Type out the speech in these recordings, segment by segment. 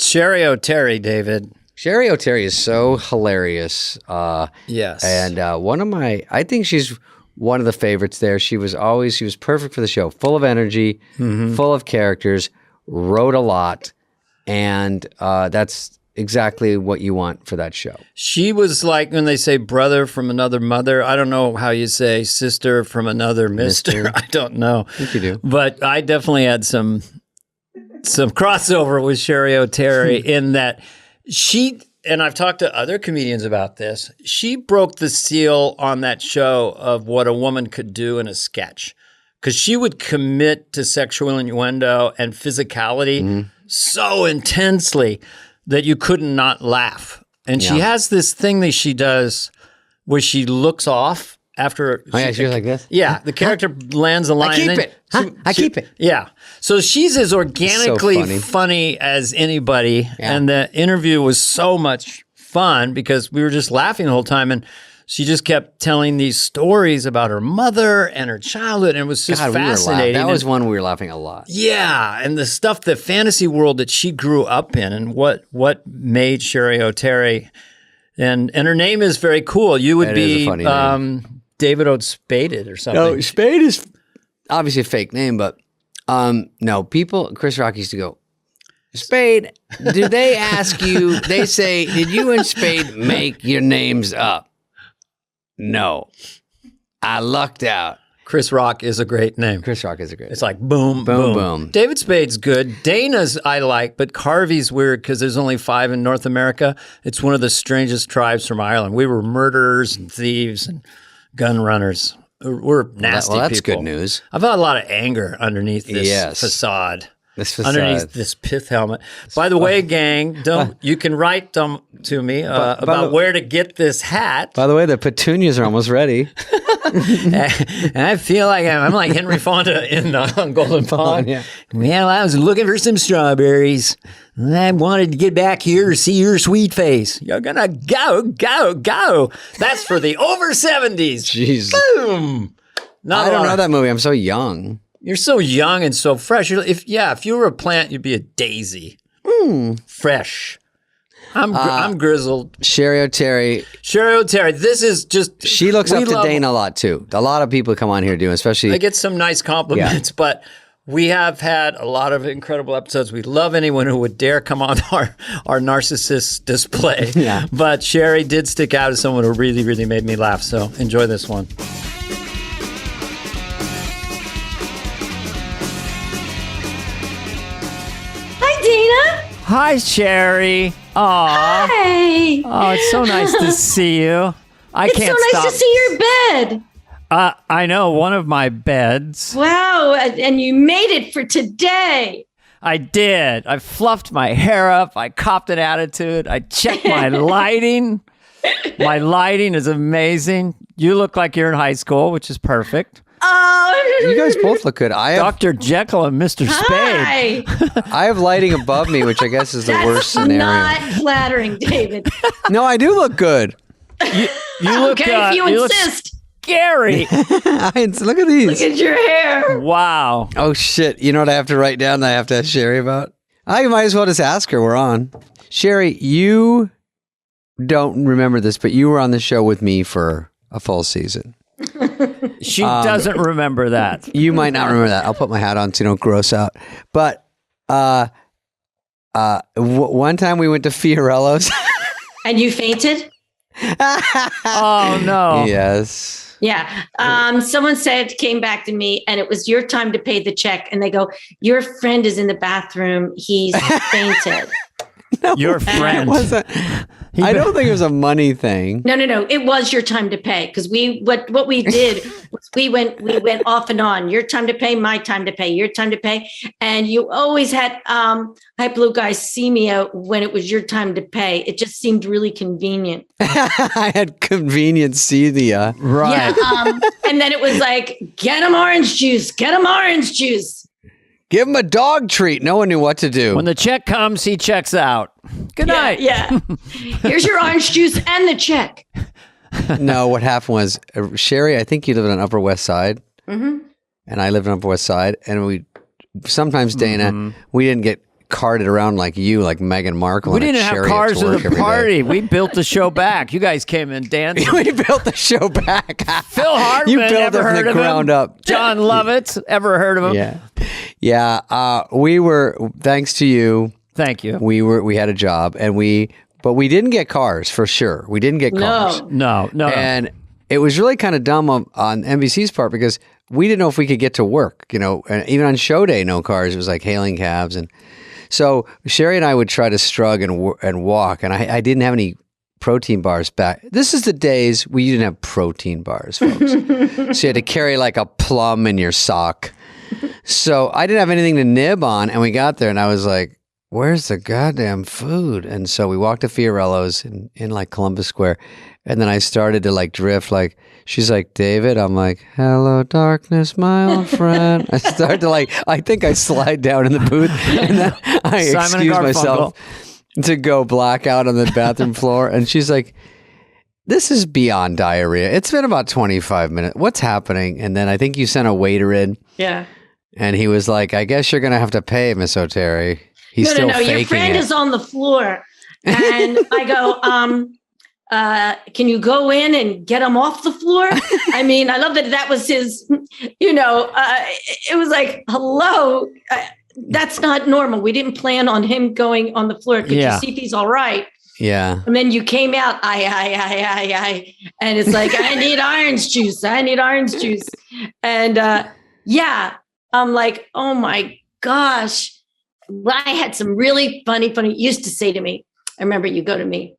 Sherry O'Terry, David. Sherry O'Terry is so hilarious. Yes. And I think she's one of the favorites there. She was perfect for the show. Full of energy, full of characters, wrote a lot. And that's exactly what you want for that show. She was like when they say brother from another mother. I don't know how you say sister from another mister. I don't know. I think you do. But I definitely had some crossover with Sherry O'Terry in that she, and I've talked to other comedians about this, she broke the seal on that show of what a woman could do in a sketch. Because she would commit to sexual innuendo and physicality so intensely that you couldn't not laugh. And she has this thing that she does where she looks off after. She goes like this? Yeah. The character lands a line. I keep it. Yeah. So she's as organically funny as anybody. Yeah. And the interview was so much fun because we were just laughing the whole time. And she just kept telling these stories about her mother and her childhood. And it was just fascinating. That was one we were laughing a lot. Yeah. And the stuff, the fantasy world that she grew up in and what made Sherry O'Terry. And her name is very cool. You would be David Spade or something. No, Spade is obviously a fake name, but no, Chris Rock used to go, Spade, do they ask you, they say, did you and Spade make your names up? No. I lucked out. Chris Rock is a great name. Chris Rock is a great name. It's like boom, boom, boom. David Spade's good. Dana's I like, but Carvey's weird because there's only 5 in North America. It's one of the strangest tribes from Ireland. We were murderers and thieves and gun runners. We're nasty people. Well, that's good news. I've had a lot of anger underneath this facade. Underneath this pith helmet. By the way, gang, you can write them to me about where to get this hat. By the way, the petunias are almost ready. And I feel like I'm like Henry Fonda in Golden Pond. Yeah. Well, I was looking for some strawberries. And I wanted to get back here to see your sweet face. You're gonna go. That's for the over 70s. Jeez. Boom. I don't know that movie. I'm so young. You're so young and so fresh. If you were a plant, you'd be a daisy. Fresh. I'm grizzled. Sherry O'Terry. This is just. She looks up to Dana a lot too. A lot of people come on here do, especially. I get some nice compliments, but we have had a lot of incredible episodes. We love anyone who would dare come on our narcissist display. Yeah. But Sherry did stick out as someone who really, really made me laugh. So enjoy this one. Hi, Sherry. Aw. Hi. Oh, it's so nice to see you. It's so nice to see your bed. I know, one of my beds. Wow, and you made it for today. I did. I fluffed my hair up. I copped an attitude. I checked my lighting. My lighting is amazing. You look like you're in high school, which is perfect. Oh, you guys both look good. I have Dr. Jekyll and Mr. Spade. I have lighting above me, which I guess is the worst scenario. Not flattering, David. No, I do look good. You look, okay, if you insist. Scary. Look at these. Look at your hair. Wow. Oh shit! You know what I have to write down that I have to ask Sherry about? I might as well just ask her. We're on. Sherry, you don't remember this, but you were on the show with me for a full season. She doesn't remember that. You might not remember that. I'll put my hat on so you don't gross out. But one time we went to Fiorello's. And you fainted? Oh, no. Yes. Yeah. Someone came back to me and it was your time to pay the check. And they go, your friend is in the bathroom. He's fainted. No, your friend. I don't think it was a money thing. No. It was your time to pay because what we did was we went off and on. Your time to pay, my time to pay, your time to pay, and you always had Hype Blue guys see me out when it was your time to pay. It just seemed really convenient. I had convenient Celia. Right. Yeah, and then it was like, get him orange juice. Give him a dog treat. No one knew what to do. When the check comes, he checks out. Good night. Yeah. Here's your orange juice and the check. No, what happened was, Sherry, I think you live on Upper West Side. Mm-hmm. And I lived on Upper West Side. And sometimes Dana, we didn't get carted around like Meghan Markle. We in a didn't have chariot cars to at work the every day. party. We built the show back. You guys came in dancing. We built the show back. Phil Hartman, You built ever it from heard the of ground him? up. John Lovitz, ever heard of him? Yeah. We were, thanks to you. Thank you. We had a job, but we didn't get cars for sure. We didn't get cars. No. And it was really kind of dumb on NBC's part because we didn't know if we could get to work, and even on show day, no cars. It was like hailing cabs. And so Sherry and I would try to strug and walk. And I didn't have any protein bars back. This is the days we didn't have protein bars, folks. So you had to carry like a plum in your sock. So I didn't have anything to nib on. And we got there and I was like, where's the goddamn food? And so we walked to Fiorello's in like Columbus Square. And then I started to like drift, like, she's like, David, I'm like, hello, darkness, my old friend. I start to I think I slide down in the booth and then I Simon excuse and myself to go black out on the bathroom floor. And she's like, this is beyond diarrhea. It's been about 25 minutes. What's happening? And then I think you sent a waiter in. Yeah. And he was like, I guess you're going to have to pay, Miss O'Terry. He's still faking your friend it. is on the floor. And I go, can you go in and get him off the floor? I mean, I love that was his, it was like, hello, that's not normal. We didn't plan on him going on the floor. Could you see if he's all right? Yeah. And then you came out, I. And it's like, I need orange juice. And I'm like, oh my gosh. I had some really funny, you used to say to me, I remember you go to me,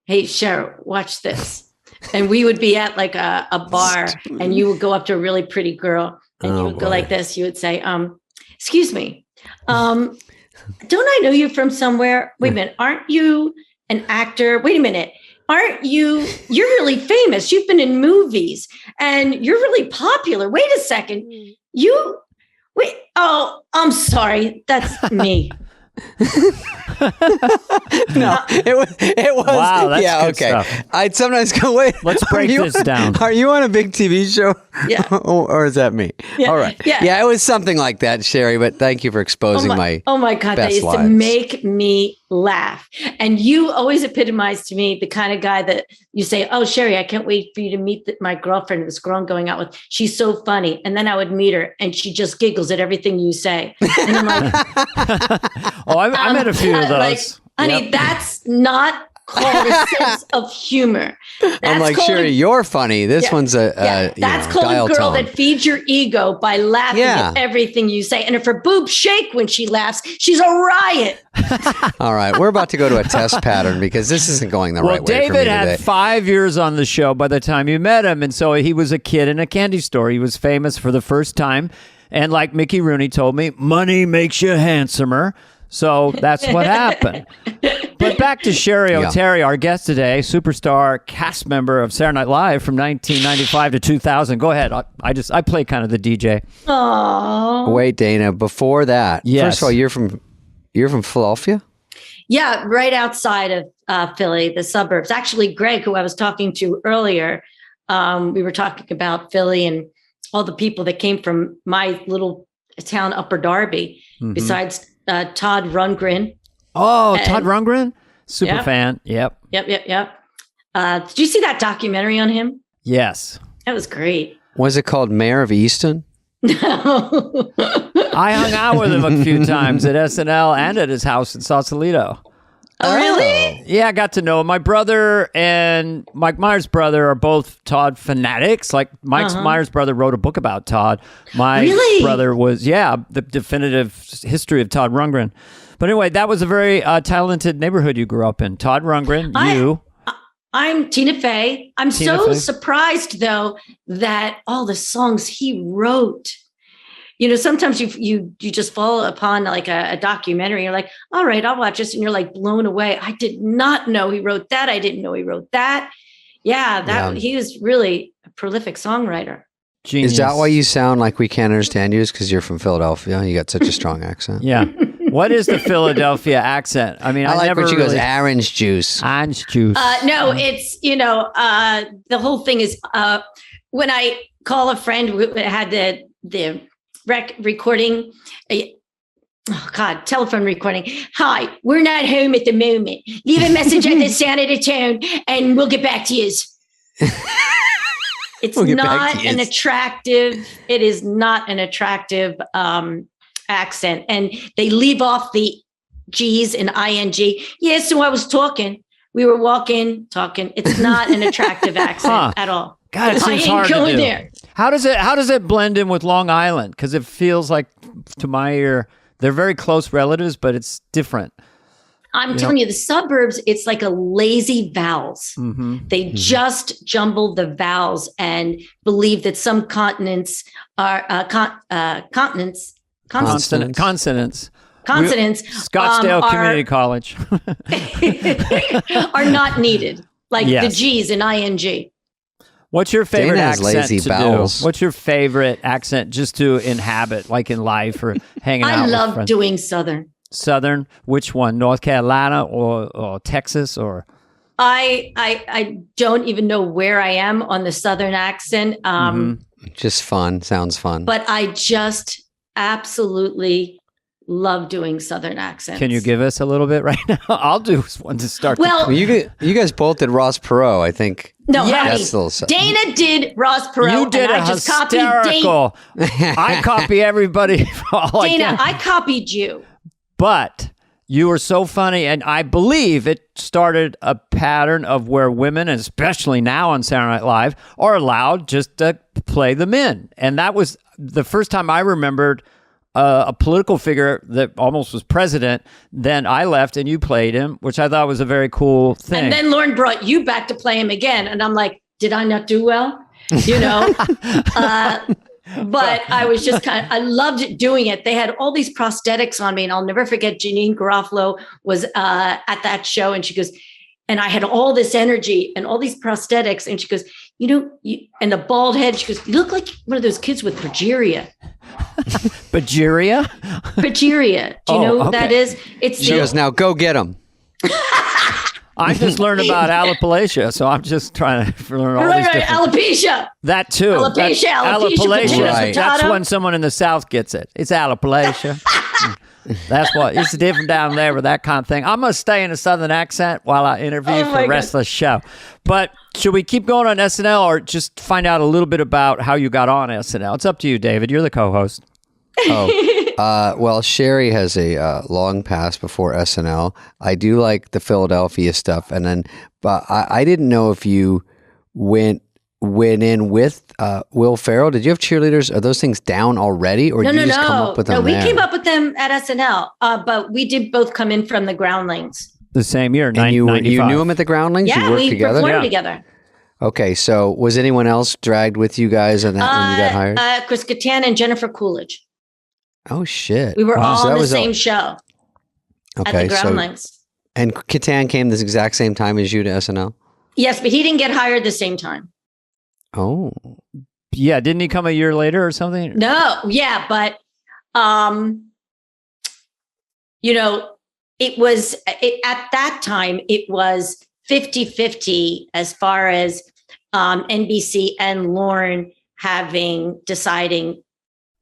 hey, Cheryl, watch this. And we would be at like a bar and you would go up to a really pretty girl and you would go like this. You would say, excuse me, don't I know you from somewhere? Wait a minute. Aren't you an actor? Wait a minute. You're really famous. You've been in movies and you're really popular. Wait a second. Oh, I'm sorry. That's me. No, it was. Wow, that's yeah, good okay. stuff. I'd sometimes go, wait. Let's break this down. Are you on a big TV show? Yeah. or is that me? Yeah. All right. Yeah. It was something like that, Sherry. But thank you for exposing my. Oh my God, that best used to lives. make me laugh. And you always epitomized to me the kind of guy that you say, "Oh, Sherry, I can't wait for you to meet my girlfriend, this girl I'm going out with. She's so funny." And then I would meet her, and she just giggles at everything you say. And I'm like, I met a few of those. Like, honey, that's not called a sense of humor. I'm like, Sherry, you're funny. This one's that's called dial a girl tone. that feeds your ego by laughing at everything you say. And if her boobs shake when she laughs, she's a riot. All right, we're about to go to a test pattern because this isn't going the right way for me David had today. 5 years on the show by the time you met him. And so he was a kid in a candy store. He was famous for the first time. And like Mickey Rooney told me, money makes you handsomer. So that's what happened. But back to Sherry O'Terry, our guest today, superstar cast member of Saturday Night Live from 1995 to 2000. Go ahead. I play kind of the DJ. Oh. Wait, Dana. Before that, Yes. first of all, you're from Philadelphia? Yeah, right outside of Philly, the suburbs. Actually, Greg, who I was talking to earlier, we were talking about Philly and all the people that came from my little town, Upper Darby, besides Todd Rundgren. Oh, Todd Rundgren? Super fan. Yep. Did you see that documentary on him? Yes. That was great. Was it called Mayor of Easton? No. I hung out with him a few times at SNL and at his house in Sausalito. Oh, really? Yeah, I got to know him. My brother and Mike Myers' brother are both Todd fanatics. Like Mike Myers' brother wrote a book about Todd. My brother was, the definitive history of Todd Rundgren. But anyway, that was a very talented neighborhood you grew up in. Todd Rundgren, you. I'm Tina Fey. I'm so surprised, though, that all the songs he wrote. You know, sometimes you just fall upon like a documentary. You're like, all right, I'll watch this. And you're like blown away. I did not know he wrote that. I didn't know he wrote that. He was really a prolific songwriter. Genius. Is that why you sound like we can't understand you? Is because you're from Philadelphia? You got such a strong accent. Yeah. What is the Philadelphia accent? I mean, I like never when she goes, really... orange juice. Orange juice. No, it's, the whole thing is when I call a friend who had the recording, oh God, telephone recording. Hi, we're not home at the moment. Leave a message at the sound of the tone and we'll get back to you. It's not an attractive, it is not an attractive accent. And they leave off the G's and ing. Yeah, so I was talking. We were walking, talking. It's not an attractive accent at all. God, it seems hard to do. There. How does it blend in with Long Island? Because it feels like, to my ear, they're very close relatives, but it's different. I'm telling you, the suburbs, it's like a lazy vowels. They just jumble the vowels and believe that some continents are consonants. Scottsdale Community College are not needed, like the G's and ing. What's your favorite Dana accent lazy to vowels. do? What's your favorite accent just to inhabit, like in life or hanging out? I love doing Southern. Southern, which one? North Carolina or Texas or? I don't even know where I am on the Southern accent. Just fun. Sounds fun. But I just absolutely love doing Southern accents. Can you give us a little bit right now? I'll do one to start. Well, you guys both did Ross Perot, I think. No, Dana did Ross Perot. You did and a I just hysterical. I copy everybody. Dana, I copied you. But you were so funny, and I believe it started a pattern of where women, and especially now on Saturday Night Live, are allowed just to play the men. And that was the first time I remembered a political figure that almost was president. Then I left, and you played him, which I thought was a very cool thing. And then Lauren brought you back to play him again, and I'm like, did I not do well? You know? But I was just I loved doing it. They had all these prosthetics on me, and I'll never forget Janine Garofalo was at that show, and she goes, and I had all this energy and all these prosthetics, and she goes, and the bald head, she goes, you look like one of those kids with progeria. Progeria? Progeria. Do you know what that is? She goes, now go get them. I just learned about alopecia, so I'm just trying to learn all these different... Alopecia. That too. Alopecia. Right. That's when someone in the South gets it. It's alopecia. That's what. It's different down there with that kind of thing. I'm going to stay in a Southern accent while I interview for the rest of the show. But should we keep going on SNL or just find out a little bit about how you got on SNL? It's up to you, David. You're the co-host. Well, Sherry has a long past before SNL. I do like the Philadelphia stuff, but I didn't know if you went in with Will Ferrell. Did you have cheerleaders? Are those things down already, or did you just come up with them? No, we came up with them at SNL, but we did both come in from the Groundlings the same year. And you knew them at the Groundlings. Yeah, you worked we together? performed together. Okay, so was anyone else dragged with you guys on that when you got hired? Chris Kattan and Jennifer Coolidge. Oh shit! We were all on the same show at the Groundlings. And Kattan came this exact same time as you to SNL? Yes, but he didn't get hired the same time. Oh. Yeah, didn't he come a year later or something? No, yeah, but it was at that time it was 50-50 as far as NBC and Lauren deciding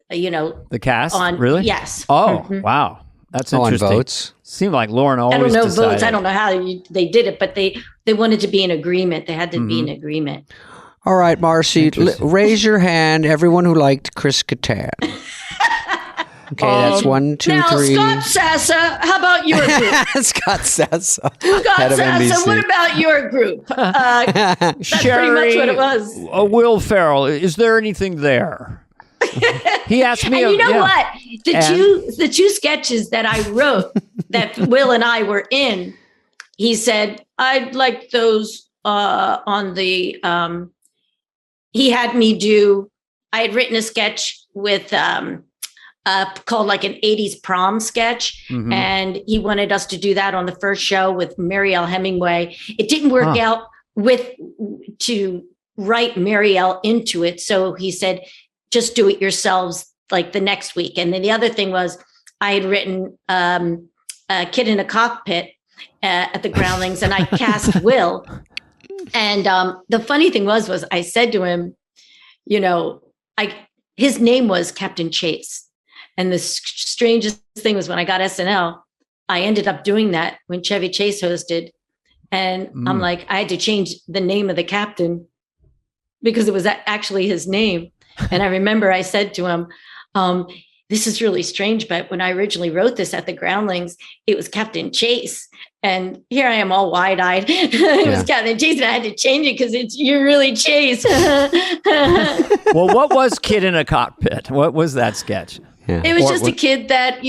the cast on really? Yes. Oh, wow. That's interesting. On votes? Seemed like Lauren always I don't know decided. votes. I don't know how they did it, but they wanted to be in agreement. They had to be in agreement. All right, Marcy, raise your hand, everyone who liked Chris Kattan. Okay, that's 1, 2, now, 3. Scott Sassa, how about your group? Scott Sassa. Scott Sassa, what about your group? That's Sherry, pretty much what it was. Will Ferrell, is there anything there? He asked me. And what? The two sketches that I wrote that Will and I were in, he said, I'd like those on the, he had me do, I had written a sketch with, called like an 80s prom sketch. Mm-hmm. And he wanted us to do that on the first show with Marielle Hemingway. It didn't work out to write Marielle into it. So he said, just do it yourselves like the next week. And then the other thing was I had written a Kid in a Cockpit at the Groundlings and I cast Will. And the funny thing was I said to him, his name was Captain Chase. And the strangest thing was when I got SNL, I ended up doing that when Chevy Chase hosted. And I'm like, I had to change the name of the captain because it was actually his name. And I remember I said to him, this is really strange, but when I originally wrote this at the Groundlings, it was Captain Chase. And here I am all wide-eyed. It was Captain Chase, and I had to change it because you're really Chase. Well, what was Kid in a Cockpit? What was that sketch? Yeah. It was just a kid that,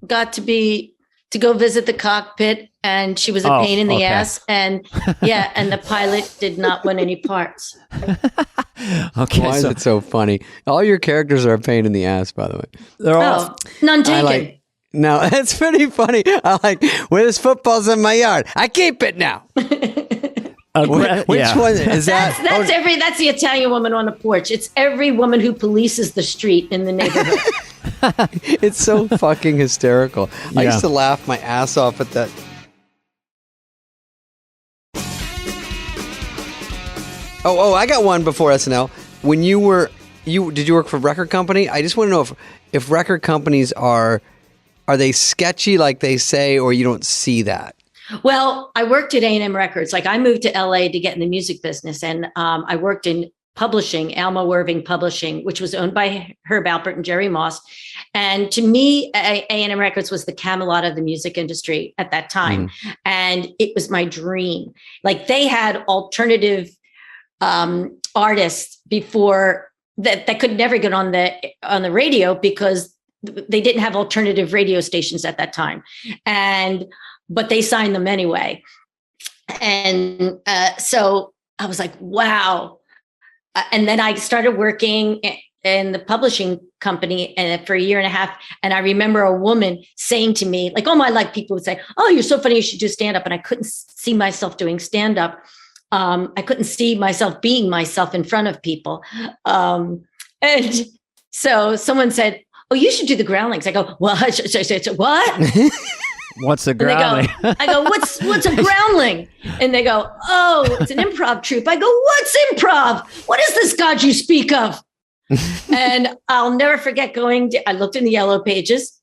got to go visit the cockpit, and she was a pain in the ass. And and the pilot did not win any parts. Okay. Why is it so funny? All your characters are a pain in the ass, by the way. They're all none taken. No, that's pretty funny. I like, where there's footballs in my yard, I keep it now. Which one is that? That's the Italian woman on the porch. It's every woman who polices the street in the neighborhood. It's so fucking hysterical. I used to laugh my ass off at that. Oh, I got one before SNL. When did you work for a record company? I just want to know if record companies are they sketchy like they say, or you don't see that? Well, I worked at A&M Records. Like, I moved to LA to get in the music business, and I worked in publishing, Alma Irving Publishing, which was owned by Herb Alpert and Jerry Moss. And to me, A&M Records was the Camelot of the music industry at that time. And it was my dream. Like, they had alternative artists before that could never get on the radio because they didn't have alternative radio stations at that time. But they signed them anyway. And so I was like, wow. And then I started working in the publishing company for a year and a half. And I remember a woman saying to me, like, all my life, people would say, oh, you're so funny, you should do stand-up. And I couldn't see myself doing stand-up. I couldn't see myself being myself in front of people. And so someone said, oh, you should do the Groundlings. I go, what? What? What's a groundling? I go, what's a groundling? And they go, oh, it's an improv troupe. I go, what's improv? What is this God you speak of? And I'll never forget I looked in the yellow pages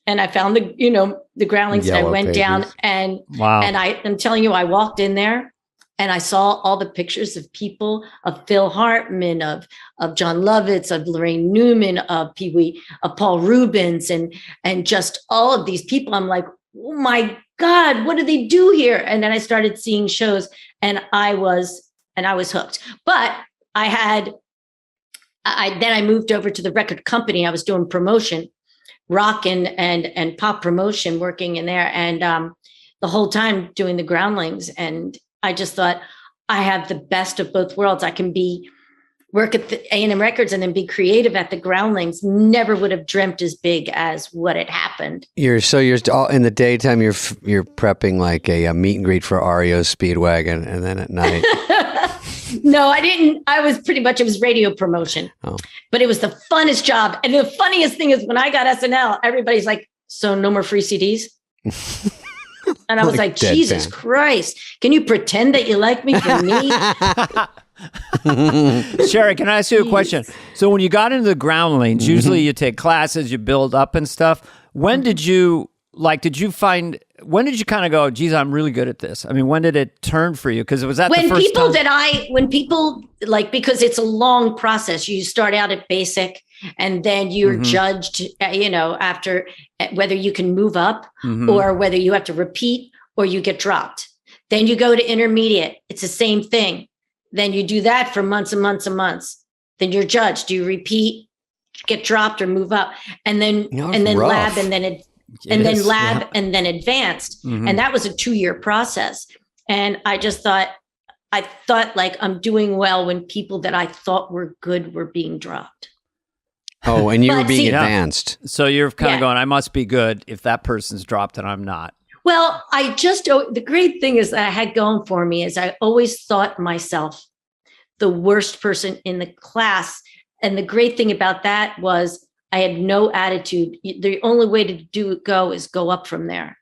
and I found the groundlings, and I went down and I'm telling you, I walked in there and I saw all the pictures of people, of Phil Hartman, of John Lovitz, of Lorraine Newman, of Pee Wee, of Paul Rubens, and just all of these people. I'm like, oh my God, what do they do here? And then I started seeing shows, and I was hooked. But then I moved over to the record company. I was doing promotion, rock and pop promotion, working in there, and the whole time doing the Groundlings. And I just thought, I have the best of both worlds. I can work at the A&M Records and then be creative at the Groundlings. Never would have dreamt as big as what had happened. You're all in the daytime. You're prepping like a meet and greet for REO's Speedwagon, and then at night. No, I didn't. It was radio promotion. Oh. But it was the funnest job. And the funniest thing is when I got SNL, everybody's like, so no more free CDs? And I was like Jesus Christ, can you pretend that you like me for me? Sherry, can I ask you a question? So when you got into the Groundlings, usually you take classes, you build up and stuff. When did you kind of go, geez, I'm really good at this? I mean, when did it turn for you? Because it was the first time? Because it's a long process. You start out at basic, and then you're judged, after whether you can move up or whether you have to repeat or you get dropped. Then you go to intermediate. It's the same thing. Then you do that for months and months and months. Then you're judged. Do you repeat, get dropped, or move up? And then lab, and then and then advanced. And that was a 2-year process. And I thought like I'm doing well when people that I thought were good were being dropped. Oh, and you were being advanced. So you're kind of going, I must be good if that person's dropped and I'm not. Well, the great thing is that I had going for me is I always thought myself the worst person in the class. And the great thing about that was I had no attitude. The only way to go is go up from there.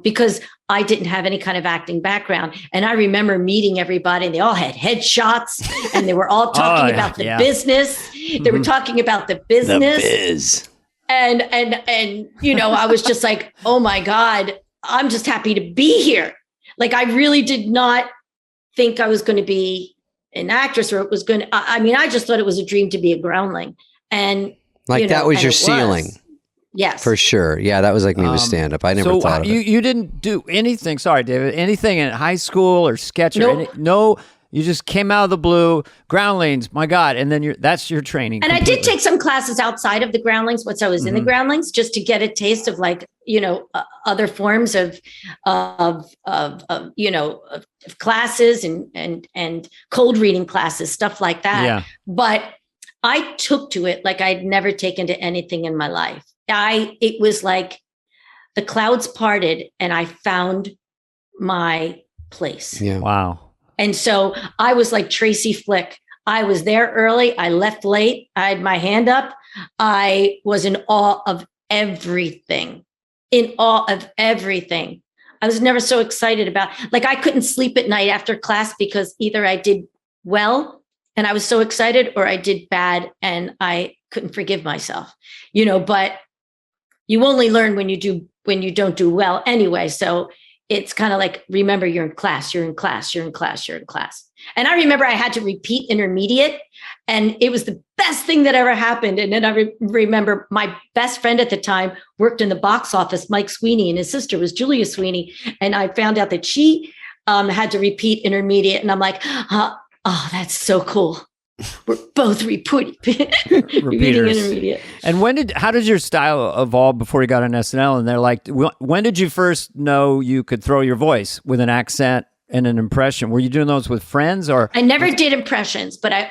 because I didn't have any kind of acting background. And I remember meeting everybody and they all had headshots and they were all talking about the business. They were talking about the business. The biz. And I was just like, oh my God, I'm just happy to be here. Like, I really did not think I was going to be an actress, or it was going to, I just thought it was a dream to be a groundling. And that was your ceiling. Yes. For sure. Yeah, that was like me with stand-up. I never thought of it. You didn't do anything, sorry, David, anything in high school or sketch or Nope. you just came out of the blue, groundlings, my God, and then that's your training. And completely. I did take some classes outside of the groundlings once I was in the groundlings, just to get a taste of other forms of classes and cold reading classes, stuff like that. Yeah. But I took to it like I'd never taken to anything in my life. It was like the clouds parted and I found my place. Yeah. Wow. And so I was like Tracy Flick. I was there early. I left late. I had my hand up. I was in awe of everything. I was never so excited about, I couldn't sleep at night after class because either I did well and I was so excited, or I did bad and I couldn't forgive myself, but you only learn when you don't do well anyway. So it's kind of like, remember, you're in class. And I remember I had to repeat intermediate, and it was the best thing that ever happened. And then I remember my best friend at the time worked in the box office, Mike Sweeney, and his sister was Julia Sweeney. And I found out that she had to repeat intermediate. And I'm like, oh, that's so cool. We're both repeating intermediate. And how did your style evolve before you got on SNL? And they're like, when did you first know you could throw your voice with an accent and an impression? Were you doing those with friends, or? I never did impressions, but I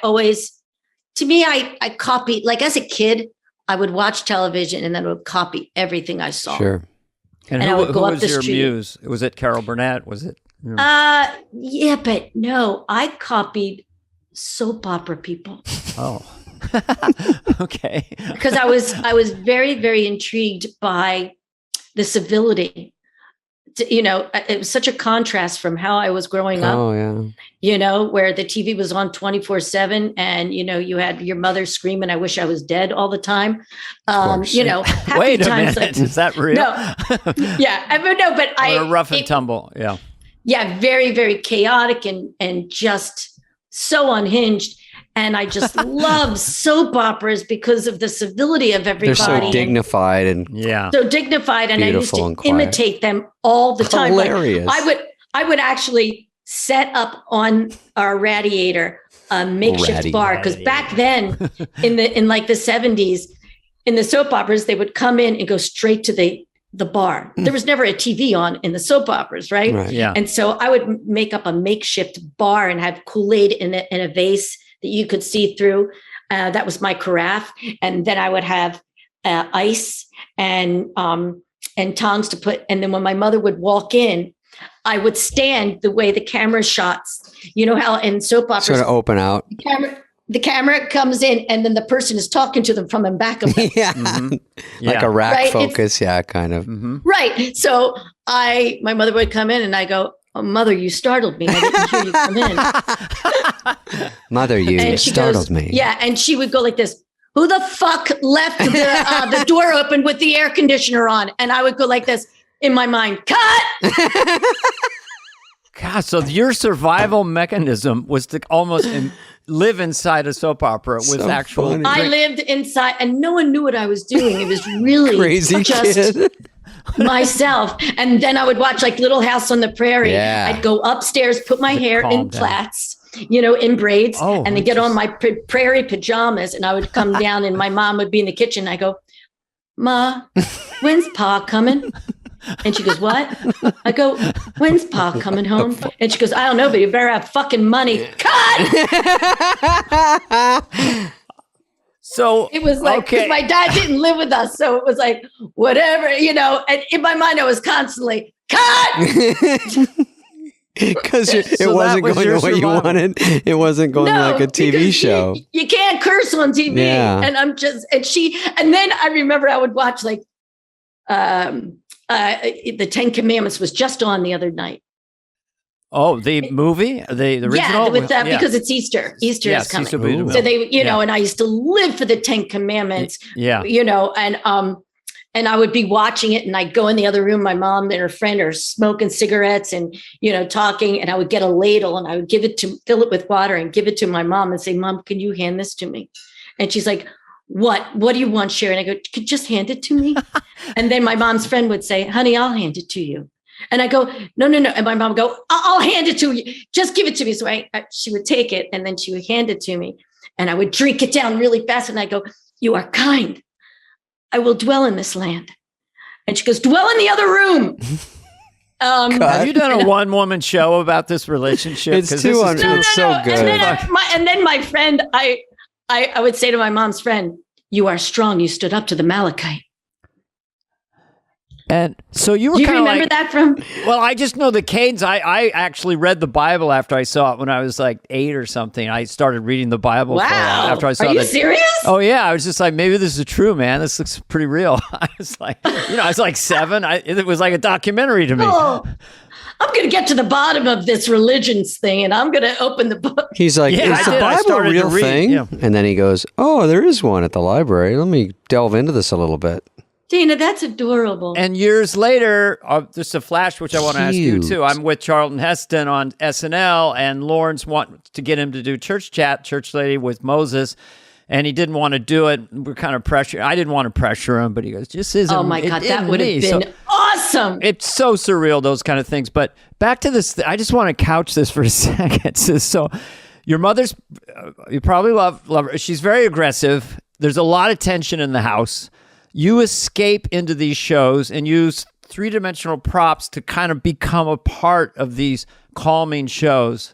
copied, as a kid, I would watch television and then I would copy everything I saw. Sure. And I would go up was the your street. muse? Was it Carol Burnett? Was it? Yeah, but no, I copied soap opera people. Oh, okay. Because I was very, very intrigued by the civility. It was such a contrast from how I was growing up. Oh, yeah. Where the TV was on 24/7 and, you had your mother screaming, "I wish I was dead" all the time. Happy Wait a times. minute. Is that real? No. Yeah. But or rough and tumble. Yeah. Yeah. Very, very chaotic and just so unhinged. And I just love soap operas because of the civility of everybody. They're so dignified and so dignified, and I used to imitate them all the time. Hilarious. I would actually set up on our radiator a makeshift bar, because back then in the 70s, in the soap operas, they would come in and go straight to the bar. There was never a TV on in the soap operas, right? Yeah. And so I would make up a makeshift bar and have Kool-Aid in a vase that you could see through. That was my carafe. And then I would have ice and tongs to put. And then when my mother would walk in, I would stand the way the camera shots. You know how in soap operas, sort of open out. The camera comes in and then the person is talking to them from the back of them. Yeah. Mm-hmm. Like a rack focus. Kind of. Mm-hmm. Right. So my mother would come in and I go, "Oh, Mother, you startled me. I didn't hear you come in." Mother, you startled me. Yeah. And she would go like this: "Who the fuck left the door open with the air conditioner on?" And I would go like this in my mind: "Cut." God, so your survival mechanism was to almost live inside a soap opera with actual. Funny. I lived inside, and no one knew what I was doing. It was really crazy just kid. myself. And then I would watch like Little House on the Prairie. Yeah. I'd go upstairs, put my hair in plaits, in braids, and then get on my prairie pajamas, and I would come down, and my mom would be in the kitchen. I go, "Ma, when's Pa coming?" And she goes, "What?" I go, "When's Pa coming home?" And she goes, "I don't know, but you better have fucking money." Cut! So it was like, because my dad didn't live with us. So it was like, whatever, and in my mind, I was constantly, cut! Because it wasn't going the way you wanted. It wasn't going like a TV show. You can't curse on TV. Yeah. And I'm just, and then I remember I would watch like, the Ten Commandments was just on the other night. Oh, the movie, the original, because it's Easter. Easter is coming. Easter, so they, and I used to live for the Ten Commandments. Yeah, and I would be watching it, and I'd go in the other room. My mom and her friend are smoking cigarettes and talking, and I would get a ladle and I would fill it with water and give it to my mom and say, "Mom, can you hand this to me?" And she's like, "What do you want, Sharon?" I go, "Could just hand it to me." And then my mom's friend would say, "Honey, I'll hand it to you." And I go, no. And my mom would go, I'll hand it to you. Just give it to me. So she would take it and then she would hand it to me. And I would drink it down really fast. And I go, "You are kind. I will dwell in this land." And she goes, "Dwell in the other room." Have you done a one-woman show about this relationship? It's too it's so good. And then my friend, I would say to my mom's friend, "You are strong. You stood up to the Malachite." And so you were kind of remember that from? Well, I just know the cadence. I actually read the Bible after I saw it when I was like 8 or something. I started reading the Bible after I saw it. Are you serious? Oh, yeah. I was just like, maybe this is true, man. This looks pretty real. I was like, I was like 7. It was like a documentary to me. Oh, I'm going to get to the bottom of this religions thing, and I'm going to open the book. He's like, "Is the Bible a real thing?" Yeah. And then he goes, "Oh, there is one at the library. Let me delve into this a little bit." Dana, that's adorable. And years later, just a flash, which I want to ask you too. I'm with Charlton Heston on SNL, and Lawrence wants to get him to do Church Lady with Moses, and he didn't want to do it. We're kind of pressured. I didn't want to pressure him, but he goes, "Just isn't." Oh my God, that would have been awesome. It's so surreal, those kind of things. But back to this, I just want to couch this for a second. So, your mother's, you probably love her. She's very aggressive. There's a lot of tension in the house. You escape into these shows and use 3-dimensional props to kind of become a part of these calming shows.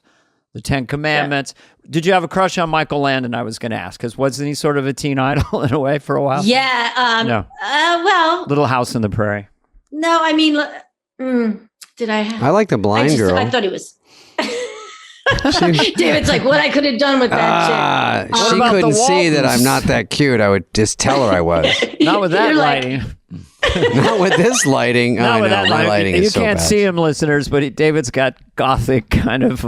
The Ten Commandments. Yeah. Did you have a crush on Michael Landon? I was going to ask, because wasn't he sort of a teen idol in a way for a while? Yeah. No. Well, Little House on the Prairie. No, I mean, did I? I like the blind girl. I thought he was. David's like, what I could have done with that chick. She couldn't see that I'm not that cute. I would just tell her I was. Not with that lighting. Not with this lighting. Not with that lighting. You is so can't bad. see him, listeners, but David's got gothic kind of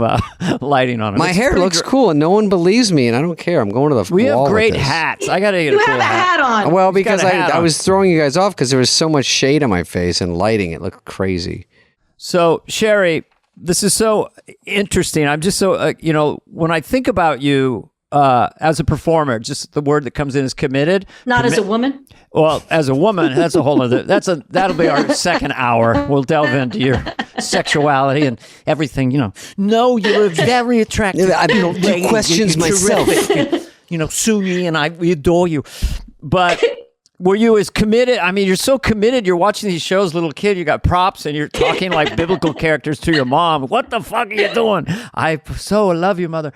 lighting on him. My hair looks cool, and no one believes me, and I don't care. I'm going to the We wall have great with this. hats. I got to get a You cool have a hat on. Well, because I on. was throwing you guys off because there was so much shade on my face and lighting. It looked crazy. So, Sherry, this is so interesting. I'm just so, when I think about you as a performer, just the word that comes in is committed. As a woman? Well, as a woman, that's a whole other, that'll be our second hour. We'll delve into your sexuality and everything, No, you're very attractive. I don't do questions myself. Sumi and we adore you. But were you as committed? I mean, you're so committed. You're watching these shows, little kid, you got props and you're talking like biblical characters to your mom. What the fuck are you doing? I love you, mother.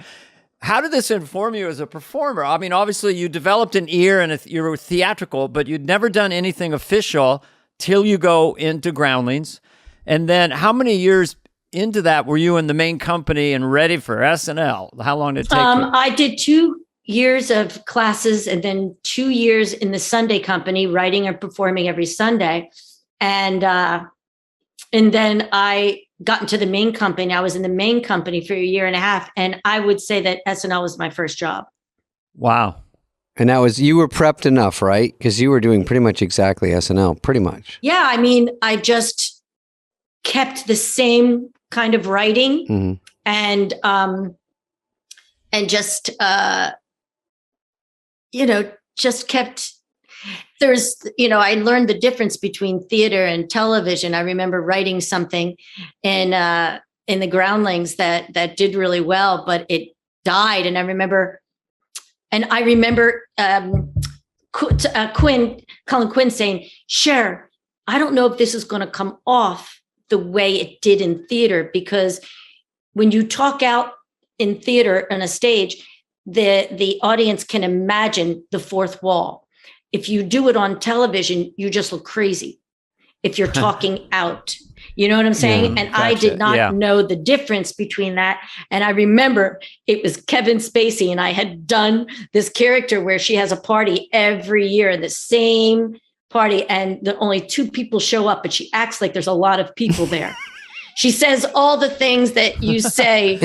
How did this inform you as a performer? I mean, obviously you developed an ear and you were theatrical, but you'd never done anything official till you go into Groundlings. And then how many years into that were you in the main company and ready for SNL? How long did it take you? I did 2 years of classes and then 2 years in the Sunday company, writing and performing every Sunday. And then I got into the main company. I was in the main company for 1.5 years. And I would say that SNL was my first job. Wow. And you were prepped enough, right? Because you were doing pretty much exactly SNL, pretty much. Yeah. I mean, I just kept the same kind of writing and just, just kept, I learned the difference between theater and television. I remember writing something in the Groundlings that did really well, but it died. And I remember Colin Quinn saying, "Cher, I don't know if this is going to come off the way it did in theater, because when you talk out in theater on a stage, the audience can imagine the fourth wall. If you do it on television, you just look crazy if you're talking out. You know what I'm saying?" And gotcha. I did not know the difference between that. And I remember it was Kevin Spacey, and I had done this character where she has a party every year, the same party and the only 2 people show up, but she acts like there's a lot of people there. She says all the things that you say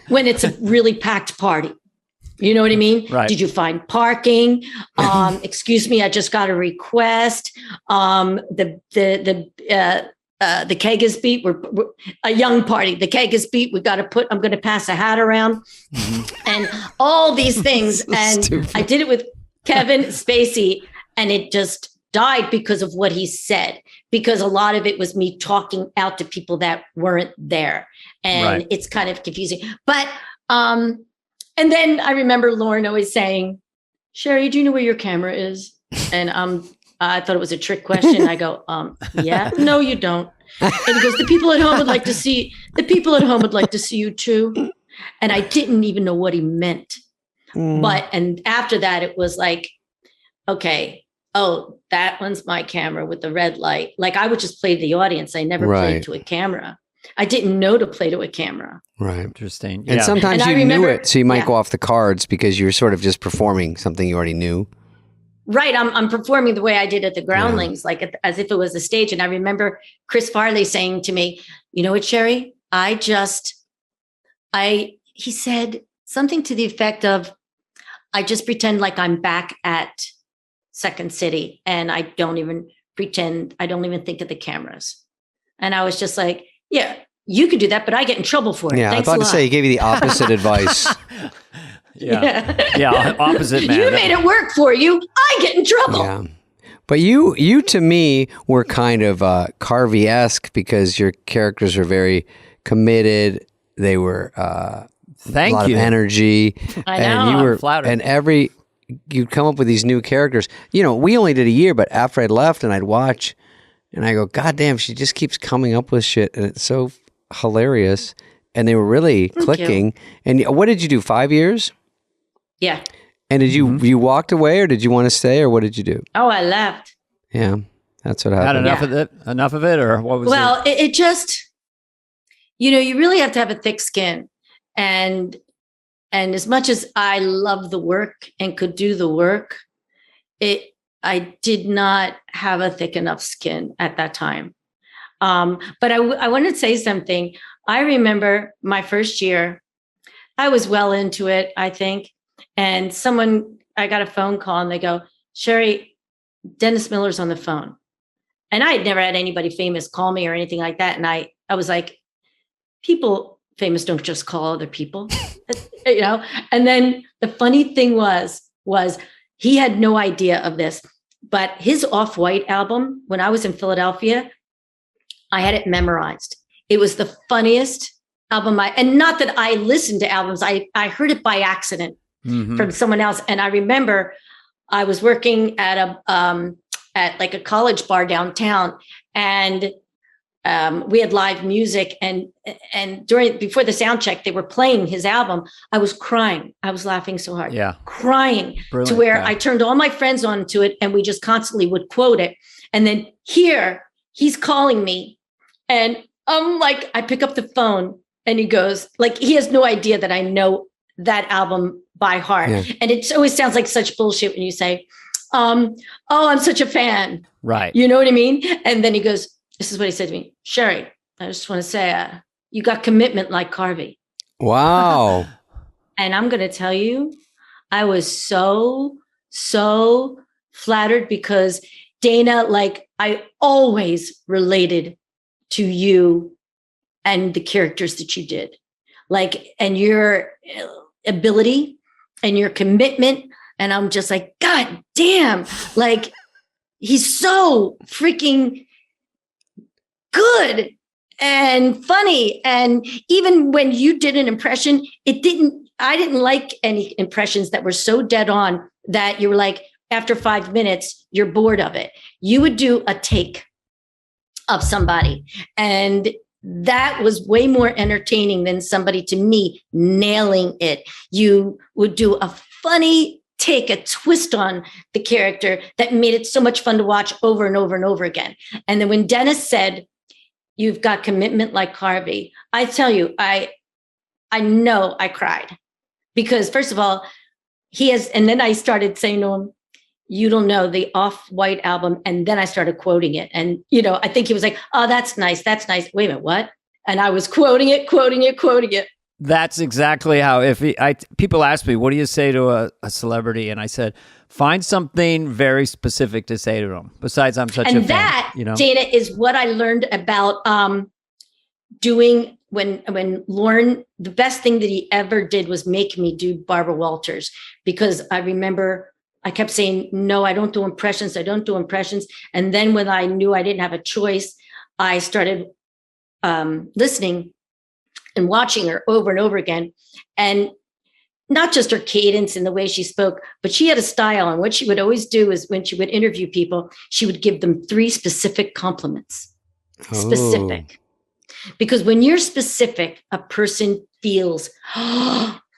when it's a really packed party. You know what I mean? Right. Did you find parking? Excuse me, I just got a request. The keg is beat. We're a young party. The keg is beat. I'm going to pass a hat around, and all these things. So and stupid. I did it with Kevin Spacey, and it just died because of what he said. Because a lot of it was me talking out to people that weren't there, and it's kind of confusing. But and then I remember Lauren always saying, "Sherry, do you know where your camera is?" And I thought it was a trick question. I go, yeah, no, you don't. And he goes, the people at home would like to see you too. And I didn't even know what he meant. And after that, it was like, okay, oh, that one's my camera with the red light. Like I would just play to the audience. I never played to a camera. I didn't know to play to a camera. Right. Interesting. And sometimes you knew it, so you might go off the cards because you were sort of just performing something you already knew. Right. I'm performing the way I did at the Groundlings, like as if it was a stage. And I remember Chris Farley saying to me, you know what, Sherry, he said something to the effect of, I just pretend like I'm back at Second City and I don't even think of the cameras. And I was just like, yeah, you could do that, but I get in trouble for it. Yeah, Thanks I was about to say, he gave you the opposite advice. Yeah, opposite man. You made it work for you. I get in trouble. Yeah. But you to me were kind of Carvey-esque because your characters were very committed. They were a lot of energy. I know. And you were flattered. And you'd come up with these new characters. You know, we only did a year, but after I'd left and I'd watch and I go, God damn, she just keeps coming up with shit and it's so hilarious. And they were really clicking. And what did you do? 5 years? Yeah. And did you walked away or did you want to stay or what did you do? Oh, I left. Yeah, that's what happened. Had enough of it, or what was it just, you really have to have a thick skin. And as much as I love the work and could do the work, I did not have a thick enough skin at that time. But I wanted to say something. I remember my first year, I was well into it, I think. And I got a phone call and they go, Sherry, Dennis Miller's on the phone. And I had never had anybody famous call me or anything like that. And I was like, people famous don't just call other people, And then the funny thing was he had no idea of this, but his Off-White album, when I was in Philadelphia, I had it memorized. It was the funniest album. And not that I listened to albums. I heard it by accident from someone else. And I remember I was working at like a college bar downtown, and we had live music. And before the sound check, they were playing his album. I was crying. I was laughing so hard. Yeah, crying. Brilliant. To where I turned all my friends onto it, and we just constantly would quote it. And then here he's calling me, and I'm like, I pick up the phone. And he goes, like, he has no idea that I know that album by heart. Yeah. And it always sounds like such bullshit when you say, oh, I'm such a fan. Right. You know what I mean? And then he goes, this is what he said to me, Sherry, I just want to say, you got commitment like Carvey. Wow. And I'm going to tell you, I was so flattered because Dana, like, I always related to you and the characters that you did, like, and your ability and your commitment. And I'm just like, God damn, like, he's so freaking good and funny. And even when you did an impression, I didn't like any impressions that were so dead on that you were like, after 5 minutes, you're bored of it. You would do a take of somebody, and that was way more entertaining than somebody, to me, nailing it. You would do a funny take, a twist on the character that made it so much fun to watch over and over and over again. And then when Dennis said, you've got commitment like Carvey, I tell you, I know I cried because, first of all, he has, and then I started saying to him, You Don't Know, the Off-White album. And then I started quoting it. And, I think he was like, oh, that's nice. That's nice. Wait a minute, what? And I was quoting it. That's exactly how, people ask me, what do you say to a celebrity? And I said, find something very specific to say to them. Besides, I'm such a fan. And that, Dana, is what I learned about doing when Lorne, the best thing that he ever did was make me do Barbara Walters, because I remember I kept saying, no, I don't do impressions. And then when I knew I didn't have a choice, I started listening and watching her over and over again. And not just her cadence and the way she spoke, but she had a style. And what she would always do is when she would interview people, she would give them 3 specific compliments. Specific. Because when you're specific, a person feels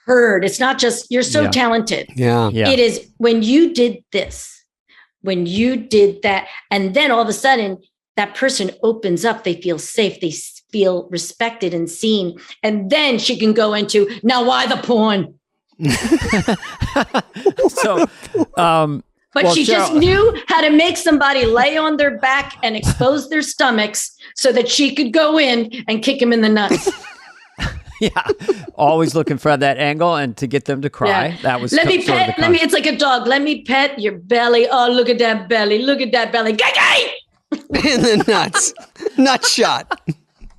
heard. It's not just, you're so talented. Yeah. It is when you did this, when you did that, and then all of a sudden that person opens up, they feel safe, they feel respected and seen. And then she can go into, now why the porn? But she just knew how to make somebody lay on their back and expose their stomachs so that she could go in and kick him in the nuts. Yeah, always looking for that angle and to get them to cry. Yeah. That was it's like a dog. Let me pet your belly. Oh, look at that belly. Gay. In the nuts. Nut shot.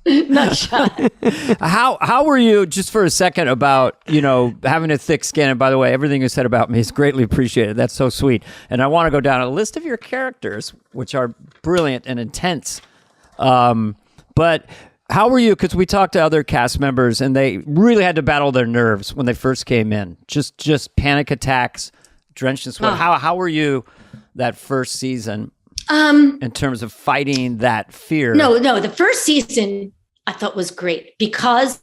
Nut shot. How were you, just for a second, about, having a thick skin? And by the way, everything you said about me is greatly appreciated. That's so sweet. And I want to go down a list of your characters, which are brilliant and intense. But how were you? Because we talked to other cast members, and they really had to battle their nerves when they first came in. Just panic attacks, drenched in sweat. How were you that first season in terms of fighting that fear? No. The first season I thought was great because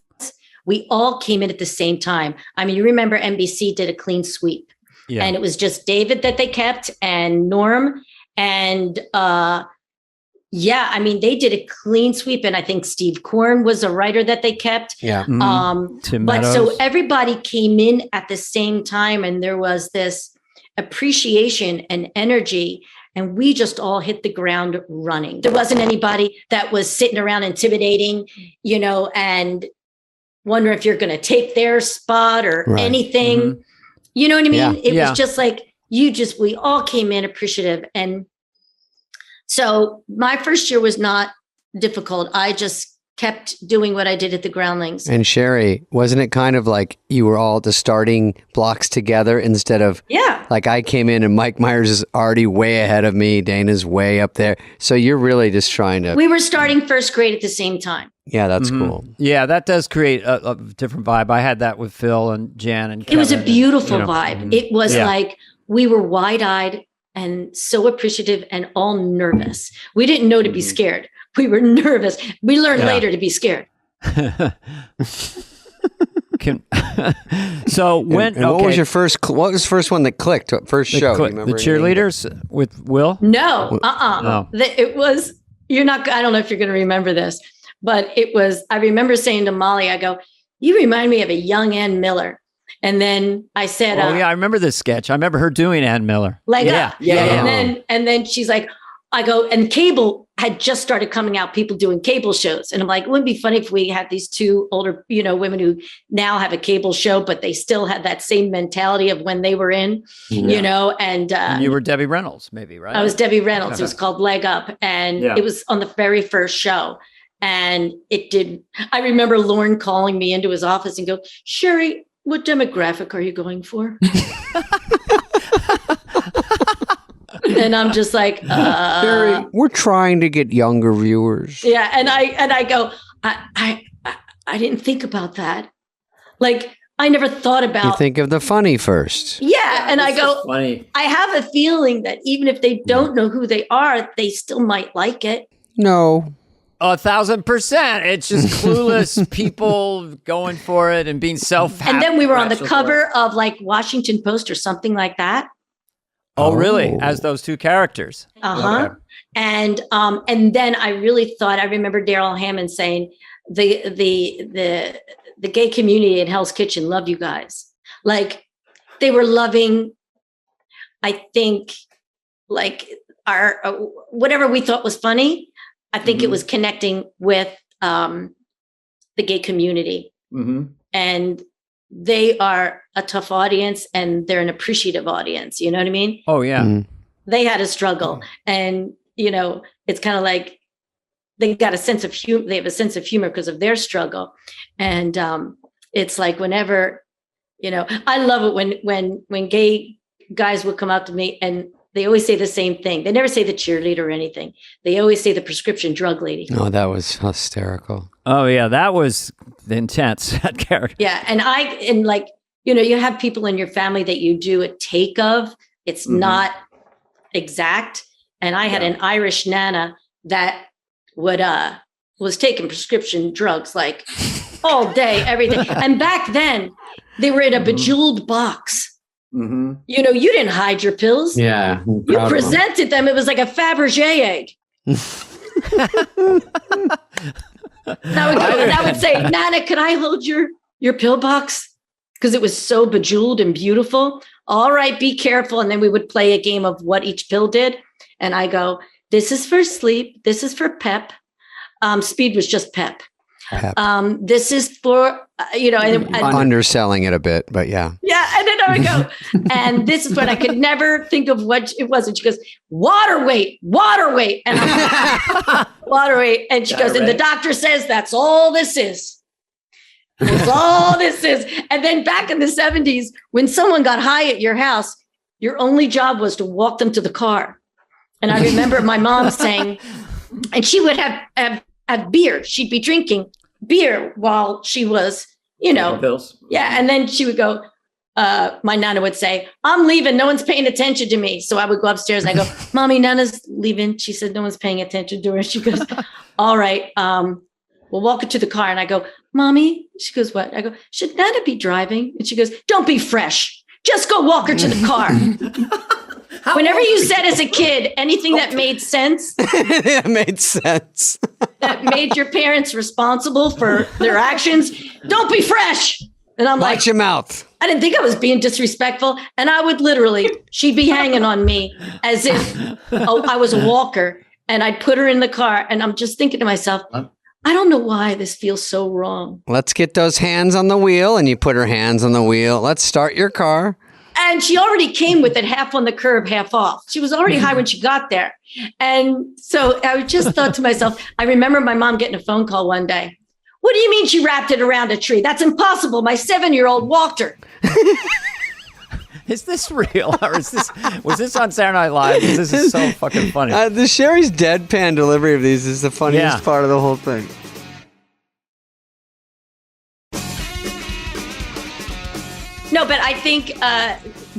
we all came in at the same time. I mean, you remember NBC did a clean sweep, and it was just David that they kept and Norm and they did a clean sweep, and I think Steve Korn was a writer that they kept. Yeah. But so everybody came in at the same time, and there was this appreciation and energy, and we just all hit the ground running. There wasn't anybody that was sitting around intimidating, and wonder if you're going to take their spot or anything. Mm-hmm. You know what I mean? It was just like, we all came in appreciative. And so my first year was not difficult. I just kept doing what I did at the Groundlings. And Sherry, wasn't it kind of like you were all at the starting blocks together instead of, like I came in and Mike Myers is already way ahead of me. Dana's way up there. So you're really just trying to. We were starting first grade at the same time. Yeah, that's cool. Yeah, that does create a different vibe. I had that with Phil and Jan and Kevin. It was a beautiful vibe. It was like we were wide-eyed and so appreciative and all nervous. We didn't know to be scared. We were nervous. We learned later to be scared. So when what was your first? What was the first one that clicked? First show? The cheerleaders with Will? No, no. It was. You're not. I don't know if you're going to remember this, but it was. I remember saying to Molly, I go, "You remind me of a young Ann Miller." And then I said, I remember this sketch. I remember her doing Ann Miller. And then she's like, I go, and cable had just started coming out, people doing cable shows. And I'm like, it wouldn't be funny if we had these 2 older, women who now have a cable show, but they still had that same mentality of when they were in, and you were Debbie Reynolds, maybe, right? I was Debbie Reynolds. It was called Leg Up. And it was on the very first show. And I remember Lorne calling me into his office and go, Sherry, what demographic are you going for? And I'm just like, we're trying to get younger viewers. Yeah. And I go, I didn't think about that. Like, I never thought about. You think of the funny first. Yeah. And I go, funny. I have a feeling that even if they don't know who they are, they still might like it. No. 1,000%. It's just clueless people going for it and being self-happy. And then we were on the cover of like Washington Post or something like that. Oh, really? As those 2 characters. Okay. And then I really thought, I remember Daryl Hammond saying the gay community at Hell's Kitchen loved you guys. Like they were loving. I think like our whatever we thought was funny. I think it was connecting with the gay community, and they are a tough audience, and they're an appreciative audience. You know what I mean? Oh yeah. They had a struggle, and it's kind of like they got a sense of humor. They have a sense of humor because of their struggle, and it's like whenever I love it when gay guys would come up to me and they always say the same thing. They never say the cheerleader or anything. They always say the prescription drug lady. Oh, that was hysterical. Oh yeah, that was intense. That character. Yeah, and like you have people in your family that you do a take of. It's not exact. And I had an Irish nana that was taking prescription drugs like all day, every day. And back then, they were in a bejeweled box. You didn't hide your pills. Yeah. You presented them. It was like a Fabergé egg. I would say, Nana, could I hold your pill box? Because it was so bejeweled and beautiful. All right, be careful. And then we would play a game of what each pill did. And I go, this is for sleep. This is for pep. Speed was just pep. This is for, and underselling it a bit, but yeah. Yeah. And then I would go, and this is what I could never think of what it was. And she goes, water weight. And I'm like, water weight. And she goes, and the doctor says, that's all this is. That's all this is. And then back in the 70s, when someone got high at your house, your only job was to walk them to the car. And I remember my mom saying, and she would have beer. She'd be drinking beer while she was, pills. Yeah. And then she would go, my Nana would say, I'm leaving. No one's paying attention to me. So I would go upstairs and I go, Mommy, Nana's leaving. She said, no one's paying attention to her. She goes, all right. We'll walk her to the car. And I go, Mommy, she goes, what? I go, should Nana be driving? And she goes, don't be fresh. Just go walk her to the car. Whenever you said as a kid, anything that made sense. That made sense. That made your parents responsible for their actions. Don't be fresh. And I'm like, watch your mouth. I didn't think I was being disrespectful. And I would literally, she'd be hanging on me as if I was a walker. And I'd put her in the car. And I'm just thinking to myself, I don't know why this feels so wrong. Let's get those hands on the wheel. And you put her hands on the wheel. Let's start your car. And she already came with it half on the curb, half off. She was already high when she got there. And so I just thought to myself, I remember my mom getting a phone call one day. What do you mean she wrapped it around a tree? That's impossible. My 7-year-old walked her. Is this real? Or was this on Saturday Night Live? This is so fucking funny. The Sherry's deadpan delivery of these is the funniest part of the whole thing. No, but I think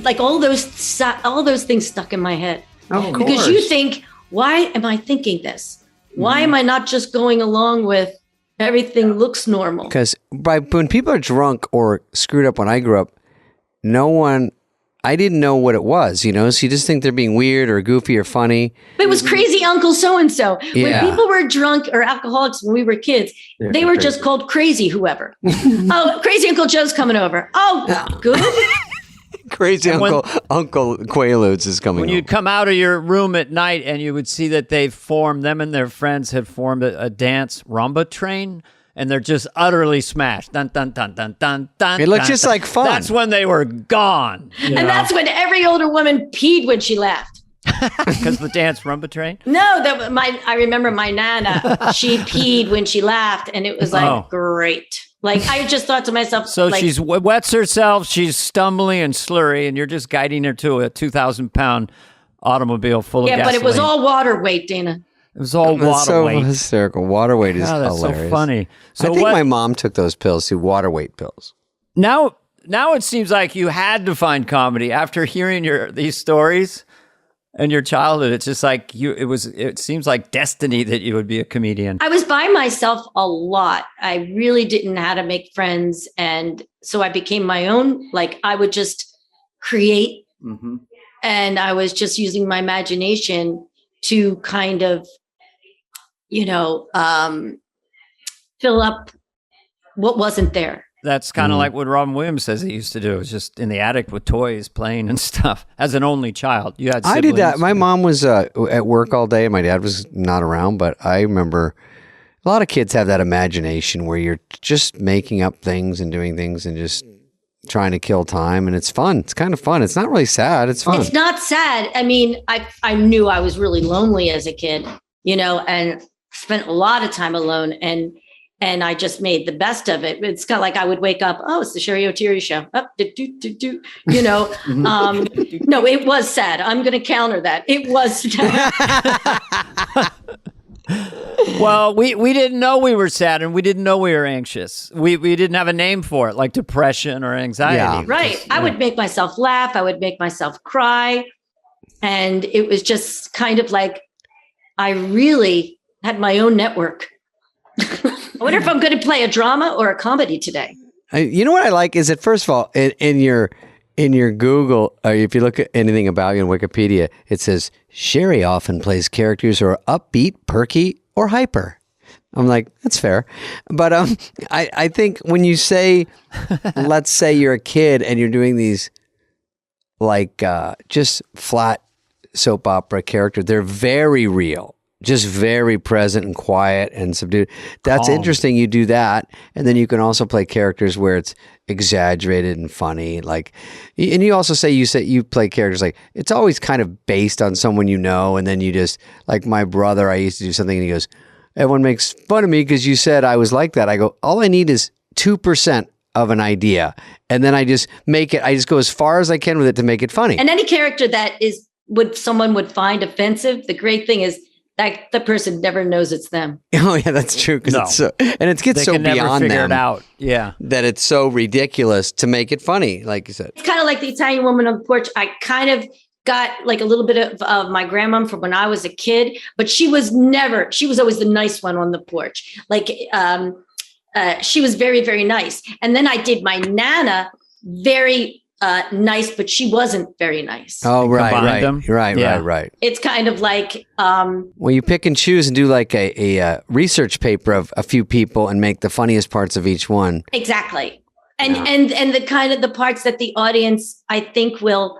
like all those things stuck in my head. Of course. Because you think, why am I thinking this? Why am I not just going along with everything looks normal? Because when people are drunk or screwed up when I grew up, I didn't know what it was, so you just think they're being weird or goofy or funny. But it was crazy Uncle so-and-so. Yeah. When people were drunk or alcoholics when we were kids, they were just called crazy whoever. Oh, crazy Uncle Joe's coming over. Oh, good. Crazy Uncle Quaaludes is coming When over. you'd come out of your room at night and you would see that them and their friends had formed a dance rumba train. And they're just utterly smashed. Dun, dun, dun, dun, dun, dun. It looked just like fun. That's when they were gone. And that's when every older woman peed when she laughed. Because the dance rumba train? No, I remember my Nana, she peed when she laughed. And it was like, great. Like, I just thought to myself. So like, she's wets herself. She's stumbling and slurry. And you're just guiding her to a 2,000-pound automobile full of gasoline. Yeah, but it was all water weight, Dana. It was all water so weight. Hysterical. Water weight is that's hilarious. So funny. So I think my mom took those pills, too, water weight pills. Now it seems like you had to find comedy after hearing these stories and your childhood. It's just like it seems like destiny that you would be a comedian. I was by myself a lot. I really didn't know how to make friends. And so I became my own, like I would just create. And I was just using my imagination to kind of, fill up what wasn't there. That's kind of like what Robin Williams says he used to do. It was just in the attic with toys, playing and stuff. As an only child, you had siblings. I did that. My mom was at work all day. My dad was not around, but I remember a lot of kids have that imagination where you're just making up things and doing things and just trying to kill time, and it's fun. It's kind of fun. It's not really sad. It's fun. It's not sad. I mean, I knew I was really lonely as a kid, and spent a lot of time alone, and I just made the best of it. It's kind of like I would wake up, oh, it's the Sherry O'Teary show. Oh, no, it was sad. I'm going to counter that. It was sad. Well, we didn't know we were sad, and we didn't know we were anxious. We didn't have a name for it, like depression or anxiety. Yeah. Right. I would make myself laugh. I would make myself cry. And it was just kind of like I really had my own network. I wonder if I'm going to play a drama or a comedy today. You know what I like is that, first of all, in your Google, if you look at anything about you in Wikipedia, it says Sherry often plays characters who are upbeat, perky, or hyper. I'm like, that's fair. But I think when you say, let's say you're a kid and you're doing these like just flat soap opera character, they're very real. Just very present and quiet and subdued. That's Calm. interesting. You do that. And then you can also play characters where it's exaggerated and funny. Like, and you also say you play characters like it's always kind of based on someone you know. And then you just, like my brother, I used to do something and he goes, everyone makes fun of me because you said I was like that. I go, all I need is 2% of an idea. And then I just go as far as I can with it to make it funny. And any character that someone would find offensive, the great thing is, that the person never knows it's them. Oh yeah, that's true. Because it's so, and it gets They so can never beyond figure them it out. Yeah, that it's so ridiculous to make it funny, like you said. It's kind of like the Italian woman on the porch. I kind of got like a little bit of my grandmom from when I was a kid, but she was always the nice one on the porch. Like she was very, very nice. And then I did my Nana, very nice, but she wasn't very nice. Oh, right. It's kind of like well, you pick and choose and do like a research paper of a few people and make the funniest parts of each one. Exactly. And the kind of the parts that the audience, I think, will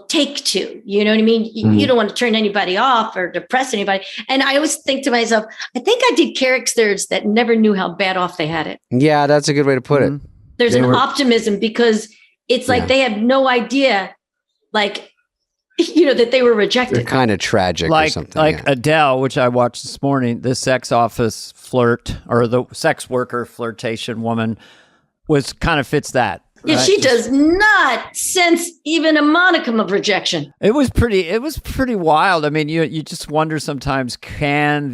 take to, you know what I mean? You don't want to turn anybody off or depress anybody. And I always think to myself, I think I did characters that never knew how bad off they had it. Yeah, that's a good way to put it. There's optimism because it's like they had no idea, like, that they were rejected. They're kind of tragic or something. Like Adele, which I watched this morning, the sex office flirt or the sex worker flirtation woman kind of fits that. Yeah, right? she does not sense even a modicum of rejection. It was pretty wild. I mean, you just wonder sometimes, could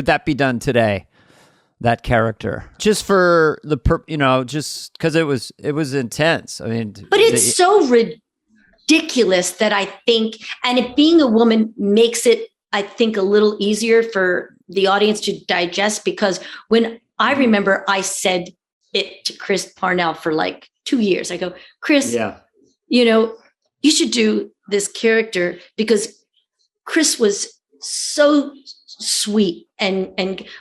that be done today? That character, just for just because it was intense. I mean, but it's so ridiculous that I think, and it being a woman makes it, I think, a little easier for the audience to digest. Because when I remember, I said it to Chris Parnell for like 2 years. I go, Chris, you should do this character because Chris was so sweet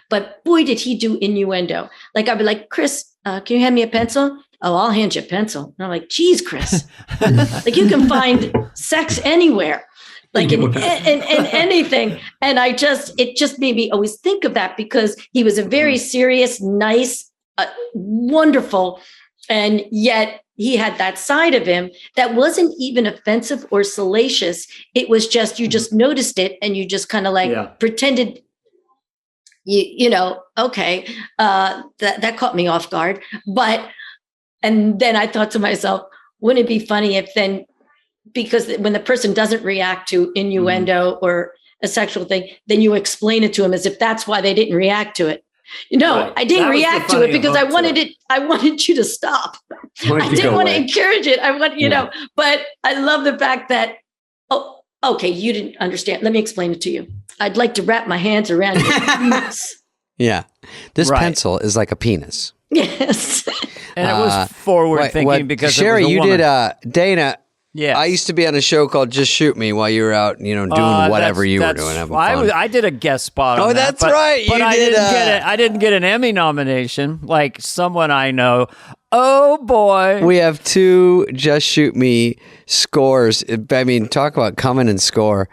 but boy did he do innuendo. Like I'd be like, Chris, can you hand me a pencil? Oh, I'll hand you a pencil. And I'm like, geez, Chris, like you can find sex anywhere, like in anything. And it just made me always think of that because he was a very serious, nice, wonderful, and yet he had that side of him that wasn't even offensive or salacious. It was just, you just noticed it and you just kind of like pretended, okay, that caught me off guard. And then I thought to myself, wouldn't it be funny if then, because when the person doesn't react to innuendo or a sexual thing, then you explain it to them as if that's why they didn't react to it. Right. I didn't react to it because I wanted you to stop. I didn't want to encourage it. But I love the fact that, oh, okay, you didn't understand. Let me explain it to you. I'd like to wrap my hands around your penis. Yeah. This pencil is like a penis. Yes. And it was forward thinking because Sherry, it was a you woman. did Dana, Yes. I used to be on a show called Just Shoot Me while you were out, doing whatever you were doing. Having fun. I did a guest spot on that. That's right. But I didn't get an Emmy nomination like someone I know. Oh, boy. We have 2 Just Shoot Me scores. I mean, talk about come in and score.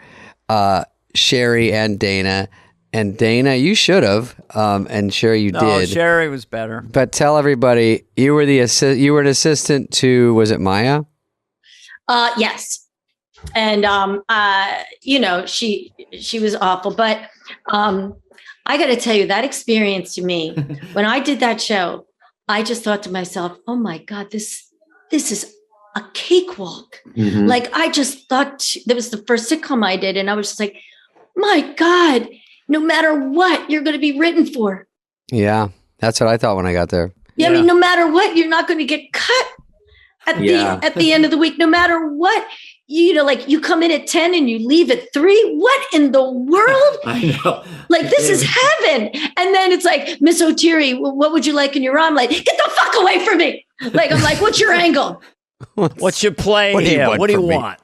Sherry and Dana. And Dana, you should have. And Sherry, you did. Sherry was better. But tell everybody, you were an assistant to, was it Maya? Yes. And, she was awful, but, I got to tell you that experience to me, when I did that show, I just thought to myself, oh my God, this is a cakewalk. Mm-hmm. Like, I just thought that was the first sitcom I did. And I was just like, my God, no matter what, you're going to be written for. Yeah. That's what I thought when I got there. Yeah. I mean, no matter what, you're not going to get cut at the end of the week, no matter what. You come in at 10 and you leave at 3. What in the world? I know. Like, this is heaven. And then it's like, Miss O'Teary, what would you like in your omelet? Get the fuck away from me. Like, I'm like, what's your angle? What's your play here? What do you want?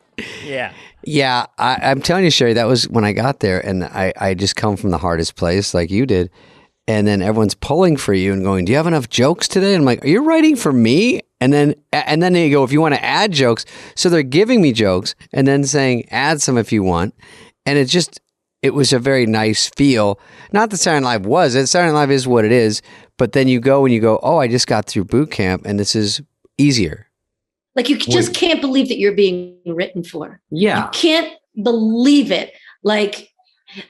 Yeah. Yeah. I'm telling you, Sherry, that was when I got there, and I just come from the hardest place like you did. And then everyone's pulling for you and going, do you have enough jokes today? And I'm like, are you writing for me? And then they go, if you want to add jokes. So they're giving me jokes and then saying, add some if you want. And it was a very nice feel. Not that Saturday Night Live was. Saturday Night Live is what it is. But then you go, oh, I just got through boot camp and this is easier. Like, you just can't believe that you're being written for. Yeah. You can't believe it. Like,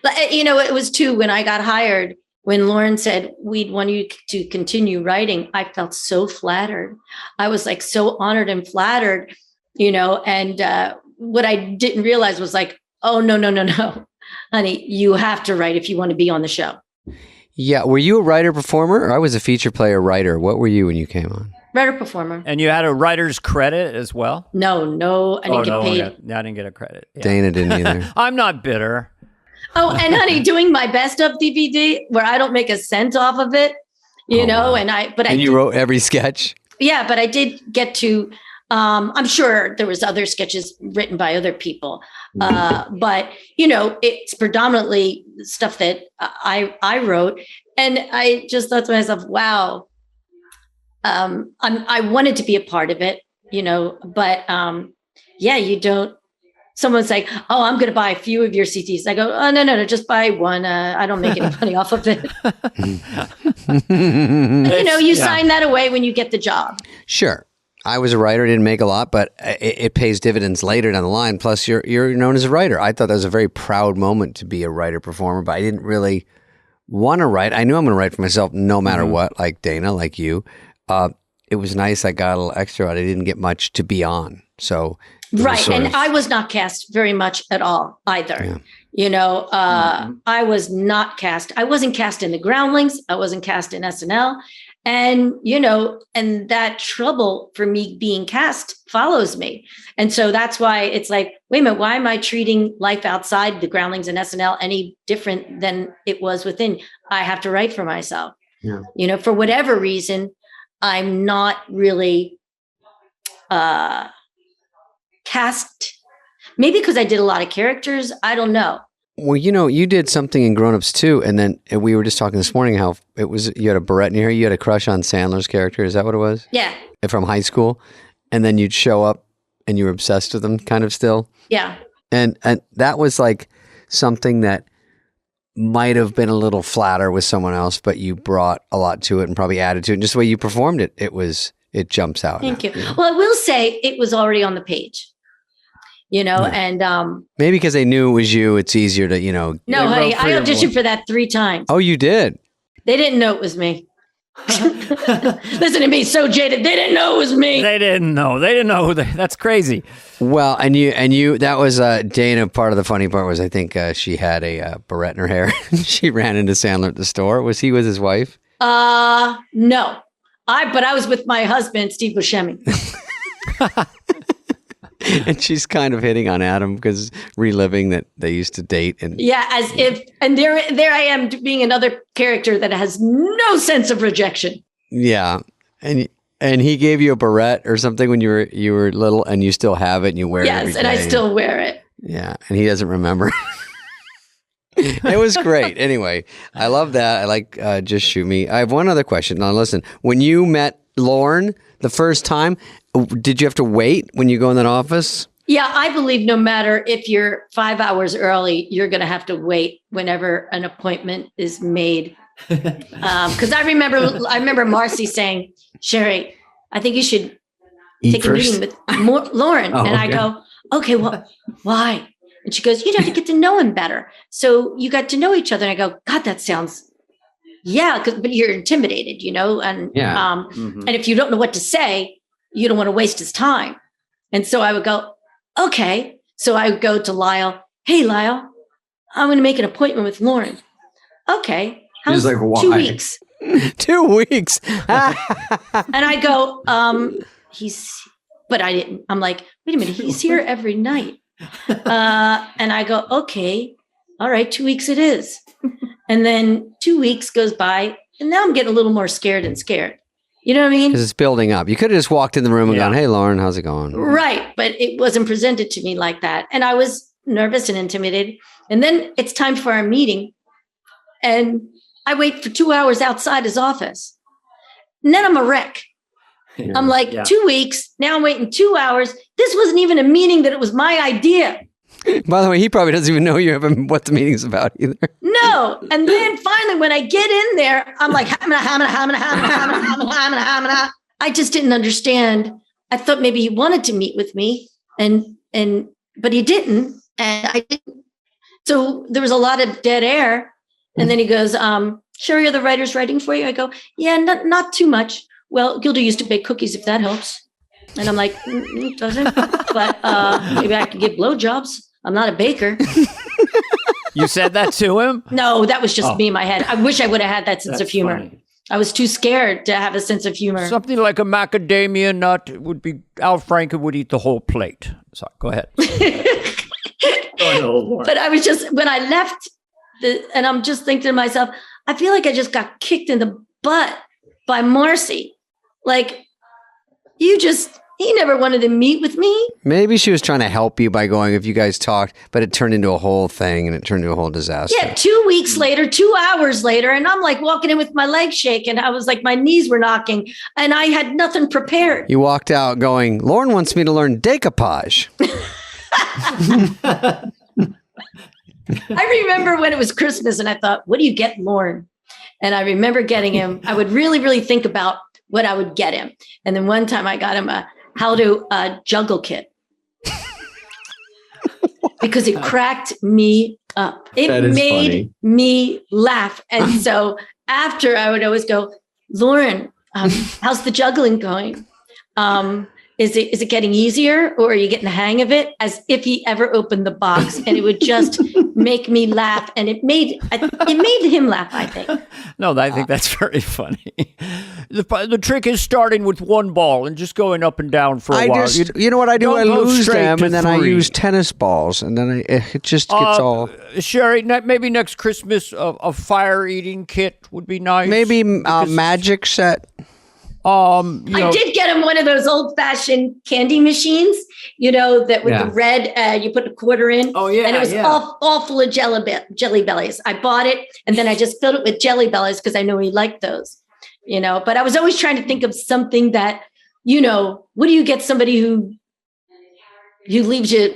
it was too, when I got hired, when Lauren said, we'd want you to continue writing, I felt so flattered. I was like so honored and flattered, and what I didn't realize was like, oh, no, honey, you have to write if you want to be on the show. Yeah. Were you a writer performer, or I was a feature player writer? What were you when you came on? Writer performer. And you had a writer's credit as well? No, I didn't get paid. I didn't get a credit. Yeah. Dana didn't either. I'm not bitter. Oh, and honey, doing my best of DVD where I don't make a cent off of it, wow. And you wrote every sketch? Yeah, but I did get to, I'm sure there was other sketches written by other people, but it's predominantly stuff that I wrote. And I just thought to myself, wow, I wanted to be a part of it, but you don't. Someone's like, oh, I'm going to buy a few of your CDs. I go, oh, no, just buy one. I don't make any money off of it. You sign that away when you get the job. Sure. I was a writer, didn't make a lot, but it pays dividends later down the line. Plus, you're known as a writer. I thought that was a very proud moment to be a writer performer, but I didn't really want to write. I knew I'm going to write for myself no matter what, like Dana, like you. It was nice. I got a little extra. I didn't get much to be on. So. Right. And I was not cast very much at all either. Yeah. I was not cast. I wasn't cast in The Groundlings. I wasn't cast in SNL. And, and that trouble for me being cast follows me. And so that's why it's like, wait a minute, why am I treating life outside The Groundlings and SNL any different than it was within? I have to write for myself. Yeah. For whatever reason, I'm not really cast, maybe because I did a lot of characters. I don't know. Well, you did something in Grown Ups too, and then we were just talking this morning how it was you had a barrette in your hair. You had a crush on Sandler's character. Is that what it was? Yeah. From high school, and then you'd show up, and you were obsessed with him, kind of still. Yeah. And that was like something that might have been a little flatter with someone else, but you brought a lot to it and probably added to it. And just the way you performed it, it jumps out. Thank you. Well, I will say it was already on the page. And maybe because they knew it was you, it's easier to, No, honey, I auditioned for that 3 times. Oh, you did? They didn't know it was me. Listen to me, so jaded. They didn't know it was me. They didn't know. That's crazy. Well, and you, that was Dana. Part of the funny part was I think she had a barrette in her hair. She ran into Sandler at the store. Was he with his wife? No. But I was with my husband, Steve Buscemi. And she's kind of hitting on Adam because reliving that they used to date. And as if, and there I am being another character that has no sense of rejection. Yeah. And And he gave you a beret or something when you were little, and you still have it and you wear it every Yes, and I day. still wear it. Yeah, and he doesn't remember. It was great. Anyway, I love that. I like Just Shoot Me. I have one other question. Now, listen. When you met Lorne the first time, did you have to wait when you go in that office? Yeah, I believe no matter if you're 5 hours early, you're going to have to wait whenever an appointment is made. Because I remember Marcy saying, "Sherry, I think you should take a meeting with Lauren." And I go, "Okay, well, why?" And she goes, "You'd have to get to know him better. So you got to know each other." And I go, "God, that sounds, yeah," but you're intimidated, and and if you don't know what to say, you don't want to waste his time. And so I would go, "Okay." So I would go to Lyle. "Hey, Lyle, I'm going to make an appointment with Lauren." "Okay. How's like, why? 2 weeks?" 2 weeks. And I go, but I didn't. I'm like, wait a minute, he's here every night. And I go, okay, all right, 2 weeks it is. And then 2 weeks goes by, and now I'm getting a little more scared and scared. You know what I mean? Because it's building up. You could have just walked in the room and gone, "Hey, Lauren, how's it going?" Right. But it wasn't presented to me like that. And I was nervous and intimidated. And then it's time for our meeting. And I wait for 2 hours outside his office. And then I'm a wreck. Yeah. I'm like, 2 weeks. Now I'm waiting 2 hours. This wasn't even a meeting that it was my idea. By the way, he probably doesn't even know what the meeting's about either. No. And then finally, when I get in there, I'm like, I just didn't understand. I thought maybe he wanted to meet with me, but he didn't. And I didn't. So there was a lot of dead air. And then he goes, "Sherry, are the writers writing for you?" I go, "Yeah, not too much." "Well, Gilda used to bake cookies, if that helps." And I'm like, "It doesn't, but maybe I can give blowjobs. I'm not a baker." You said that to him? No, that was just me in my head. I wish I would have had that sense of humor. Funny. I was too scared to have a sense of humor. Something like a macadamia nut would be, Al Franken would eat the whole plate. Sorry, go ahead. But I was just, when I left, and I'm just thinking to myself, I feel like I just got kicked in the butt by Marcy. Like, he never wanted to meet with me. Maybe she was trying to help you by going, if you guys talked, but it turned into a whole thing and it turned into a whole disaster. Yeah, 2 weeks later, 2 hours later, and I'm like walking in with my legs shaking. I was like, my knees were knocking, and I had nothing prepared. You walked out going, "Lauren wants me to learn decoupage." I remember when it was Christmas, and I thought, what do you get Lauren? And I remember getting him, I would really, really think about what I would get him. And then one time I got him a how to juggle kit. Because it cracked me up. It made me laugh. And so after, I would always go, "Lauren, how's the juggling going? Is it getting easier, or are you getting the hang of it?" As if he ever opened the box, and it would just make me laugh, and it made him laugh, I think. No, I think that's very funny. The trick is starting with one ball and just going up and down for a while. You know what I do? I Don't go lose straight them, to and then I 3. use tennis balls, and then it just gets all. Sherry, maybe next Christmas a fire eating kit would be nice. Maybe a magic set. I did get him one of those old-fashioned candy machines, that with the red, you put a quarter in. Oh, yeah. And it was all full of jelly bellies. I bought it, and then I just filled it with jelly bellies because I know he liked those, But I was always trying to think of something that, what do you get somebody who leaves you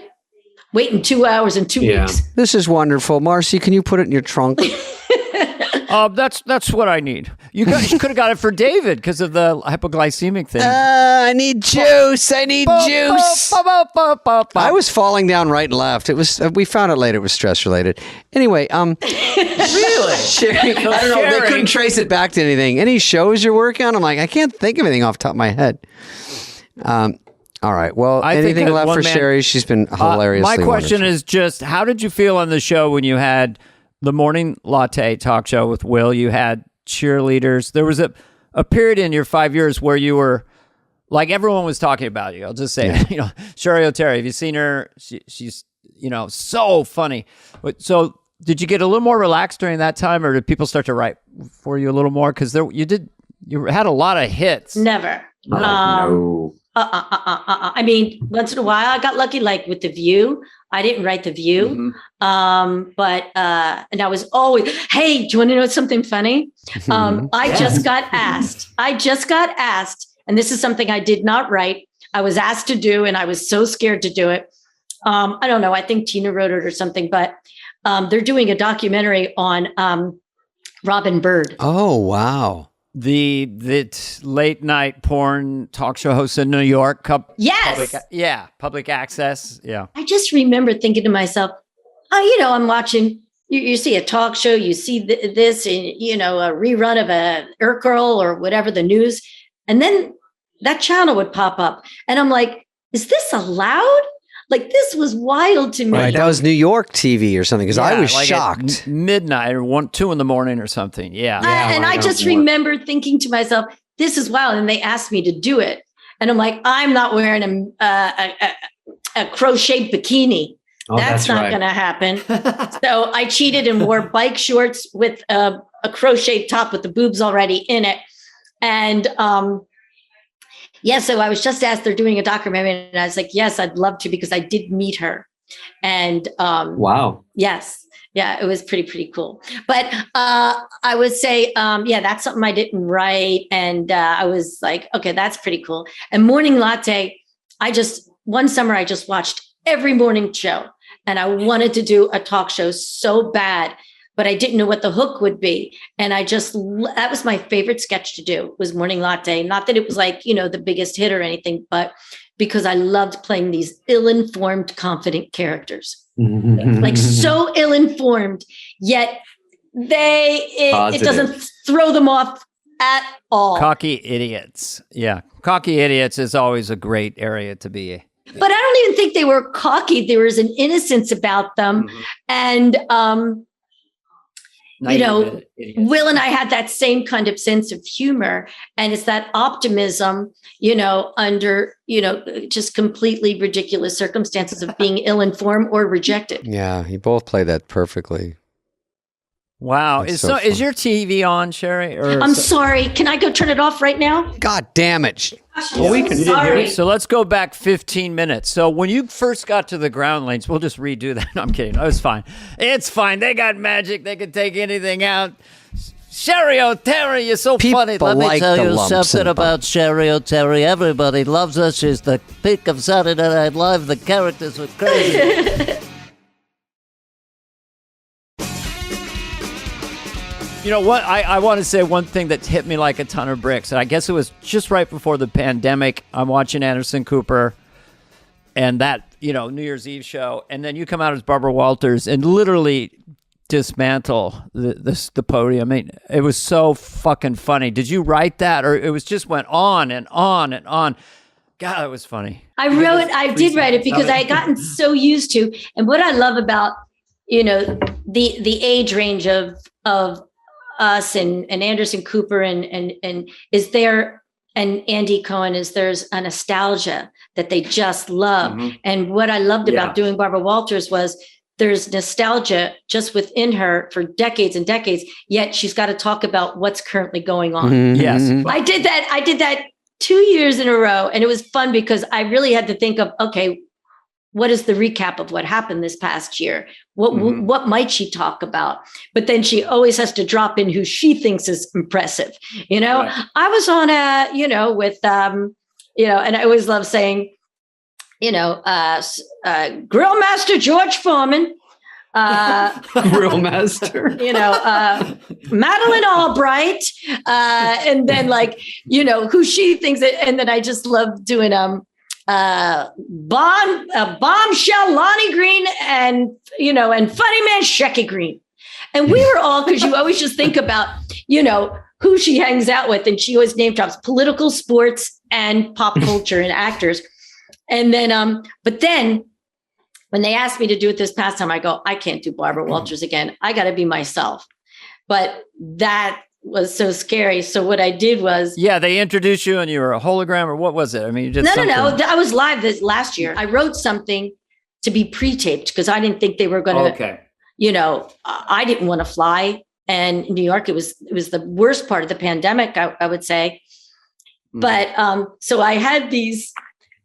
waiting 2 hours and 2 weeks? This is wonderful. Marcy, can you put it in your trunk? That's what I need. You could have got it for David because of the hypoglycemic thing. I need juice. I need juice. I was falling down right and left. It was. We found out later it was stress related. Anyway, Really? Sherry, I don't know. They couldn't trace it back to anything. Any shows you're working on? I'm like, I can't think of anything off the top of my head. All right. Well, anything left for Sherry? She's been hilariously My question wonderful. is just, how did you feel on the show when you had the morning latte talk show with Will? You had cheerleaders. There was a period in your 5 years where you were like, everyone was talking about you. I'll just say, Sherry O'Terry, have you seen her? She's, so funny. So did you get a little more relaxed during that time, or did people start to write for you a little more? Because you had a lot of hits. Never. No. I mean, once in a while I got lucky, like with The View. I didn't write The View. But and I was always, hey, do you want to know something funny? I just got asked, and this is something I did not write. I was asked to do, and I was so scared to do it. I don't know. I think Tina wrote it or something, but they're doing a documentary on Robin Bird. Oh, wow. The late night porn talk show host in New York. Yes. Public access. Yeah. I just remember thinking to myself, I'm watching, you see a talk show, you see this, and, a rerun of a Urkel or whatever, the news. And then that channel would pop up. And I'm like, is this allowed? Like, this was wild to me. Right. That was New York TV or something, because I was like shocked. Midnight or 2 a.m. or something. Yeah. And I just remember thinking to myself, this is wild. And they asked me to do it. And I'm like, I'm not wearing a crochet bikini. That's not going to happen. So I cheated and wore bike shorts with a crochet top with the boobs already in it. And so I was just asked, they're doing a documentary, and I was like, yes, I'd love to, because I did meet her. And wow. Yes. Yeah, it was pretty cool. But I would say, that's something I didn't write. And I was like, okay, that's pretty cool. And Morning Latte, one summer I just watched every morning show, and I wanted to do a talk show so bad, but I didn't know what the hook would be. And that was my favorite sketch to do, was Morning Latte. Not that it was like, the biggest hit or anything, but because I loved playing these ill-informed, confident characters, like so ill-informed, yet it doesn't throw them off at all. Cocky idiots. Yeah. Cocky idiots is always a great area to be. But I don't even think they were cocky. There was an innocence about them. And, Will and I had that same kind of sense of humor, and it's that optimism, under, just completely ridiculous circumstances of being ill-informed or rejected. Yeah, you both play that perfectly. Wow. Is your TV on, Sherry? I'm sorry. Can I go turn it off right now? God damn it. Well, we can. Sorry. So let's go back 15 minutes. So when you first got to the ground lanes, we'll just redo that. No, I'm kidding. It was fine. It's fine. They got magic. They can take anything out. Sherry O'Terry, you're so funny. Let me tell you something about Sherry O'Terry. Everybody loves her. She's the peak of Saturday Night Live. The characters were crazy. You know what? I want to say one thing that hit me like a ton of bricks. And I guess it was just right before the pandemic. I'm watching Anderson Cooper and that, New Year's Eve show. And then you come out as Barbara Walters and literally dismantle the podium. I mean, it was so fucking funny. Did you write that? Or it was just went on and on and on. God, it was funny. I did write it because I had gotten so used to, and what I love about, the age range of us and Anderson Cooper and is there, and Andy Cohen, there's a nostalgia that they just love. And what I loved about doing Barbara Walters was there's nostalgia just within her for decades and decades, yet she's got to talk about what's currently going on. Yes. I did that 2 years in a row, and it was fun because I really had to think of, okay, what is the recap of what happened this past year? What might she talk about? But then she always has to drop in who she thinks is impressive. Right. I was on with, and I always love saying, Grill Master George Foreman, Grill Master, Madeleine Albright, and then who she thinks, and then I just love doing, bombshell Lonnie Green and funny man Shecky Green. And we were all, because you always just think about, who she hangs out with. And she always name drops political, sports, and pop culture and actors. And then, but then when they asked me to do it this past time, I go, I can't do Barbara Walters again. I got to be myself. But that was so scary. So what I did was... Yeah, they introduced you and you were a hologram, or what was it? I mean, you did No. I was live this last year. I wrote something to be pre-taped because I didn't think they were going to... Okay. I didn't want to fly. And in New York, it was the worst part of the pandemic, I would say. But so I had these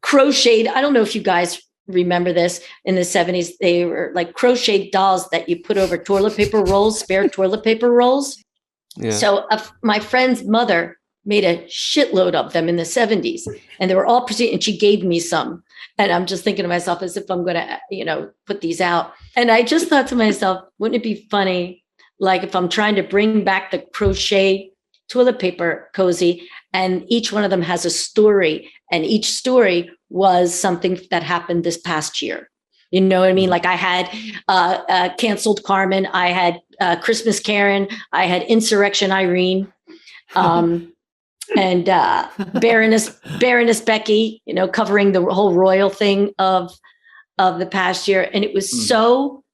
crocheted, I don't know if you guys remember this in the 70s. They were like crocheted dolls that you put over toilet paper rolls, spare toilet paper rolls. Yeah. So my friend's mother made a shitload of them in the 70s, and they were all pretty, and she gave me some. And I'm just thinking to myself, as if I'm going to, put these out. And I just thought to myself, wouldn't it be funny, like if I'm trying to bring back the crochet toilet paper cozy, and each one of them has a story, and each story was something that happened this past year. You know what I mean? Like I had canceled Carmen, I had Christmas Karen, I had Insurrection Irene, and Baroness Becky, covering the whole royal thing of the past year. And it was so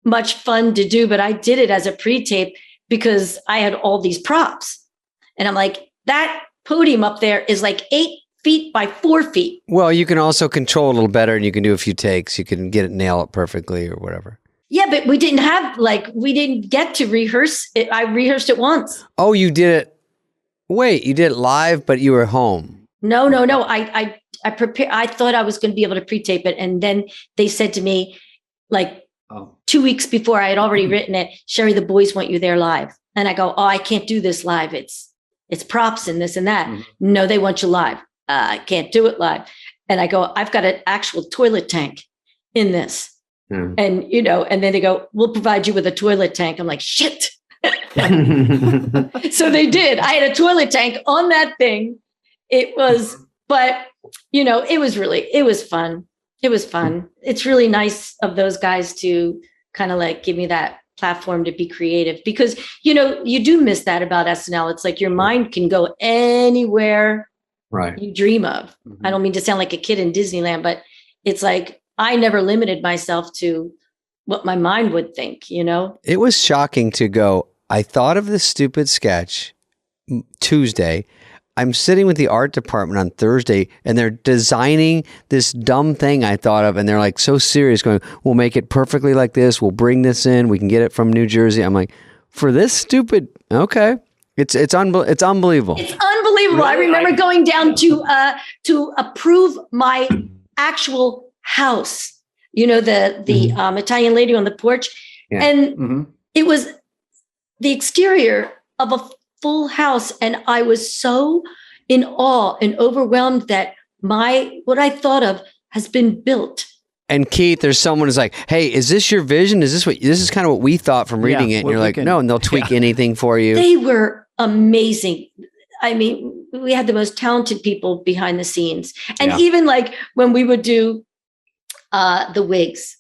much fun to do, but I did it as a pre-tape because I had all these props. And I'm like, that podium up there is like 8 feet by 4 feet. Well, you can also control a little better, and you can do a few takes. You can nail it perfectly or whatever. Yeah, but we didn't get to rehearse it. I rehearsed it once. Oh, you did it. Wait, you did it live, but you were home. No. I prepared. I thought I was going to be able to pre-tape it. And then they said to me, like 2 weeks before I had already written it, Sherry, the boys want you there live. And I go, I can't do this live. It's props and this and that. Mm-hmm. No, they want you live. I can't do it live. And I go, I've got an actual toilet tank in this. Mm. And, and then they go, we'll provide you with a toilet tank. I'm like, shit. So they did. I had a toilet tank on that thing. It was, but, it was fun. It was fun. It's really nice of those guys to kind of like give me that platform to be creative, because, you do miss that about SNL. It's like your mind can go anywhere you dream of. Mm-hmm. I don't mean to sound like a kid in Disneyland, but it's like, I never limited myself to what my mind would think, It was shocking to go, I thought of this stupid sketch Tuesday. I'm sitting with the art department on Thursday, and they're designing this dumb thing I thought of, and they're like so serious, going, we'll make it perfectly like this. We'll bring this in. We can get it from New Jersey. I'm like, for this stupid, okay. It's unbelievable. It's unbelievable. Really? I remember going down to approve my actual house. The Italian lady on the porch, and it was the exterior of a full house, and I was so in awe and overwhelmed that what I thought of has been built. And Keith, there's someone who's like, "Hey, is this your vision? This is kind of what we thought from reading it?" And you're like, "No," and they'll tweak anything for you. They were amazing. I mean, we had the most talented people behind the scenes, and even like when we would do the wigs.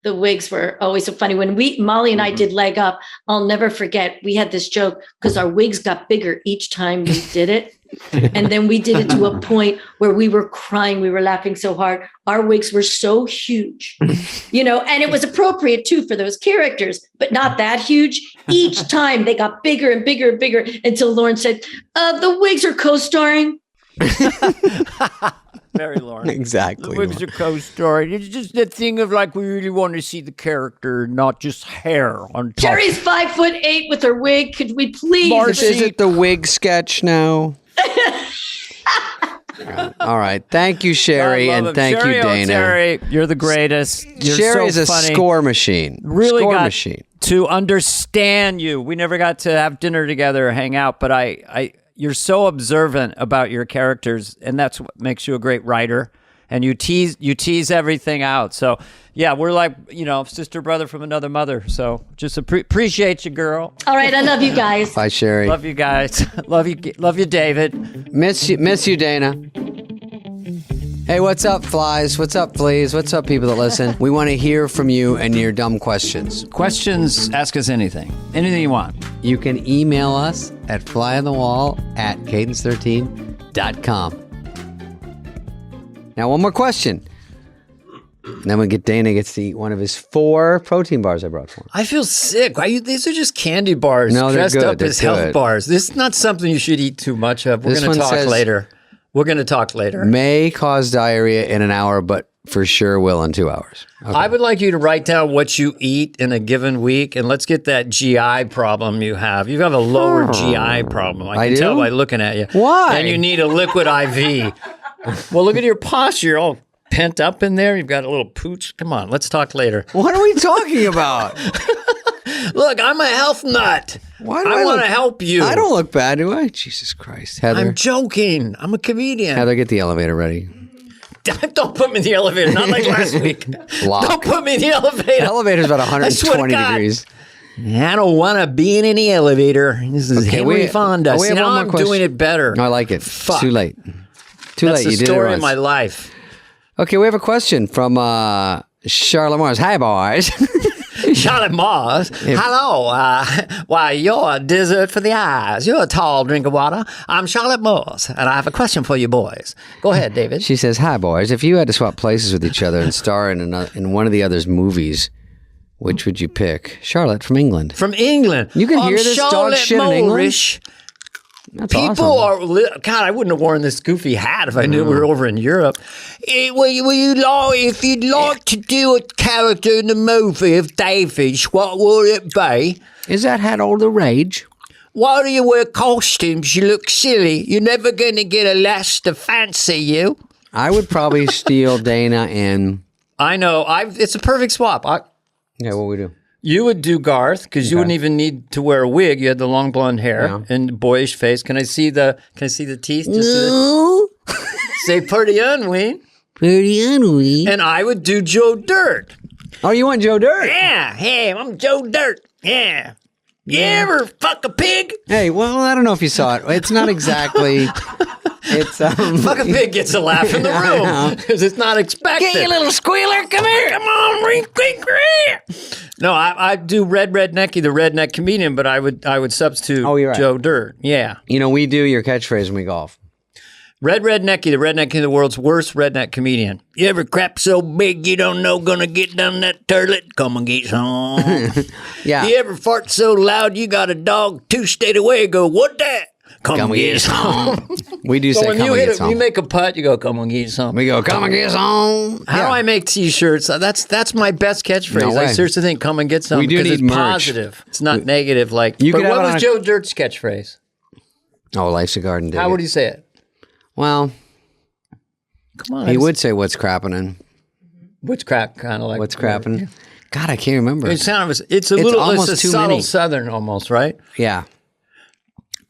The wigs were always so funny. When Molly and I did Leg Up, I'll never forget, we had this joke because our wigs got bigger each time we did it. And then we did it to a point where we were crying. We were laughing so hard. Our wigs were so huge, and it was appropriate too for those characters, but not that huge. Each time they got bigger and bigger and bigger until Lauren said, the wigs are co-starring. Very Lauren. Exactly. The wigs are co-starring. It's just that thing of like, we really want to see the character, not just hair on top. Jerry's 5'8" with her wig. Could we please? Marcy, is it the wig sketch now? All right. Thank you, Sherry, and thank you, Dana. Sherry, you're the greatest. You're Sherry's so a funny. score machine. Really score got machine. To understand you. We never got to have dinner together or hang out, but you're so observant about your characters, and that's what makes you a great writer. And you tease everything out. So yeah, we're like, sister, brother from another mother. So just appreciate you, girl. All right. I love you guys. Bye, Sherry. Love you guys. Love you, David. Miss you, Dana. Hey, what's up, flies? What's up, fleas? What's up, people that listen? We want to hear from you and your dumb questions. Questions, ask us anything you want. You can email us at flyonthewall@cadence13.com. Now, one more question. And then Dana gets to eat one of his 4 protein bars I brought for him. I feel sick. These are just candy bars dressed up good. as health bars. This is not something you should eat too much of. We're going to talk later. We're going to talk later. May cause diarrhea in an hour, but for sure will in 2 hours. Okay. I would like you to write down what you eat in a given week, and let's get that GI problem you have. You have a lower GI problem. I can tell by looking at you. Why? And you need a liquid IV. Well, look at your posture. You're all pent up in there. You've got a little pooch. Come on, let's talk later. What are we talking about? Look, I'm a health nut. Why do I want to help you. I don't look bad, do I? Jesus Christ. Heather. I'm joking. I'm a comedian. Heather, get the elevator ready. Don't put me in the elevator. Not like last week. Lock. Don't put me in the The elevator. elevator's about I swear to 120 God. degrees. I don't want to be in any elevator. This is Okay, Henry we- Fonda. we See, have now one more I'm question. doing it better. No, I like it. Fuck. It's too late. Too That's late. the You did it story of once. my life. Okay, we have a question from Charlotte Mars. Hi, boys. Charlotte Mars. Hello. Why, you're a dessert for the eyes. You're a tall drink of water. I'm Charlotte Mars, and I have a question for you boys. Go ahead, David. She says, hi, boys. If you had to swap places with each other and star in one of the other's movies, which would you pick? Charlotte from England. From England. You can hear this dog Charlotte shit in England? Moorish. That's People awesome. are God. I wouldn't have worn this goofy hat if I knew we were over in Europe. If you'd like to do a character in the movie of David, what would it be? Is that hat all the rage? Why do you wear costumes? You look silly. You're never going to get a lass to fancy you. I would probably steal Dana and... I know. It's a perfect swap. Yeah, what we do? You would do Garth because you wouldn't even need to wear a wig. You had the long blonde hair and boyish face. Can I see the teeth? No. Say pretty unween. Pretty unwee. And I would do Joe Dirt. Oh, you want Joe Dirt? Yeah, hey, I'm Joe Dirt. Yeah. You ever fuck a pig? Hey, well, I don't know if you saw it. It's not exactly... It's Fuck a pig gets a laugh in the room because it's not expected. Get you little squealer, come here. Come on, No, I do Red Rednecky, the redneck comedian, but I would substitute you're right. Joe Dirt. Yeah. You know, we do your catchphrase when we golf. Red Rednecky, the redneck the world's worst redneck comedian. You ever crap so big you don't know gonna get down that turlet? Come and get some. Yeah. You ever fart so loud you got a dog 2 state away go, what that? Come and get some. We do So say when come you and hit get it, some. you make a putt, you go, come and get some. We go, come and get some. How do I make T-shirts? That's my best catchphrase. No way. I seriously think "come and get some." We do because need it's merch. positive. It's not negative. Like, You but could have what it on was a- Joe Dirt's catchphrase? Oh, life's a garden, David. How would he say it? Well, Come on, he would say what's crapping. What's crap? Kind of like What's crapping? God, I can't remember. It's kind of it's a little almost it's a too subtle many. Southern almost, right? Yeah.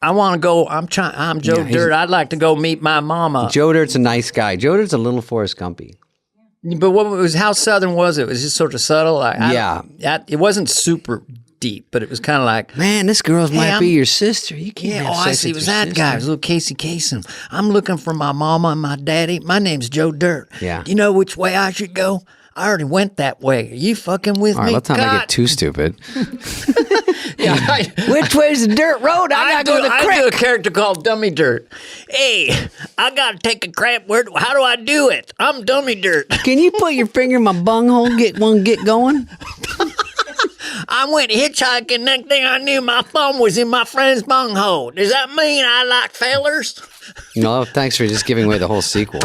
I want to go. I'm Joe he's- Dirt. I'd like to go meet my mama. Joe Dirt's a nice guy. Joe Dirt's a little Forrest Gumpy. But what was how Southern was it? Was it just sort of subtle? Like, it wasn't super deep, but it was kind of like. Man, this girl might I'm- be your sister. You can't Yeah, have I sex see. It with was your that guy. It was sister. little Casey Kasem. I'm looking for my mama and my daddy. My name's Joe Dirt. Yeah. Do you know which way I should go? I already went that way. Are you fucking with All me? right, let's not make God. it too stupid. Yeah, Which way's the dirt road? I gotta go to the I creek. do a character called Dummy Dirt. Hey, I gotta take a crap word. How do I do it? I'm Dummy Dirt. Can you put your finger in my bunghole? Get going. I went hitchhiking. Next thing I knew, my thumb was in my friend's bunghole. Does that mean I like fellers? No, thanks for just giving away the whole sequel.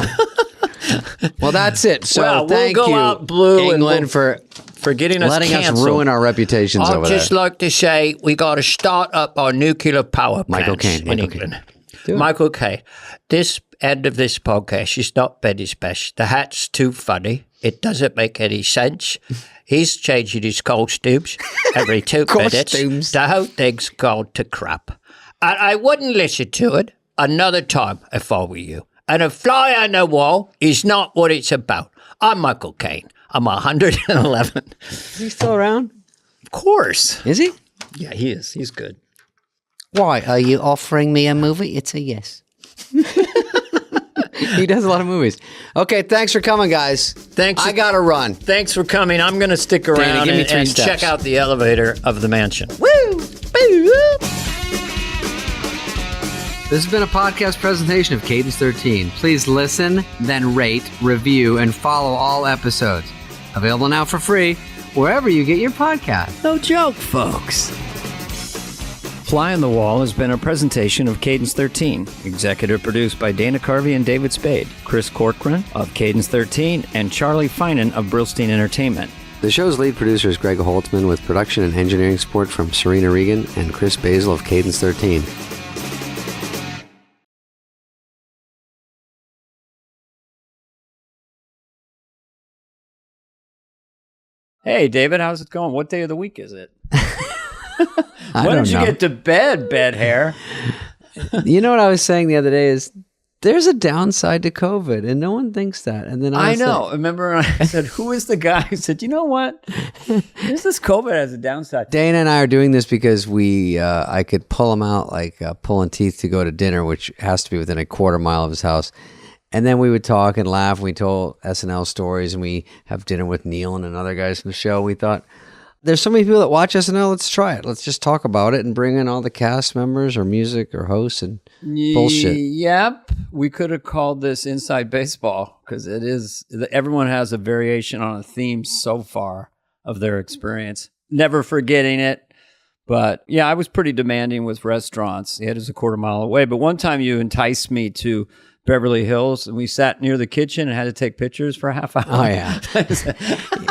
Well, that's it. So Well, we'll thank go you, out blue and England, we'll- for getting us letting canceled. us ruin our reputations I'd over just there. like to say we got to start up our nuclear power plants Michael Caine, in Michael England. Do it. Michael Caine. This end of this podcast is not Betty's best. The hat's too funny. It doesn't make any sense. He's changing his costumes every 2 minutes. Costumes. The whole thing's gone to crap. And I wouldn't listen to it another time if I were you. And a fly on the wall is not what it's about. I'm Michael Caine. I'm 111. Is he still around? Of course. Is he? Yeah, he is. He's good. Why? Are you offering me a movie? It's a yes. He does a lot of movies. Okay, thanks for coming, guys. Thanks. I gotta run. Thanks for coming. I'm going to stick around give me and, 3 and steps. check out the elevator of the mansion. This has been a podcast presentation of Cadence 13. Please listen, then rate, review, and follow all episodes. Available now for free wherever you get your podcast. No joke, folks. Fly on the Wall has been a presentation of Cadence 13, executive produced by Dana Carvey and David Spade, Chris Corcoran of Cadence 13, and Charlie Finan of Brillstein Entertainment. The show's lead producer is Greg Holtzman, with production and engineering support from Serena Regan and Chris Basil of Cadence 13. Hey, David, how's it going? What day of the week is it? I When don't did you know. get to bed, bed hair? You know what I was saying the other day is there's a downside to COVID, and no one thinks that. And then I know. Remember, I said, who is the guy who said, you know what? There's this COVID has a downside. Dana and I are doing this because I could pull him out like pulling teeth to go to dinner, which has to be within a quarter mile of his house. And then we would talk and laugh. We told SNL stories, and we have dinner with Neil and another guys from the show. We thought, there's so many people that watch SNL. Let's try it. Let's just talk about it and bring in all the cast members or music or hosts and bullshit. Yep. We could have called this Inside Baseball because it is, everyone has a variation on a theme so far of their experience. Never forgetting it. But yeah, I was pretty demanding with restaurants. It is a quarter mile away. But one time you enticed me to Beverly Hills, and we sat near the kitchen and had to take pictures for a half hour. Oh, yeah.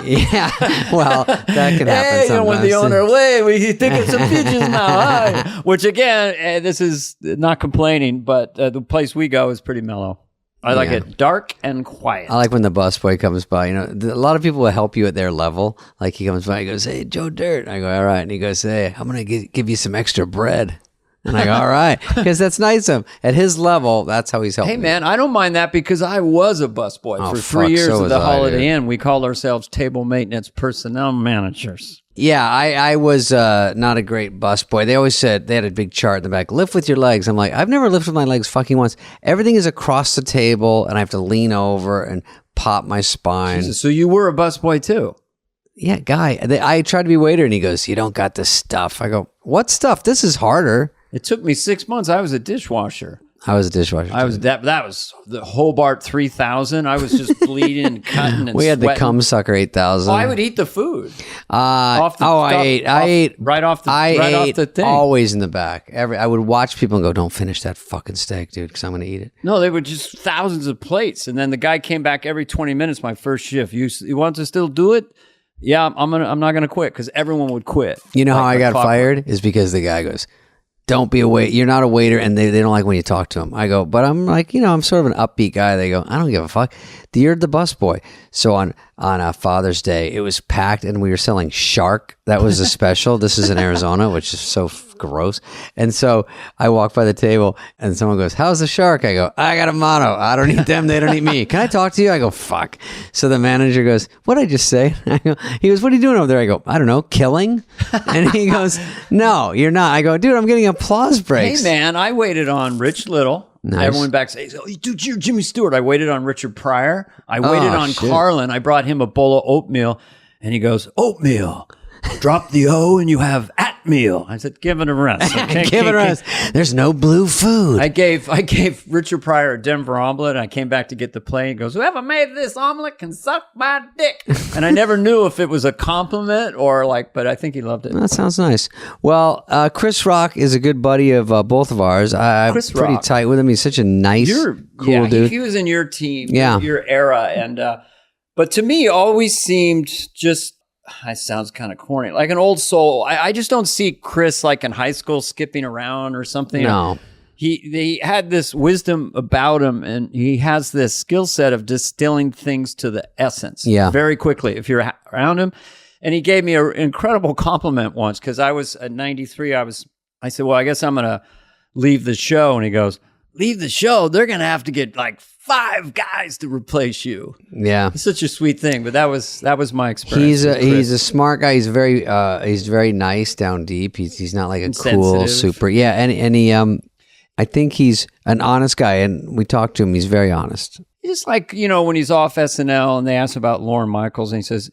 Yeah. Well, that can happen Hey, sometimes. when the owner, we taking some pictures now. Hi. Which again, this is not complaining, but the place we go is pretty mellow. I like it dark and quiet. I like when the busboy comes by. You know, a lot of people will help you at their level. Like he comes by, he goes, "Hey, Joe Dirt." I go, "All right." And he goes, "Hey, I'm going to give you some extra bread." And I go, "All right," because that's nice of him. At his level, that's how he's helping. Hey, man, I don't mind that because I was a busboy for 3 years so at was the I, Holiday dude. Inn. We called ourselves table maintenance personnel managers. Yeah, I was not a great busboy. They always said, they had a big chart in the back, lift with your legs. I'm like, I've never lifted my legs fucking once. Everything is across the table, and I have to lean over and pop my spine. Jesus, so you were a busboy too? Yeah, guy. I tried to be a waiter, and he goes, "You don't got the stuff." I go, "What stuff? This is harder." It took me 6 months. I was a dishwasher. I was a dishwasher. I was that was the Hobart 3000. I was just bleeding and cutting and We had the sweating. cum sucker 8000. Oh, I would eat the food. I ate right off the thing. Always in the back. I would watch people and go, "Don't finish that fucking steak, dude, because I'm going to eat it." No, they were just thousands of plates, and then the guy came back every 20 minutes. My first shift. You want to still do it? Yeah, I'm not gonna quit because everyone would quit. You know how I got clockwork. fired is because the guy goes, "Don't be a waiter. You're not a waiter," and they don't like when you talk to them. I go, "But I'm like, I'm sort of an upbeat guy." They go, "I don't give a fuck. You're the busboy." So on Father's Day, it was packed, and we were selling shark. That was a special. This is in Arizona, which is so gross. And so I walk by the table, and someone goes, "How's the shark?" I go, "I got a motto. I don't eat them. They don't eat me. Can I talk to you?" I go, "Fuck." So the manager goes, "What'd I just say?" He goes, "What are you doing over there?" I go, "I don't know, killing." And he goes, "No, you're not." I go, "Dude, I'm getting applause breaks." Hey man, I waited on Rich Little. Nice. Everyone backstage, "Oh, dude, you're Jimmy Stewart." I waited on Richard Pryor. I waited on shit. Carlin. I brought him a bowl of oatmeal, and he goes, "Oatmeal. Drop the O and you have atmeal." I said, "Give it a rest. Okay? Give it a rest. There's no blue food. I gave Richard Pryor a Denver omelet, and I came back to get the plate. He goes, "Whoever made this omelet can suck my dick." And I never knew if it was a compliment or but I think he loved it. That sounds nice. Well, Chris Rock is a good buddy of both of ours. I'm Chris pretty Rock. tight with him. He's such a nice, cool dude. He was in your team, Yeah. your era. And but to me, always seemed just, it sounds kind of corny, like an old soul. I just don't see Chris like in high school skipping around or something. No. He had this wisdom about him, and he has this skill set of distilling things to the essence very quickly if you're around him. And he gave me an incredible compliment once because I was at 93. I said, "Well, I guess I'm going to leave the show." And he goes, "Leave the show? They're going to have to get like 5 guys to replace you." Yeah. It's such a sweet thing, but that was my experience. He's a smart guy. He's very nice down deep. He's not like a cool Insensitive. super. Yeah, and he I think he's an honest guy, and we talked to him. He's very honest. Just like, when he's off SNL and they ask about Lorne Michaels, and he says,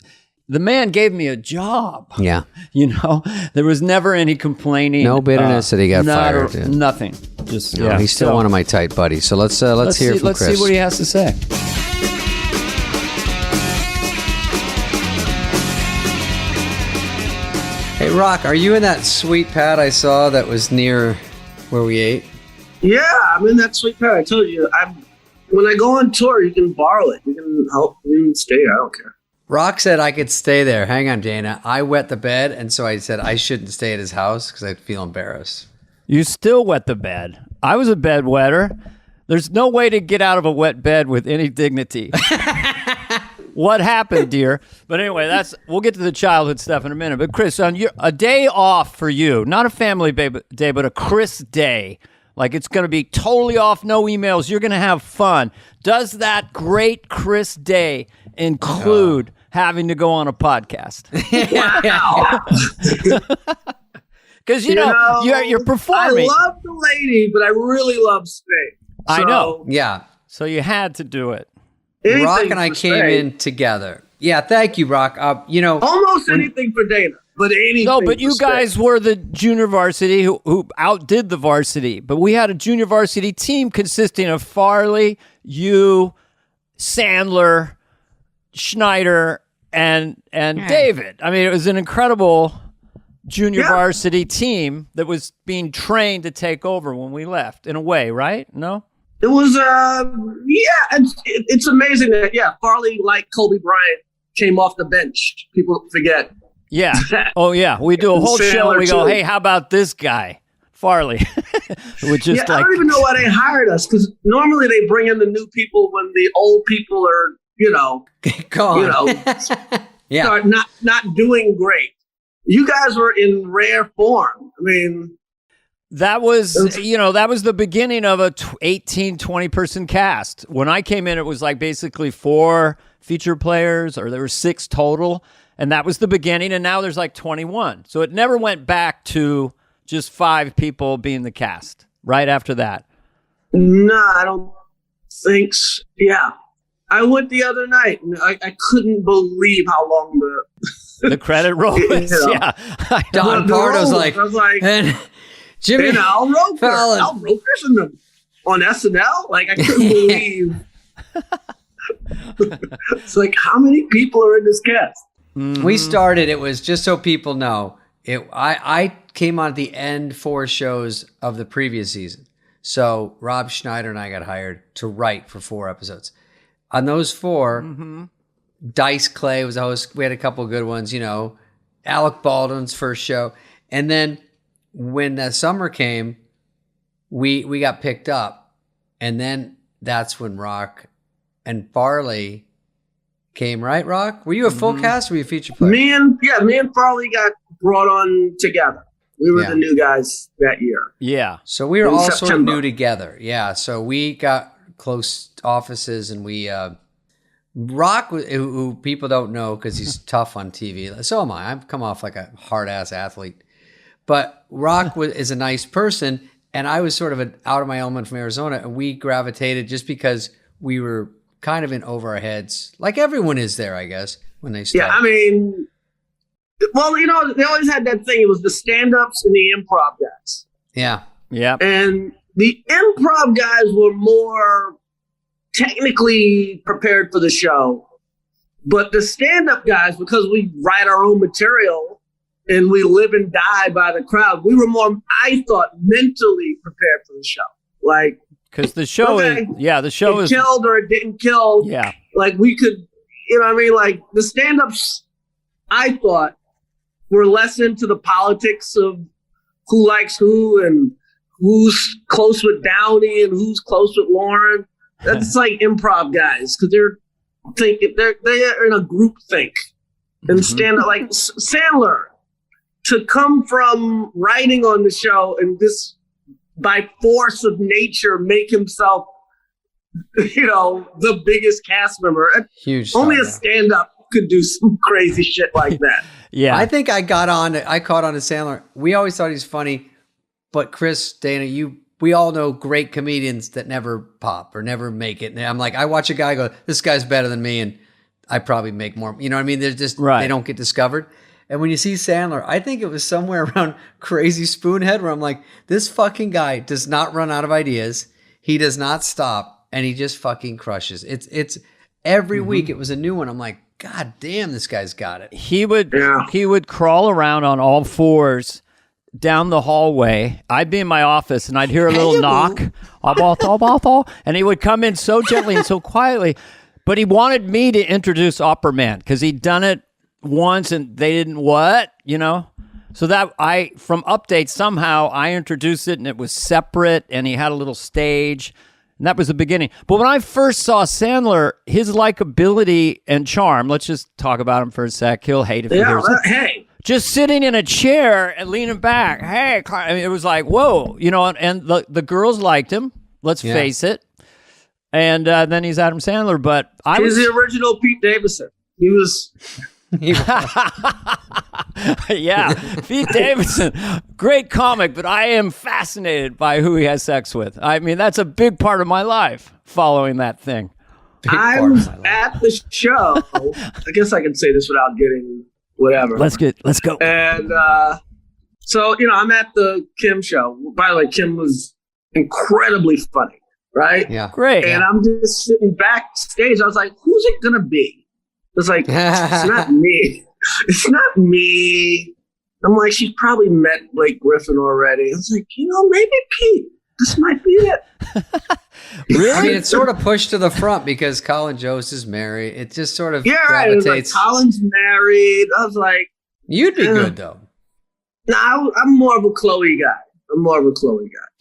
"The man gave me a job." Yeah. There was never any complaining. No bitterness that he got fired. Yeah. Nothing. Just He's still one of my tight buddies. So let's hear from Let's Chris. see what he has to say. Hey, Rock, are you in that sweet pad I saw that was near where we ate? Yeah, I'm in that sweet pad. I told you, when I go on tour, you can borrow it. You can help me stay. I don't care. Rock said I could stay there. Hang on, Dana. I wet the bed, and so I said I shouldn't stay at his house because I'd feel embarrassed. You still wet the bed. I was a bed wetter. There's no way to get out of a wet bed with any dignity. What happened, dear? But anyway, we'll get to the childhood stuff in a minute. But Chris, on a day off for you, not a family day, but a Chris day. Like it's going to be totally off, no emails. You're going to have fun. Does that great Chris day include having to go on a podcast? Because you're performing. I love the lady, but I really love Spade. I know. Yeah. So you had to do it. Anything Rock and I for came Spade. in together. Yeah, thank you, Rock. Almost anything for Dana, but anything. No, but for you Spade. guys were the junior varsity who outdid the varsity. But we had a junior varsity team consisting of Farley, you, Sandler, Schneider, and David. I mean, it was an incredible junior varsity team that was being trained to take over when we left, in a way, right? No? It was, it's amazing that, Farley, like Kobe Bryant, came off the bench. People forget. Yeah. Oh, yeah. We do a whole show and we go, hey, how about this guy, Farley? Which is I don't even know why they hired us, because normally they bring in the new people when the old people are, gone. start not doing great. You guys were in rare form. I mean... That was the beginning of a 18, 20 person cast. When I came in, it was like basically 4 feature players, or there were 6 total. And that was the beginning. And now there's like 21. So it never went back to just 5 people being the cast right after that. No, I don't think so. Yeah. I went the other night and I couldn't believe how long the credit roll is. Yeah. Don Pardo's I was like, and Jimmy Al Roker. Fallon. Al Roker's on SNL? Like, I couldn't believe. It's like, how many people are in this cast? Mm-hmm. We started, it was just so people know, I came on at the end 4 shows of the previous season. So Rob Schneider and I got hired to write for 4 episodes. On those 4, Dice Clay was the host. We had a couple of good ones, Alec Baldwin's first show. And then when the summer came, we got picked up. And then that's when Rock and Farley came, right, Rock? Were you a full cast or were you a feature player? Me and Farley got brought on together. We were the new guys that year. Yeah. So we were In all sort of September. new together. Yeah. So we got close offices and we, Rock, who people don't know because he's tough on TV. So am I. I've come off like a hard-ass athlete. But Rock is a nice person, and I was sort of out of my element from Arizona, and we gravitated just because we were kind of in over our heads, like everyone is there, I guess, when they start. Yeah, I mean, well, they always had that thing. It was the stand-ups and the improv guys. Yeah. Yeah. And the improv guys were more technically prepared for the show. But the stand-up guys, because we write our own material and we live and die by the crowd, we were more, I thought, mentally prepared for the show. Like, because the show okay, the show it is killed or it didn't kill. Yeah. Like, we could, like the stand-ups, I thought, were less into the politics of who likes who and who's close with Downey and who's close with Lauren. That's like improv guys, because they're in a group think. And stand up like Sandler, to come from writing on the show and this by force of nature make himself the biggest cast member. Huge. Only star, a stand-up could do some crazy shit like that. Yeah. I think I caught on to Sandler. We always thought he's funny, but Chris, Dana, we all know great comedians that never pop or never make it. And I'm like, I watch a guy go, this guy's better than me, and I probably make more. You know what I mean? They're just, Right. They don't get discovered. And when you see Sandler, I think it was somewhere around Crazy Spoonhead where I'm like, this fucking guy does not run out of ideas. He does not stop, and he just fucking crushes. It's every week it was a new one. I'm like, God damn, this guy's got it. He would crawl around on all fours down the hallway. I'd be in my office and I'd hear a little knock, and he would come in so gently and so quietly. But he wanted me to introduce Opera Man because he'd done it once and they didn't So that from Update, somehow I introduced it and it was separate and he had a little stage. And that was the beginning. But when I first saw Sandler, his likability and charm, let's just talk about him for a sec. He'll hate if he hears it. Hey. Just sitting in a chair and leaning back. Hey, I mean, it was like, whoa, and the girls liked him. Let's face it. And then he's Adam Sandler. But he's the original Pete Davidson. He was... Yeah, Pete Davidson, great comic, but I am fascinated by who he has sex with. I mean, that's a big part of my life, following that thing. I was at the show. I guess I can say this without getting whatever. Let's go. And so, I'm at the Kim show. By the way, Kim was incredibly funny, right? Yeah. Great. And I'm just sitting backstage. I was like, who's it going to be? It's like, it's not me. It's not me. I'm like, she's probably met Blake Griffin already. I was like, maybe Pete. This might be it. Really? I mean, it's sort of pushed to the front because Colin Jost is married. It just sort of Like, gravitates. Colin's married. I was like, you'd be good though. No, I'm more of a Chloe guy.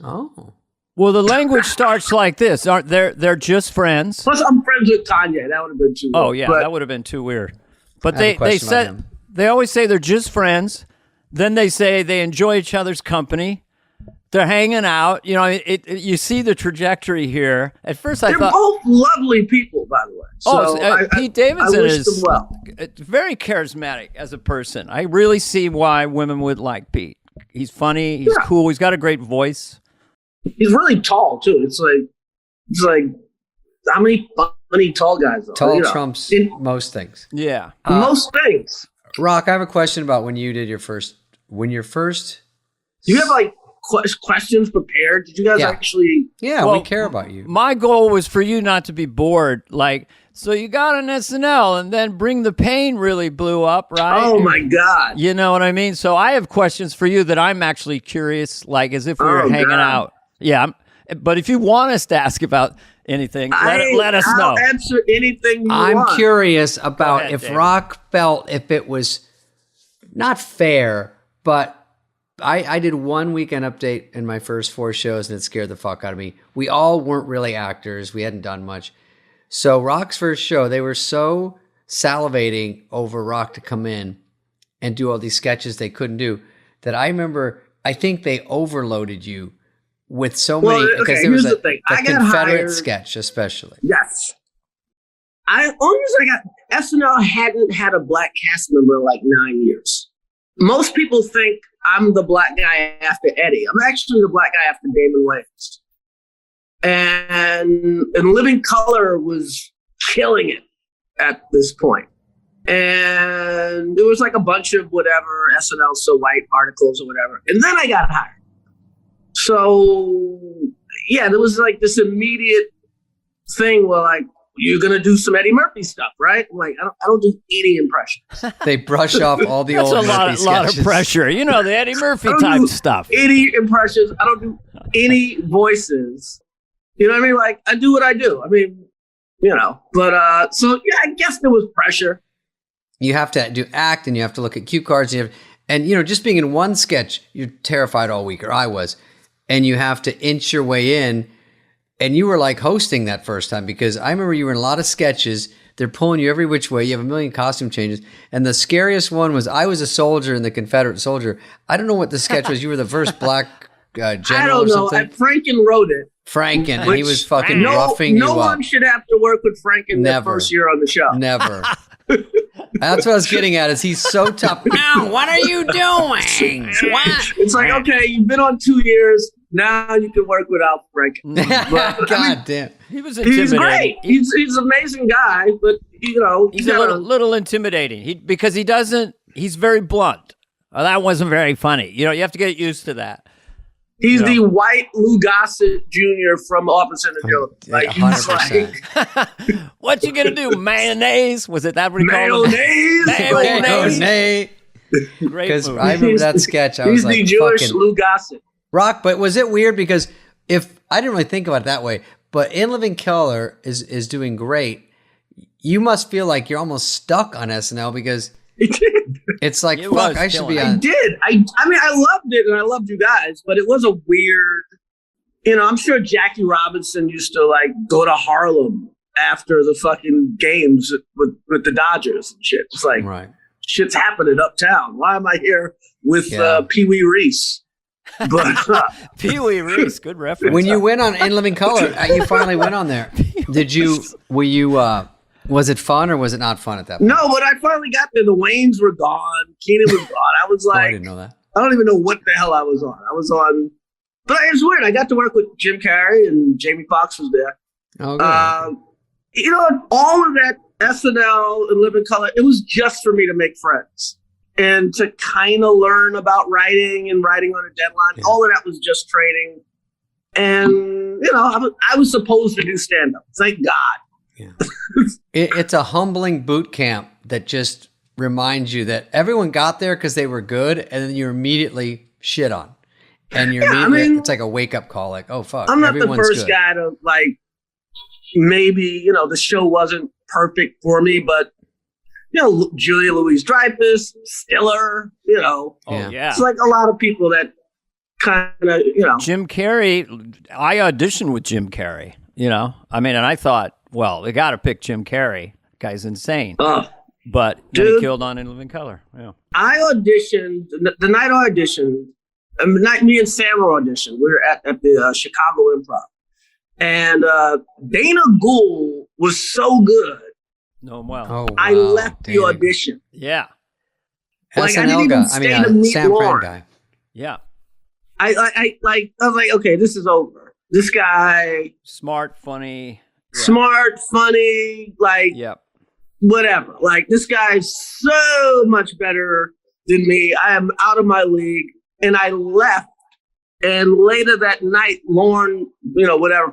Oh. Well, the language starts like this. Aren't they're just friends? Plus, I'm friends with Kanye. That would have been too weird. Oh, yeah, that would have been too weird. But I have a they question about said him. they always say they're just friends. Then they say they enjoy each other's company. They're hanging out. You see the trajectory here. At first, I they're thought both lovely people, by the way. So Pete Davidson I wish is them well. Very charismatic as a person. I really see why women would like Pete. He's funny. He's cool. He's got a great voice. He's really tall too. It's like how many funny tall guys are? Tall trumps most things. Yeah. Most things. Rock, I have a question about when you did your first. Do you have like questions prepared? Did you guys actually? Yeah, Well, we care about you. My goal was for you not to be bored. Like, so you got an SNL and then Bring the Pain really blew up, right? Oh my God. You know what I mean? So I have questions for you that I'm actually curious, like as if we were hanging out. Yeah. But if you want us to ask about anything, let us know. I'll answer anything you I'm want. curious about ahead, if David. Rock felt if it was not fair, but I did one weekend update in my first 4 shows and it scared the fuck out of me. We all weren't really actors. We hadn't done much. So Rock's first show, they were so salivating over Rock to come in and do all these sketches they couldn't do that I remember, I think they overloaded you with so many, because there was here's the thing. a I got Confederate hired- sketch especially. Yes. Only reason I got SNL hadn't had a black cast member in like 9 years. Most people think I'm the black guy after Eddie. I'm actually the black guy after Damon Wayans. And Living Color was killing it at this point. And there was like a bunch of whatever SNL So White articles or whatever. And then I got hired. So yeah, there was like this immediate thing where like, you're going to do some Eddie Murphy stuff, right? I'm like, I don't do any impressions. They brush off all the That's old a Murphy lot of sketches. pressure. You know, the Eddie Murphy I don't type do stuff. Any impressions. I don't do any voices. You know what I mean? Like, I do what I do. I mean, but so yeah, I guess there was pressure. You have to do act and you have to look at cue cards and just being in one sketch, you're terrified all week, or I was, and you have to inch your way in. And you were like hosting that first time, because I remember you were in a lot of sketches. They're pulling you every which way. You have a million costume changes. And the scariest one was I was a soldier in the Confederate soldier. I don't know what the sketch was. You were the first black general I don't know. or something. Franken wrote it. Franken. And he was fucking no, roughing you no up. one should have to work with Franken the Never. first year on the show. Never. That's what I was getting at, is he's so tough. No, what are you doing? What? It's like, okay, you've been on 2 years. Now you can work without Franken. But, God damn. He was he's intimidating. great. He's an amazing guy, but He's a little intimidating. Because he's very blunt. That wasn't very funny. You have to get used to that. He's the white Lou Gossett Jr. from Officer and Agility. Like, he's 100%. like, What you gonna do? Mayonnaise? Was it that what he called it? mayonnaise. Mayonnaise. Great Because movie. I remember that sketch. I He's was like, the Jewish fucking Lou Gossett. Rock. But was it weird? Because if I didn't really think about it that way, but In Living Color is doing great. You must feel like you're almost stuck on SNL because it's like, It fuck, was I should be killing I on. did. I mean, I loved it, and I loved you guys, but it was a weird. I'm sure Jackie Robinson used to like go to Harlem after the fucking games with the Dodgers and shit. It's like Right. shit's happening uptown. Why am I here with Yeah. Pee Wee Reese? But Pee Wee Reese, good reference. When you went on In Living Color, you finally went on there. Was it fun or was it not fun at that point? no, but I finally got there. The Waynes were gone. Keenan was gone. I was Oh, I like, didn't know that. I don't even know what the hell I was on. I was on, but it was weird. I got to work with Jim Carrey and Jamie Foxx was there. Oh, good. All of that SNL and Live in Color, it was just for me to make friends and to kind of learn about writing and writing on a deadline. Yeah. All of that was just training. And, I was supposed to do stand-up. Thank God. Yeah. It's a humbling boot camp that just reminds you that everyone got there because they were good, and then you're immediately shit on. And you're it's like a wake-up call, like, oh, fuck, I'm not the everyone's first good. guy to, like, maybe, the show wasn't perfect for me, but, Julia Louis-Dreyfus, Stiller, Oh, yeah. it's like a lot of people that kind of, Jim Carrey, I auditioned with Jim Carrey, and I thought, well, they got to pick Jim Carrey. Guy's insane. But then he Dude. killed on In Living Color. Yeah. I auditioned, the night I auditioned, me and Sam were auditioned. We were at the Chicago Improv. And Dana Gould was so good, Know him well. Oh, wow. I left the Dana. audition. Yeah. Like, I SNL didn't even guy. stay to meet Sam Lauren. Fran guy. Yeah. I was like, okay, this is over. This guy, Smart, funny. Yeah. smart, funny, like, Yep. whatever. Like, this guy's so much better than me. I am out of my league. And I left. And later that night, Lauren,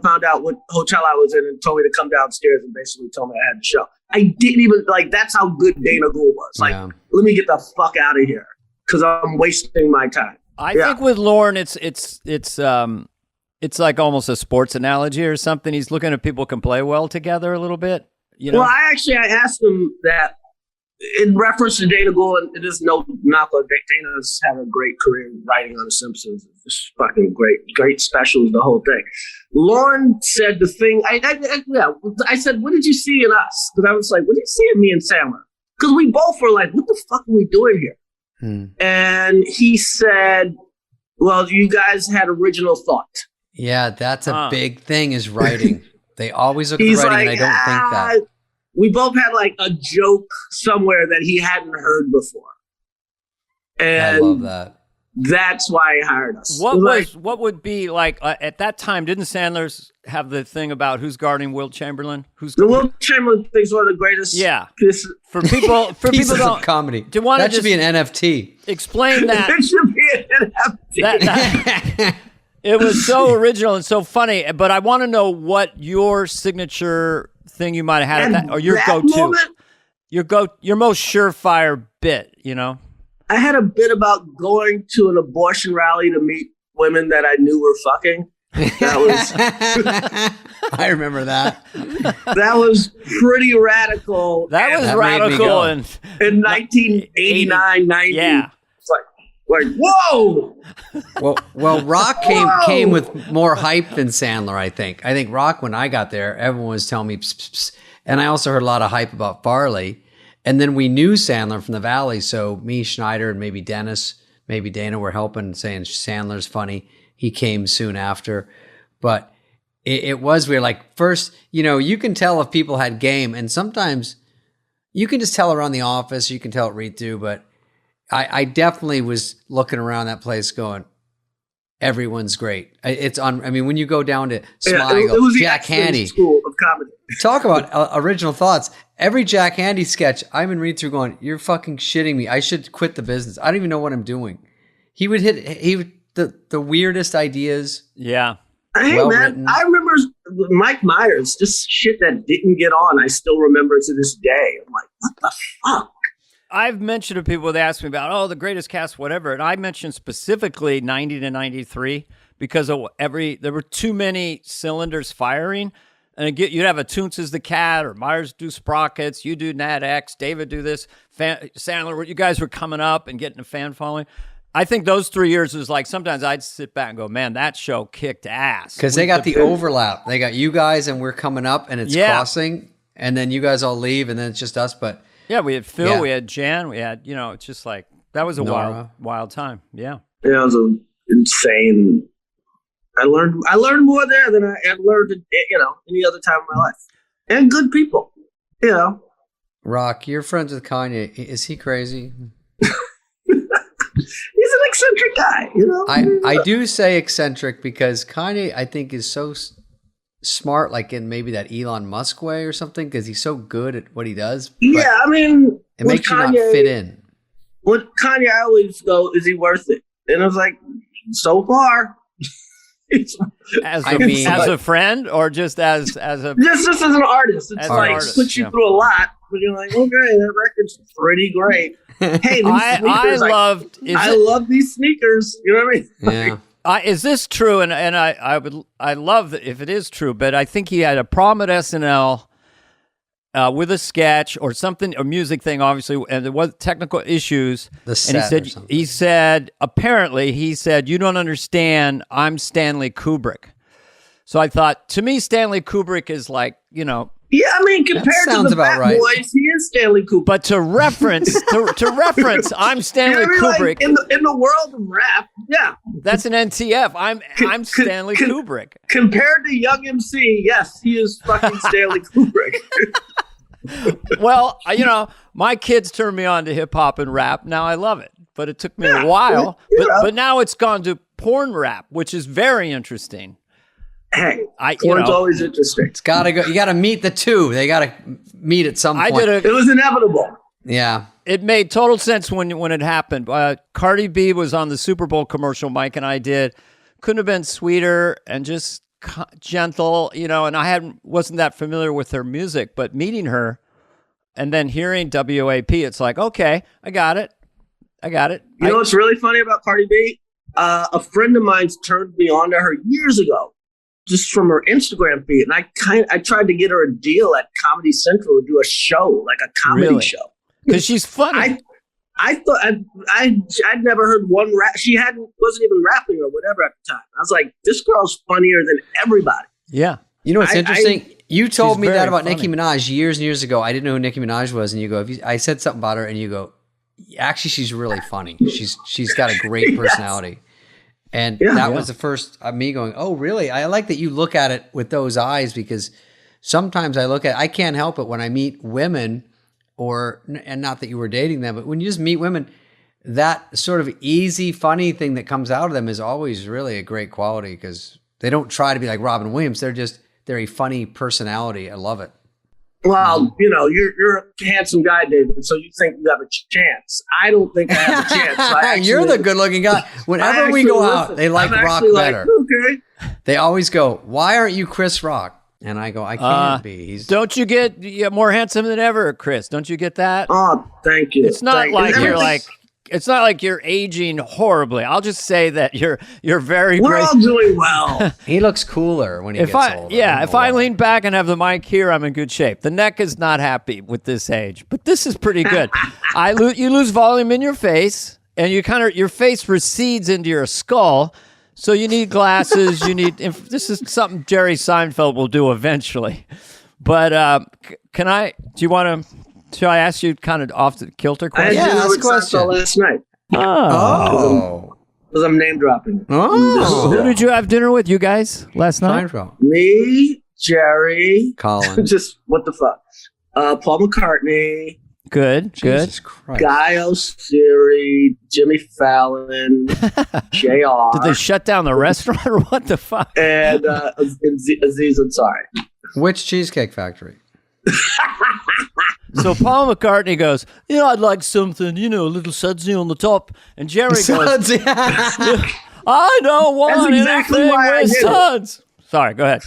found out what hotel I was in and told me to come downstairs and basically told me I had the show. I didn't even, that's how good Dana Gould was. Like, Yeah. let me get the fuck out of here because I'm wasting my time. I think with Lauren, it's like almost a sports analogy or something. He's looking at people can play well together a little bit. Well, I asked him that in reference to Dana Gould, and it is no knock on Dana's had a great career writing on The Simpsons. It's fucking great specials, the whole thing. Lauren said the thing. I said, what did you see in us? Because I was like, what did you see in me and Sandler? Because we both were like, what the fuck are we doing here? And he said, well, you guys had original thought. Yeah, that's a big thing is writing. They always look at the He's writing, like, and I don't think that. we both had like a joke somewhere that he hadn't heard before. And I love that. that's why he hired us. What would be like at that time? Didn't Sandler's have the thing about who's guarding Wilt Chamberlain? The Wilt Chamberlain thing's one of the greatest. Yeah. This, For people Pieces don't of comedy. do you want to That should be an NFT. explain that. it should be an NFT. that it was so original and so funny, but I want to know what your signature thing you might have had at that, or your that go-to, moment, your most surefire bit. I had a bit about going to an abortion rally to meet women that I knew were fucking. That I remember that. was pretty radical. That was That made me radical go. and in 1989, 90. yeah. It's like whoa. Well, Rock came with more hype than Sandler, I think. I think Rock, when I got there, everyone was telling me, pss, pss, pss. And I also heard a lot of hype about Farley. And then we knew Sandler from the Valley, so me, Schneider, and maybe Dennis, maybe Dana were helping, saying Sandler's funny. He came soon after. But it was weird. Like, first, you can tell if people had game, and sometimes you can just tell around the office, you can tell it read through, but I definitely was looking around that place going, everyone's great. When you go down to Smile, it was the Jack excellent Handy. school of comedy. Talk about original thoughts. Every Jack Handy sketch, I'm in read through going, you're fucking shitting me. I should quit the business. I don't even know what I'm doing. He would the weirdest ideas. Yeah. Hey, Well man, written. I remember Mike Myers, just shit that didn't get on. I still remember to this day. I'm like, what the fuck? I've mentioned to people, they ask me about, the greatest cast, whatever. And I mentioned specifically 90 to 93 because of there were too many cylinders firing. And you'd have a Toonce as the cat, or Myers do Sprockets, you do Nat X, David do this, Sandler, you guys were coming up and getting a fan following. I think those 3 years was like, sometimes I'd sit back and go, man, that show kicked ass. Because they got the overlap. They got you guys and we're coming up and it's crossing. And then you guys all leave and then it's just us. But yeah, we had Phil, we had Jan, we had, it's just like, that was a wild time. Yeah. Yeah, it was insane. I learned more there than I had learned, any other time in my life. And good people, Rock, you're friends with Kanye. Is he crazy? He's an eccentric guy, I do say eccentric because Kanye, I think, is so smart, like in maybe that Elon Musk way or something, because he's so good at what he does. Yeah, I mean, it makes you not fit in. With Kanye, I always go, is he worth it? And I was like, so far. As a friend or just as a just as an artist, it's like puts you through a lot, but you're like, okay, that record's pretty great. Hey, I love these sneakers. You know what I mean? Yeah. Is this true? And I love that if it is true, but I think he had a problem at SNL with a sketch or something, a music thing, obviously, and there was technical issues. He said, apparently, you don't understand, I'm Stanley Kubrick. So I thought, to me, Stanley Kubrick is like, Yeah, I mean, compared to the Bad Boys, he is Stanley Kubrick. But to reference, I'm Stanley Kubrick. Like, in the world of rap, yeah. That's an NTF. I'm Stanley Kubrick. Compared to Young MC, yes, he is fucking Stanley Kubrick. Well, my kids turned me on to hip hop and rap. Now I love it, but it took me a while. But now it's gone to porn rap, which is very interesting. Hey, porn's always interesting. It's gotta go. You gotta meet the two. They gotta meet at some point. It was inevitable. Yeah. It made total sense when it happened. Cardi B was on the Super Bowl commercial Mike and I did. Couldn't have been sweeter and just gentle, and I wasn't that familiar with her music, but meeting her and then hearing WAP, it's like, okay, I got it. You know what's really funny about Cardi B? A friend of mine's turned me on to her years ago, just from her Instagram feed, and I tried to get her a deal at Comedy Central to do a show, like a comedy show, because she's funny. I thought I'd never heard one rap. She wasn't even rapping or whatever at the time. I was like, this girl's funnier than everybody. Yeah. You know what's interesting? You told me that about funny. Nicki Minaj years and years ago. I didn't know who Nicki Minaj was, and you go, I said something about her, and you go, actually, she's really funny. She's got a great personality. And that was the first me going, oh, really? I like that you look at it with those eyes, because sometimes I can't help it when I meet women, and not that you were dating them, but when you just meet women, that sort of easy, funny thing that comes out of them is always really a great quality, because they don't try to be like Robin Williams. They're a funny personality. I love it. Well, you're a handsome guy, David, so you think you have a chance. I don't think I have a chance. You're the good-looking guy. Whenever we go out, they like Rock better. Okay. They always go, why aren't you Chris Rock? And I go, I can't be. Don't you get more handsome than ever, Chris? Don't you get that? Oh, thank you. It's not it's not like you're aging horribly. I'll just say that you're very We're great. all doing well. He looks cooler when he gets older. Yeah, if I lean back and have the mic here, I'm in good shape. The neck is not happy with this age, but this is pretty good. You lose volume in your face, and your face recedes into your skull. So you need glasses. This is something Jerry Seinfeld will do eventually. But shall I ask you kind of off the kilter question? Ask a question last night. Oh. Because I'm name dropping. Oh. Who did you have dinner with, you guys, last night? Seinfeld. Me, Jerry. Colin. Just what the fuck? Paul McCartney. Good. Jesus Christ. Guy O'Siri, Jimmy Fallon, JR. Did they shut down the restaurant or what the fuck? And Aziz Ansari. Which Cheesecake Factory? So Paul McCartney goes, I'd like something, a little sudsy on the top. And Jerry goes, I don't want exactly anything why I with did it. sons. Sorry, go ahead.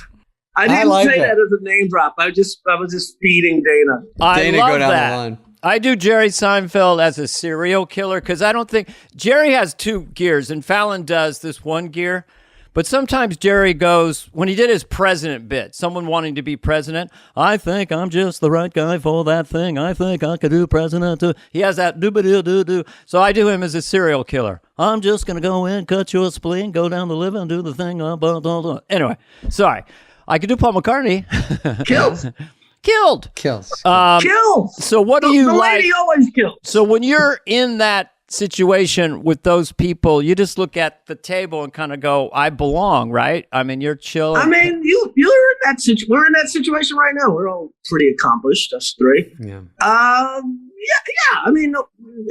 I didn't like say that. that as a name drop. I was just feeding Dana. I Dana, love go down that. the line. I do Jerry Seinfeld as a serial killer because I don't think Jerry has two gears and Fallon does this one gear. But sometimes Jerry goes, when he did his president bit, someone wanting to be president, I think I'm just the right guy for that thing. I think I could do president too. He has that do-ba-do-do-do. So I do him as a serial killer. I'm just going to go in, cut your spleen, go down the liver and do the thing. Anyway, sorry. I could do Paul McCartney. Kills. Killed. Kills. Kills. So what do you the like? lady always kills. So when you're in that situation with those people, you just look at the table and kind of go, I belong, right? I mean, you're chill. I mean, you're in that situation. We're in that situation right now. We're all pretty accomplished. Us three. Yeah. Yeah. I mean,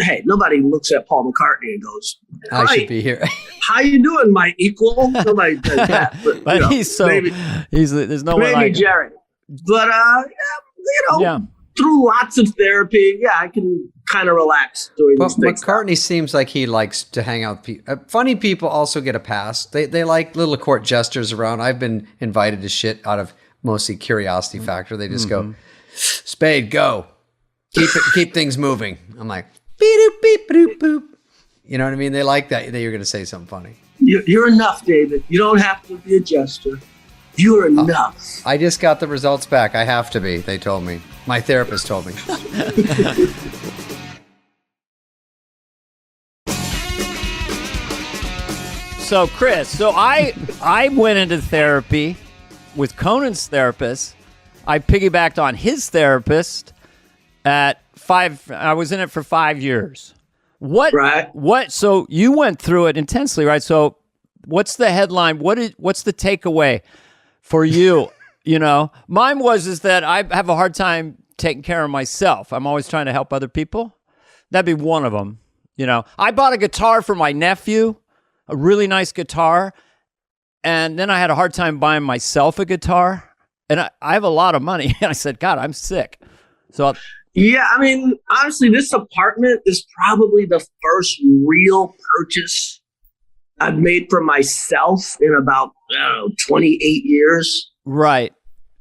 hey, nobody looks at Paul McCartney and goes, I should be here. how you doing, my equal? Nobody does that. But, you know, he's so, maybe, there's no one maybe like Jerry. But, Yeah. through lots of therapy, I can kind of relax doing But these things. McCartney seems like he likes to hang out with people. Funny people also get a pass. They like little court jesters around. I've been invited to shit out of mostly curiosity factor. They just go, Spade, go. Keep things moving. I'm like, beep, beep, boop, boop. You know what I mean? They like that you're going to say something funny. You're enough, David. You don't have to be a jester. You're enough. I just got the results back. I have to be, they told me. My therapist told me. So Chris, I went into therapy with Conan's therapist. I piggybacked on his therapist at 5. I was in it for 5 years. What? So you went through it intensely, right? So what's the headline? What's the takeaway for you? You know, mine is that I have a hard time taking care of myself. I'm always trying to help other people. That'd be one of them. You know, I bought a guitar for my nephew, a really nice guitar. And then I had a hard time buying myself a guitar. And I have a lot of money. And I said, God, I'm sick. So yeah, I mean, honestly, this apartment is probably the first real purchase I've made for myself in about, 28 years. right.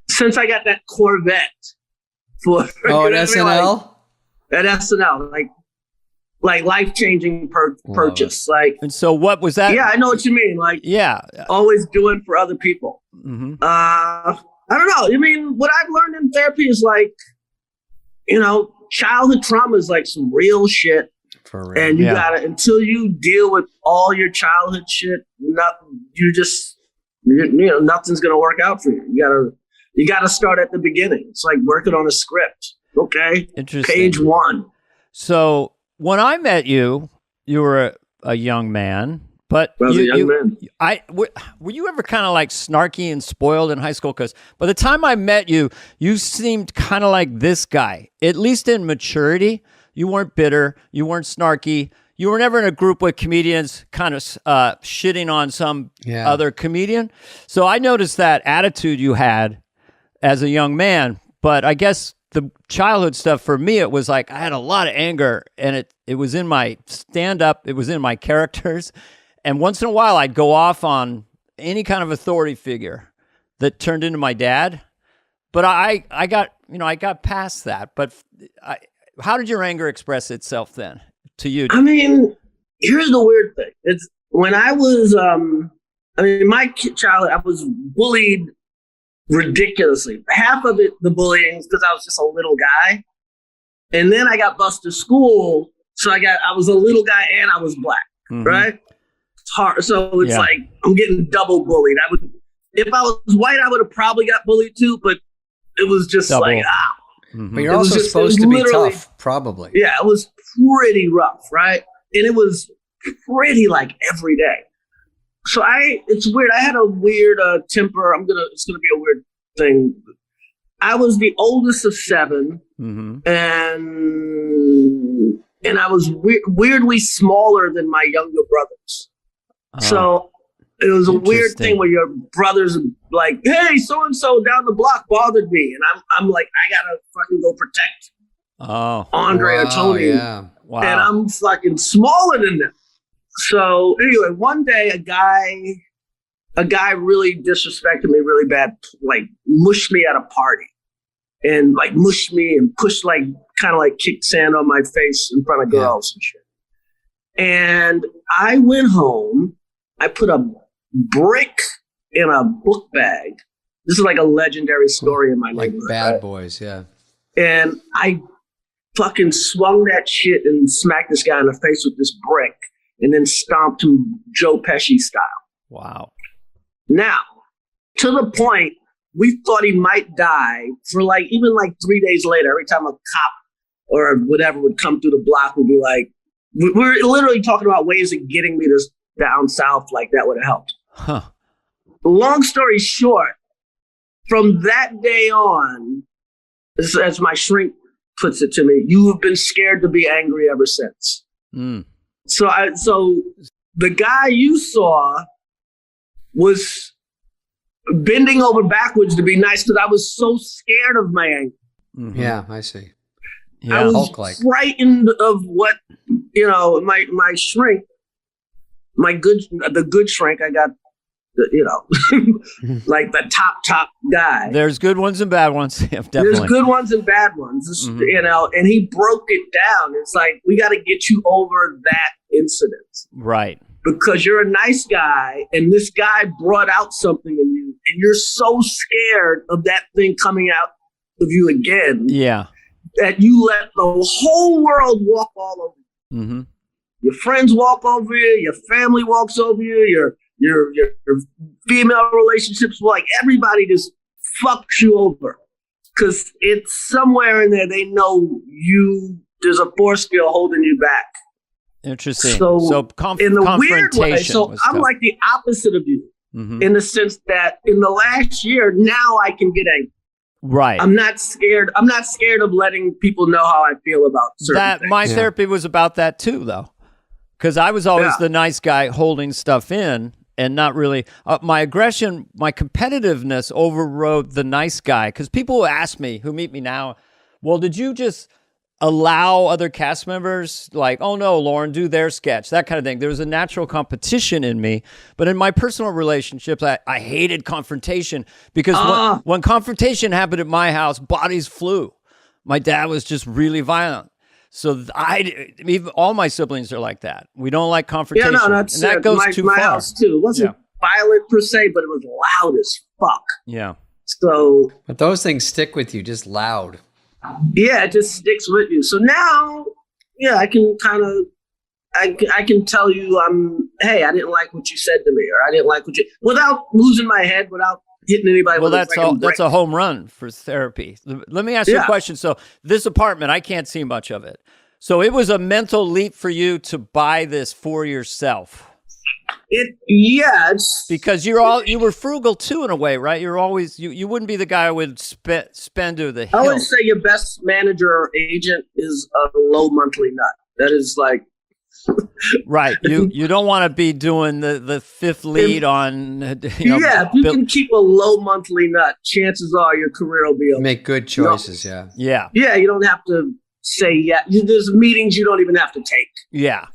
Since I got that Corvette for At you know what I mean? SNL? At SNL, like life-changing purchase. Like, And so what was that? yeah, I know what you mean. Like, Yeah. always doing for other people. Mm-hmm. I don't know. I mean, what I've learned in therapy is like, childhood trauma is like some real shit. For real. And you gotta, until you deal with all your childhood shit, nothing's gonna work out for you. You gotta start at the beginning. It's like working on a script. Okay. Interesting. Page 1. So when I met you, you were a young man, but I was a young man. were you ever kind of like snarky and spoiled in high school? Because by the time I met you, you seemed kind of like this guy, at least in maturity. You weren't bitter. You weren't snarky. You were never in a group with comedians kind of shitting on some other comedian. So I noticed that attitude you had as a young man. But I guess the childhood stuff for me, it was like I had a lot of anger, and it was in my stand-up. It was in my characters. And once in a while, I'd go off on any kind of authority figure that turned into my dad. But I got past that. But how did your anger express itself then to you? I mean, here's the weird thing. It's when I was, my childhood, I was bullied ridiculously. Half of it, the bullying, is because I was just a little guy. And then I got bused to school. So I was a little guy and I was black, right? It's hard. So it's like, I'm getting double bullied. If I was white, I would have probably got bullied too, but it was just Double. like, But you're also supposed to be tough, probably. Yeah, it was pretty rough, right? And it was pretty like every day. So it's weird. I had a weird temper. It's gonna be a weird thing. I was the oldest of 7, and I was weirdly smaller than my younger brothers. So it was a weird thing where your brothers like, hey, so and so down the block bothered me, and I'm like, I gotta fucking go protect Andre or Tony, Yeah. Wow. and I'm fucking smaller than them. So anyway, one day a guy really disrespected me really bad, like mushed me at a party and like mushed me and pushed like kind of like kicked sand on my face in front of girls and shit. And I went home, I put a brick in a book bag. This is like a legendary story in my Like neighborhood. Bad right? Boys, yeah. And I fucking swung that shit and smacked this guy in the face with this brick and then stomped him Joe Pesci style. Wow. Now, to the point, we thought he might die for like, even like 3 days later, every time a cop or whatever would come through the block, we'd be like, we're literally talking about ways of getting me to down south, like that would have helped. Huh. Long story short, from that day on, as my shrink puts it to me, you have been scared to be angry ever since. Mm. So the guy you saw was bending over backwards to be nice because I was so scared of my anger. Mm-hmm. Yeah, I see. Yeah. I was Hulk-like. frightened of what, my shrink, the good shrink, I got, like the top guy. There's good ones and bad ones. Yeah, definitely. There's good ones and bad ones, and he broke it down. It's like, we got to get you over that incident Right. because you're a nice guy and this guy brought out something in you and you're so scared of that thing coming out of you again Yeah. that you let the whole world walk all over you. Mm-hmm. Your friends walk over you, your family walks over you, your female relationships, like everybody just fucks you over because it's somewhere in there they know there's a force field holding you back. Interesting. So, in the weird way, confrontation so was I'm tough. like the opposite of you Mhm. in the sense that in the last year, now I can get angry. Right. I'm not scared. I'm not scared of letting people know how I feel about certain things. My therapy was about that too, though, because I was always the nice guy holding stuff in and not really my aggression, my competitiveness overrode the nice guy. Because people who ask me, who meet me now, well, did you just allow other cast members, like, oh no, Lauren, do their sketch, that kind of thing? There was a natural competition in me. But in my personal relationships, I hated confrontation because when confrontation happened at my house, bodies flew. My dad was just really violent. So even all my siblings are like that. We don't like confrontation. Yeah, no, and that goes too my far. house too. It wasn't violent per se, but it was loud as fuck. Yeah. So But those things stick with you, just loud. yeah, it just sticks with you. So now, I can kind of, I can tell you, hey, I didn't like what you said to me, or I didn't like what you, without losing my head, without hitting anybody. Well, with that's a home run for therapy. Let me ask you a question. So this apartment, I can't see much of it. So it was a mental leap for you to buy this for yourself. It's Because you were frugal too in a way, right? You're always you wouldn't be the guy who would spend to the hill. I always say your best manager or agent is a low monthly nut. That is like right. You don't want to be doing the fifth lead on. if you can keep a low monthly nut, chances are your career will be okay. Make good choices, Yeah. Yeah, you don't have to say there's meetings you don't even have to take. Yeah.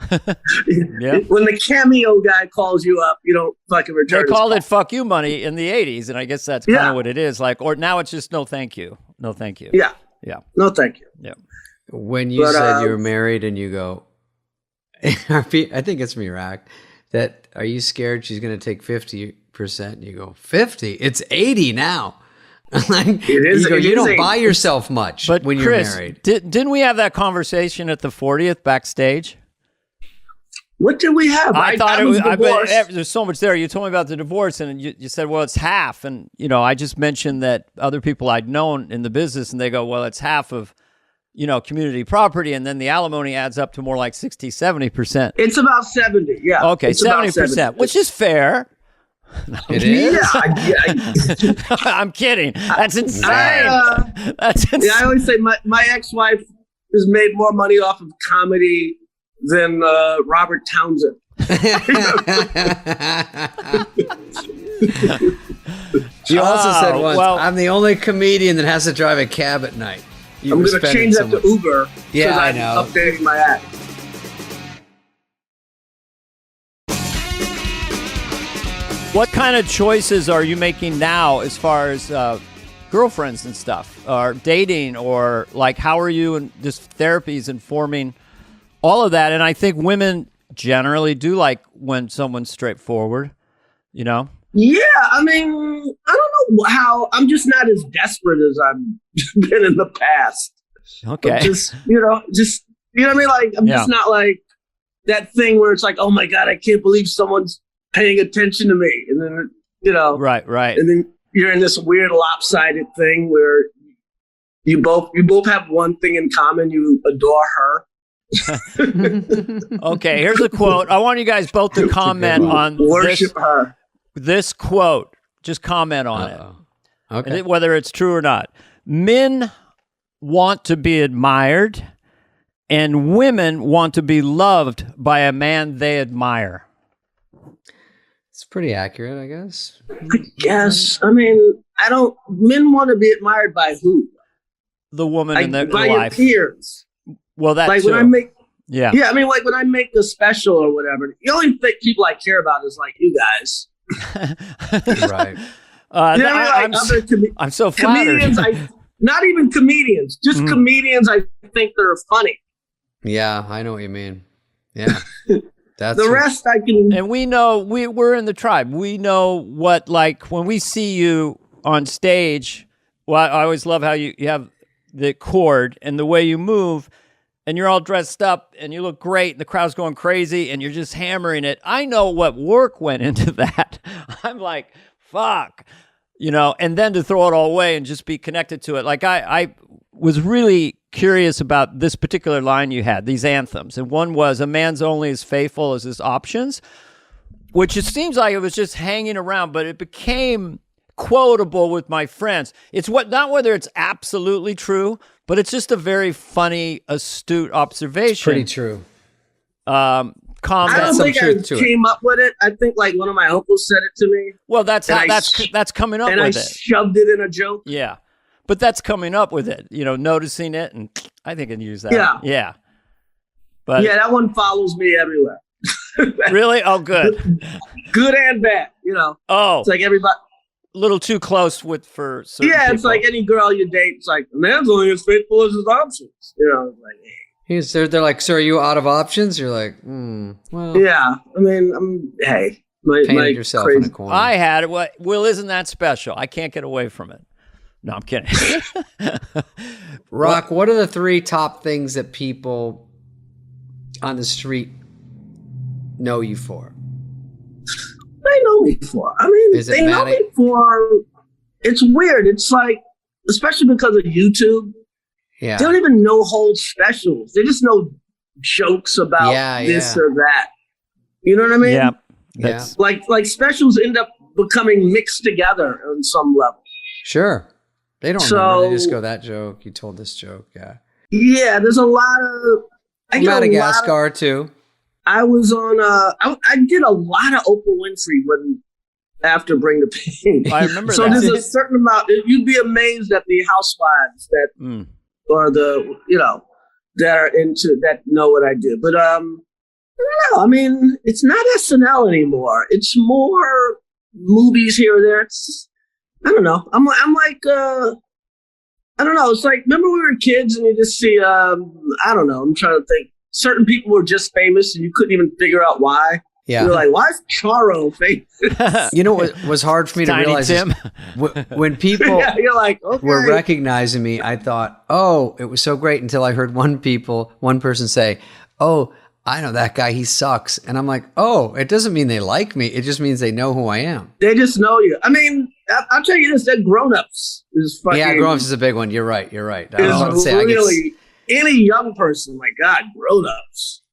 When the cameo guy calls you up, you don't fucking return. They called it "fuck you" money in the '80s, and I guess that's kind of what it is. Like, or now it's just no, thank you, no, thank you. Yeah, no, thank you. Yeah. When you said you were married, and you go, I think it's Mirac. That are you scared she's going to take 50%? And you go 50. It's 80 now. Like, it is. You don't buy yourself much But when Chris, you're married. Didn't we have that conversation at the 40th backstage? What did we have? I thought I it was. divorced. There's so much there. You told me about the divorce, and you said, "Well, it's half." And I just mentioned that other people I'd known in the business, and they go, "Well, it's half of, community property," and then the alimony adds up to more like 60, 70%. It's about 70. Yeah. Okay, it's about 70%, which is fair. It is? Yeah. I'm kidding. That's insane. That's insane. Yeah, I always say my ex-wife has made more money off of comedy than Robert Townsend. You also said once, well- I'm the only comedian that has to drive a cab at night. I'm going to change that to Uber because Yeah, I I'm know. updating my act. What kind of choices are you making now as far as girlfriends and stuff, or dating, or like how are you and just therapies informing all of that? And I think women generally do like when someone's straightforward, you know? Yeah, I mean, I don't know how. I'm just not as desperate as I've been in the past. Okay. Just you know what I mean? Like, I'm just not like that thing where it's like, oh my God, I can't believe someone's paying attention to me. And then, you know, right. And then you're in this weird lopsided thing where you both have one thing in common. You adore her. Okay, here's a quote. I want you guys both to comment on worship her. This quote. Just comment on it. Okay. Whether it's true or not. Men want to be admired, and women want to be loved by a man they admire. It's pretty accurate, I guess. I guess. I mean, men want to be admired by who? The woman Like, in their by life. your peers. Well, that Like too. when I make, yeah. I mean, like when I make a special or whatever, the only thing people I care about is like you guys. Right. You know what I mean? Like I'm so flattered. comedians, not even comedians, just comedians. I think they're funny. Yeah, I know what you mean. Yeah. That's The rest I can. And we know we're in the tribe. We know what, like when we see you on stage. Well, I always love how you have the chord and the way you move, and you're all dressed up and you look great, and the crowd's going crazy, and you're just hammering it. I know what work went into that. I'm like, fuck, you know. And then to throw it all away and just be connected to it. Like I was really curious about this particular line you had, these anthems. And one was, a man's only as faithful as his options, which it seems like it was just hanging around, but it became quotable with my friends. It's not whether it's absolutely true, but it's just a very funny, astute observation. It's pretty true. I don't think I came up with it. I think like one of my uncles said it to me. Well, that's coming up and with I it. Shoved it in a joke. Yeah. But that's coming up with it, you know, noticing it, and I think I can use that. Yeah. But yeah, that one follows me everywhere. Really? Oh, good. Good and bad, you know. Oh. It's like everybody. A little too close for certain Yeah, it's people. like any girl you date. It's like, a man's only as faithful as his options. You know, it's like, They're like, so are you out of options? You're like, well. Yeah, I mean, hey. Painted yourself in a corner. I had it. Well, isn't that special? I can't get away from it. No, I'm kidding. Rock, what are the 3 top things that people on the street know you for? They know me for. I mean, they know me for. It's weird. It's like, especially because of YouTube. Yeah. They don't even know whole specials. They just know jokes about this or that. You know what I mean? Yeah. Yeah. Like specials end up becoming mixed together on some level. Sure. They don't remember. They just go, that joke. You told this joke. Yeah. Yeah. There's a lot of. Madagascar too. I was on. I did a lot of Oprah Winfrey after Bring the Pain. I remember so that. there's a certain amount. You'd be amazed at the housewives that or the that are into that know what I do. But I don't know. I mean, it's not SNL anymore. It's more movies here or there. It's I don't know. I'm like I don't know. It's like, remember we were kids and you just see I don't know. I'm trying to think. Certain people were just famous and you couldn't even figure out why. Yeah. You're like, why is Charo famous? You know what was hard for me to realize is when people you're like, okay. were recognizing me, I thought, oh, it was so great until I heard one person say, oh, I know that guy, he sucks. And I'm like, oh, it doesn't mean they like me. It just means they know who I am. They just know you. I mean, I'll tell you this, that Grown-Ups is fucking. Yeah, Grown-Ups is a big one. You're right. I was about to say, really, any young person, my God, Grown-Ups.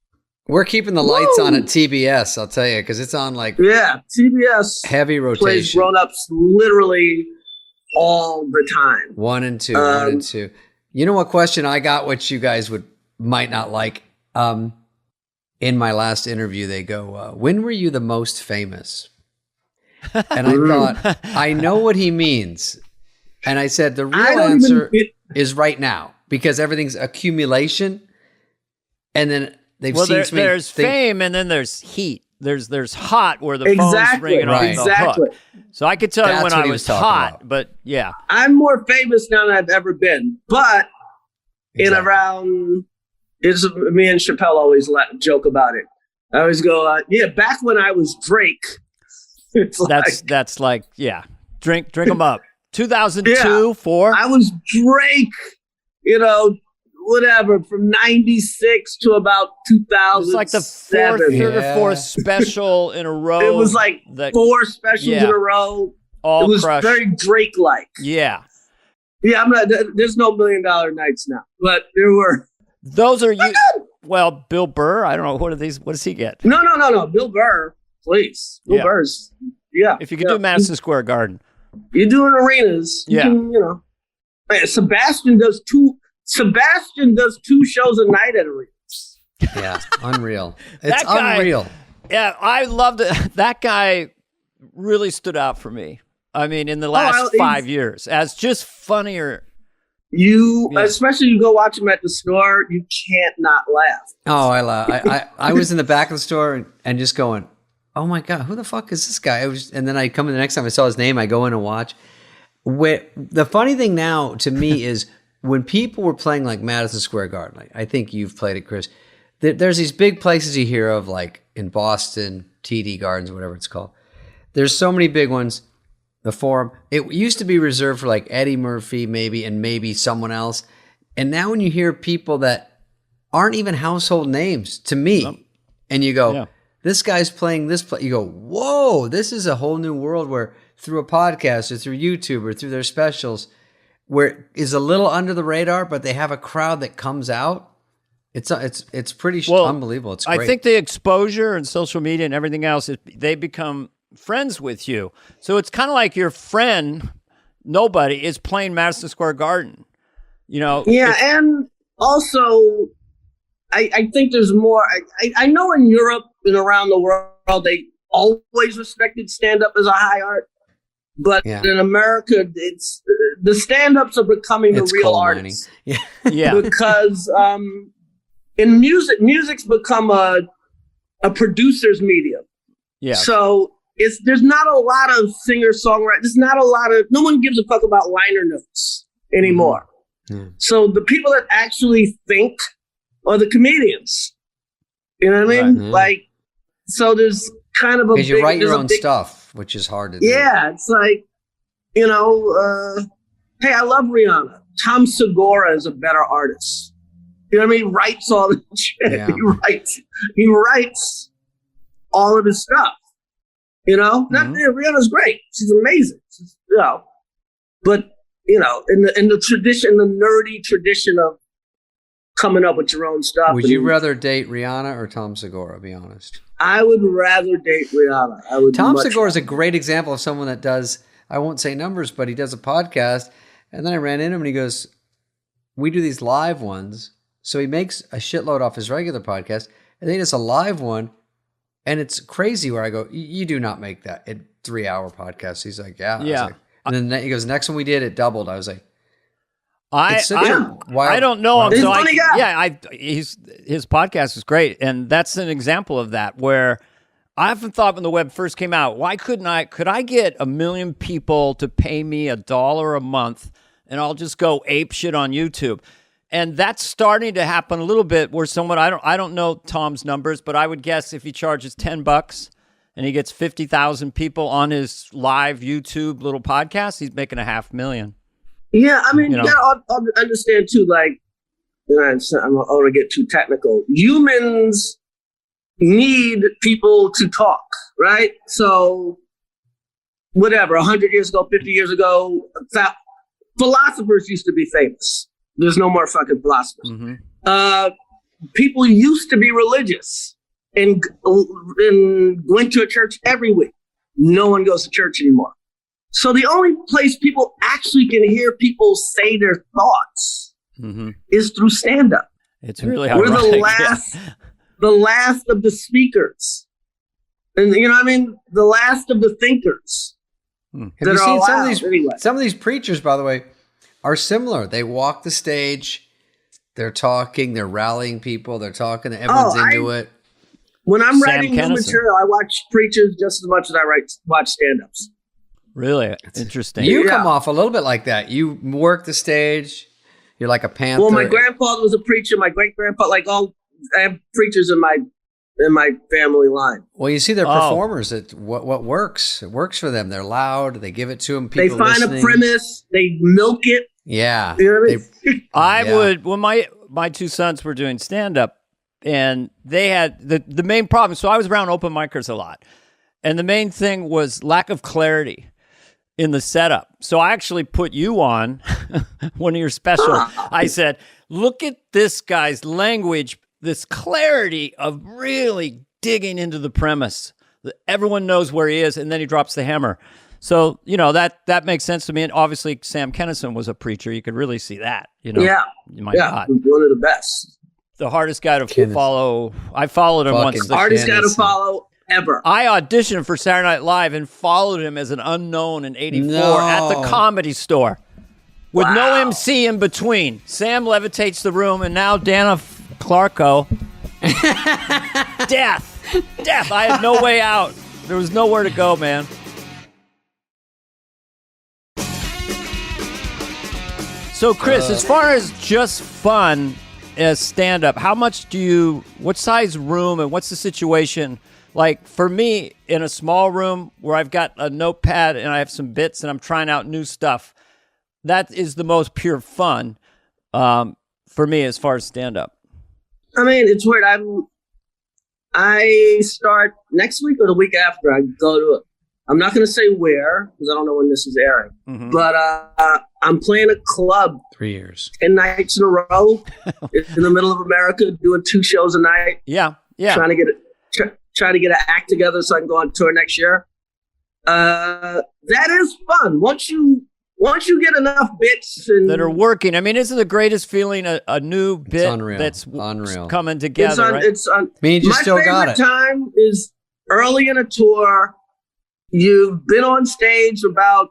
We're keeping the lights on at TBS, I'll tell you, because it's on like TBS heavy rotation. Plays Grown-Ups literally all the time. 1 and 2. You know what question I got, which you guys might not like? In my last interview, they go, when were you the most famous? And I thought, I know what he means. And I said, the real answer is right now, because everything's accumulation. And then they've seen me. There's fame and then there's heat. there's hot where the phone's Exactly. ringing Right. off the hook. So I could tell you That's when what I he was was talking hot, about. but yeah. I'm more famous now than I've ever been. But in around, it's me and Chappelle always joke about it. I always go, back when I was Drake. It's That's like, yeah. Drink them up. 2002, Yeah. 4. I was Drake, whatever, from 96 to about 2007. It's like the third or fourth special in a row. It was like that 4 specials Yeah. in a row. all It was crushed. very Drake-like. Yeah. Yeah, I'm not. There's no $1 Million Nights now, but there were. Those are you. Well, Bill Burr, I don't know. What are these? What does he get? No. Bill Burr, please. Bill Yeah. Burr's. Yeah. If you could do Madison Square Garden. You're doing arenas. You Yeah. can, Man, Sebastian does 2 shows a night at arenas. Yeah, unreal. It's That guy- unreal. Yeah, I loved it. That guy really stood out for me. I mean, in the last 5 years, as just funnier. Especially you go watch him at the store, you can't not laugh. Oh, I laugh. I was in the back of the store and just going, oh my God, who the fuck is this guy? And then I come in the next time I saw his name, I go in and watch. The funny thing now to me is when people were playing like Madison Square Garden, like I think you've played it, Chris. There's these big places you hear of, like in Boston, TD Gardens, whatever it's called. There's so many big ones. The Forum. It used to be reserved for like Eddie Murphy, maybe, and maybe someone else. And now when you hear people that aren't even household names to me, and you go, this guy's playing this play, you go, whoa, this is a whole new world where through a podcast or through YouTube or through their specials, where it is a little under the radar, but they have a crowd that comes out. It's pretty unbelievable. It's great. I think the exposure and social media and everything else, they become friends with you. So it's kind of like your friend, nobody, is playing Madison Square Garden. Yeah, and also, I think there's more. I know in Europe and around the world, they always respected stand-up as a high art. But in America, it's the stand-ups are becoming the real artists. Yeah. Because in music's become a producer's medium. Yeah. So there's not a lot of singer-songwriters. There's not a lot of, no one gives a fuck about liner notes anymore. Mm-hmm. So the people that actually think are the comedians. You know what I mean? Right. Like, so there's kind of a because you write your own stuff, which is hard to do. Yeah, it's like, hey, I love Rihanna. Tom Segura is a better artist. You know what I mean? Writes all the shit. Yeah. He writes all of his stuff. Rihanna's great. She's amazing. But in the tradition, the nerdy tradition of coming up with your own stuff. Would you rather date Rihanna or Tom Segura? Be honest. I would rather date Rihanna. Tom Segura is a great example of someone that does, I won't say numbers, but he does a podcast. And then I ran into him and he goes, we do these live ones. So he makes a shitload off his regular podcast. And then he does a live one. And it's crazy where I go, you do not make that a 3-hour podcast. He's like, yeah. Yeah. Like, and then he goes, next one we did, it doubled. I was like, I don't know him. He's So a funny guy. his podcast is great. And that's an example of that where I often thought when the web first came out, why could I get 1 million people to pay me $1 a month and I'll just go ape shit on YouTube? And that's starting to happen a little bit where someone, I don't know Tom's numbers, but I would guess if he charges $10 and he gets 50,000 people on his live YouTube little podcast, he's making $500,000. Yeah, I mean, you gotta understand too, like, I don't want to get too technical. Humans need people to talk, right? So, whatever, 100 years ago, 50 years ago, philosophers used to be famous. There's no more fucking philosophers. Mm-hmm. People used to be religious and went to a church every week. No one goes to church anymore. So the only place people actually can hear people say their thoughts is through stand-up. It's really We're ironic. the last of the speakers. And you know what I mean? The last of the thinkers. Have you seen some of these preachers, by the way, are similar. They walk the stage, they're talking, they're rallying people, they're talking, everyone's into it. When I'm Sam writing new Kinison. material, I watch preachers just as much as I watch stand-ups. Really interesting. You Yeah. come off a little bit like that. You work the stage. You're like a panther. Well, my grandfather was a preacher. My great-grandpa, I have preachers in my family line. Well, you see, they're Oh. performers. What works? It works for them. They're loud. They give it to them. They People find listening. a premise, they milk it. Yeah. You know what I mean? I Yeah. would, when my two sons were doing stand-up, and they had the main problem. So I was around open micers a lot, and the main thing was lack of clarity in the setup. So I actually put you on one of your special. I said, look at this guy's language, this clarity of really digging into the premise. Everyone knows where he is, and then he drops the hammer. So, that makes sense to me. And obviously, Sam Kinison was a preacher. You could really see that, Yeah, My yeah, God. one of the best. The hardest guy to Kinison. follow. I followed him Fucking once. Hardest guy to Kinison. follow ever. I auditioned for Saturday Night Live and followed him as an unknown in '84 No. at the Comedy Store with no Wow. MC in between. Sam levitates the room, and now Dana Clarko. Death. I had no way out. There was nowhere to go, man. So, Chris, as far as just fun as stand-up, what size room and what's the situation? Like, for me, in a small room where I've got a notepad and I have some bits and I'm trying out new stuff, that is the most pure fun for me as far as stand-up. I mean, it's weird. I start next week or the week after. I go to I'm not going to say where because I don't know when this is airing, Mhm. but I'm playing a club 3 years. 10 nights in a row in the middle of America, doing 2 shows a night, Yeah. trying to get an act together so I can go on tour next year. That is fun. Once you get enough bits and That are working. I mean, isn't the greatest feeling a new bit unreal. that's Unreal. coming together, right? it's on. Means you My still got favorite it. time is early in a tour. You've been on stage about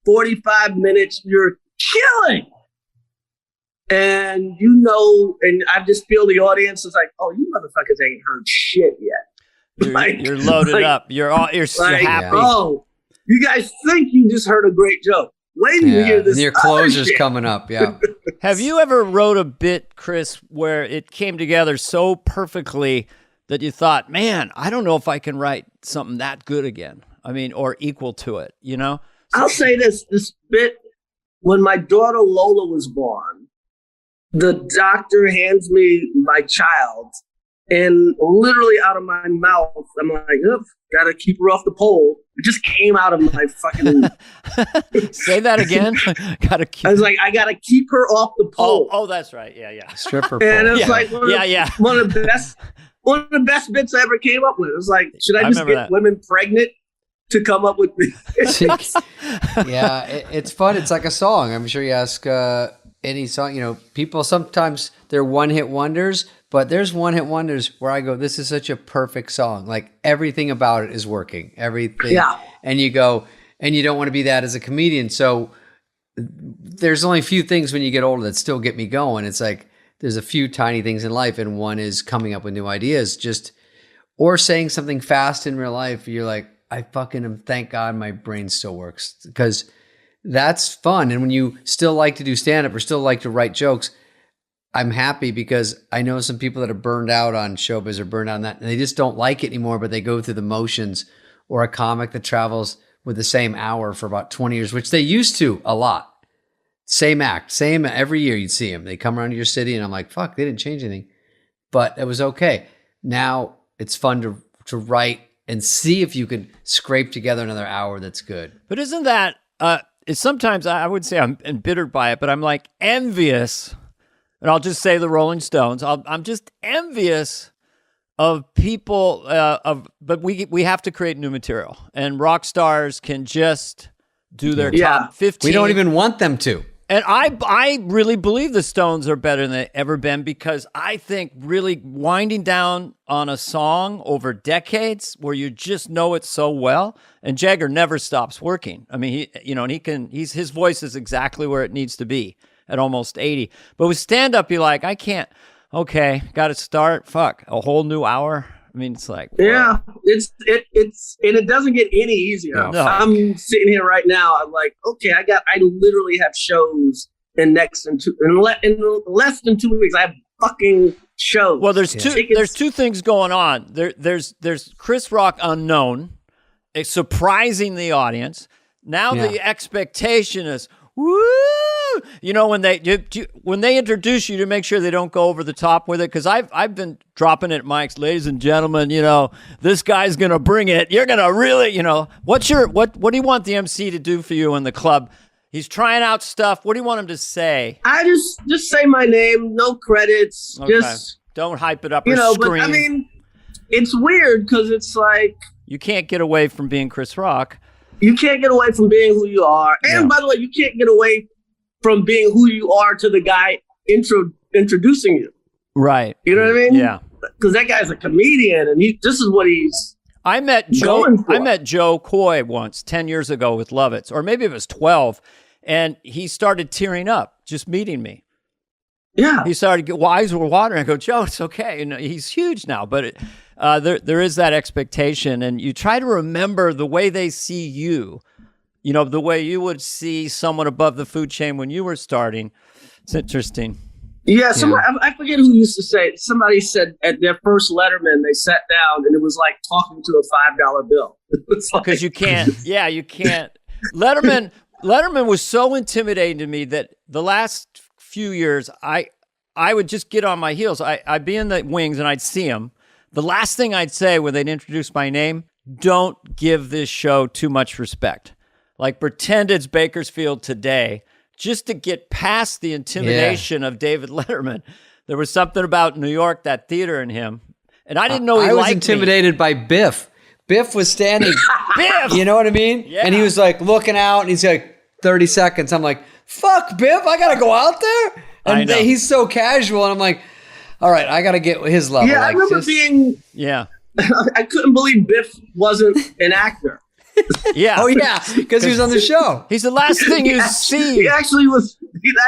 45 minutes. You're killing. And and I just feel the audience is like, oh, you motherfuckers ain't heard shit yet. You're loaded up. You're happy. Oh, you guys think you just heard a great joke. Wait till you Yeah. hear this. And your other closer's shit. coming up. Yeah. Have you ever wrote a bit, Chris, where it came together so perfectly that you thought, man, I don't know if I can write something that good again? I mean, or equal to it, I'll say this bit, when my daughter Lola was born, the doctor hands me my child, and literally out of my mouth, I'm like, gotta keep her off the pole. It just came out of my fucking. Say that again. Gotta keep. I was like, I gotta keep her off the pole. Oh, that's right. Yeah. Stripper and pole. it's Yeah. like one of the best bits I ever came up with. It was like, should I just remember get that. women pregnant to come up with this? Yeah, it's fun. It's like a song. I'm sure you ask any song, people sometimes they're one-hit wonders, but there's one-hit wonders where I go, this is such a perfect song. Like everything about it is working. Everything. Yeah. And you go, and you don't want to be that as a comedian. So there's only a few things when you get older that still get me going. It's like there's a few tiny things in life, and one is coming up with new ideas, or saying something fast in real life. You're like, I fucking am, thank God my brain still works, because that's fun. And when you still like to do stand-up or still like to write jokes, I'm happy because I know some people that are burned out on showbiz or burned out on that, and they just don't like it anymore, but they go through the motions. Or a comic that travels with the same hour for about 20 years, which they used to a lot. Same act, same every year you'd see them. They come around to your city and I'm like, fuck, they didn't change anything. But it was okay. Now it's fun to write and see if you can scrape together another hour that's good. But isn't that, sometimes I would say I'm embittered by it, but I'm like envious, and I'll just say the Rolling Stones. I'm just envious of people, but we have to create new material, and rock stars can just do their top 15. We don't even want them to. And I really believe the Stones are better than they've ever been, because I think really winding down on a song over decades where you just know it so well, and Jagger never stops working. I mean, his voice is exactly where it needs to be at almost 80. But with stand up, you're like, I can't. Okay, got to start. Fuck, a whole new hour. I mean, it's like, yeah, it's and it doesn't get any easier. No. I'm sitting here right now. I'm like, okay, I literally have shows in less than 2 weeks. I have fucking shows. well, there's two things going on. There's Chris Rock unknown, surprising the audience. Now the expectation is, woo! You know, when they introduce you, to make sure they don't go over the top with it, because I've been dropping it, mics, ladies and gentlemen. You know, this guy's gonna bring it. You're gonna really, you know, what do you want the MC to do for you in the club? He's trying out stuff. What do you want him to say? I just say my name, no credits, Okay. just Don't hype it up, you or know. scream. But I mean, it's weird because it's like You can't get away from being Chris Rock. you can't get away from being who you are, and by the way, you can't get away from being who you are to the guy introducing you. Right. You know what I mean? Yeah. Because that guy's a comedian, and this is what he's. I met Joe. Going for I it. met Joe Coy once 10 years ago with Lovitz, or maybe it was 12, and he started tearing up just meeting me. Yeah. He started to get eyes were watering. I go, Joe, it's okay. And he's huge now, but there is that expectation, and you try to remember the way they see you. You know, the way you would see someone above the food chain when you were starting. It's interesting. Yeah, somebody, I forget who used to say it. Somebody said at their first Letterman, they sat down and it was like talking to a $5 bill. Because you can't. Yeah, you can't. Letterman was so intimidating to me that the last few years, I would just get on my heels. I'd be in the wings and I'd see him. The last thing I'd say when they'd introduce my name, don't give this show too much respect. Like, pretend it's Bakersfield Today, just to get past the intimidation of David Letterman. There was something about New York, that theater in him. And I didn't know he I was liked intimidated by Biff. Biff was standing. Biff! You know what I mean? Yeah. And he was like looking out, and he's like 30 seconds. I'm like, fuck, Biff, I got to go out there? And he's so casual, and I'm like, all right, I got to get his level. Yeah, I remember being. Yeah. I couldn't believe Biff wasn't an actor. Yeah. Oh, yeah, because he was on the show. He's the last thing you see. He actually was.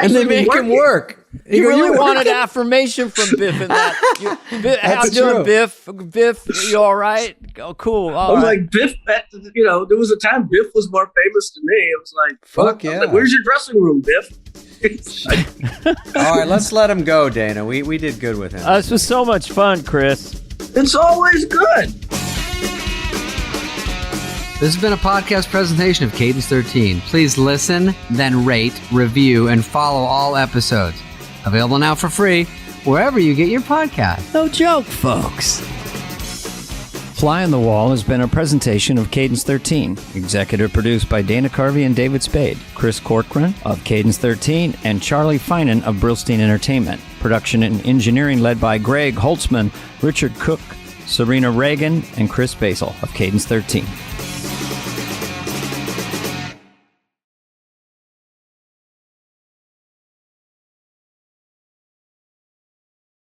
And they make him work. He go, really "You wanted working?" affirmation from Biff in that. How you doing, true. Biff? Biff, you all right? Oh, cool. I was like, Biff, there was a time Biff was more famous than me. It was like, Fuck I was yeah. like, where's your dressing room, Biff? It's like, All right, let's let him go, Dana. We did good with him. This was so much fun, Chris. it's always good. This has been a podcast presentation of Cadence 13. Please listen, then rate, review, and follow all episodes. Available now for free wherever you get your podcast. No joke, folks. Fly on the Wall has been a presentation of Cadence 13. Executive produced by Dana Carvey and David Spade, Chris Corcoran of Cadence 13, and Charlie Finan of Brillstein Entertainment. Production and engineering led by Greg Holtzman, Richard Cook, Serena Reagan, and Chris Basil of Cadence 13.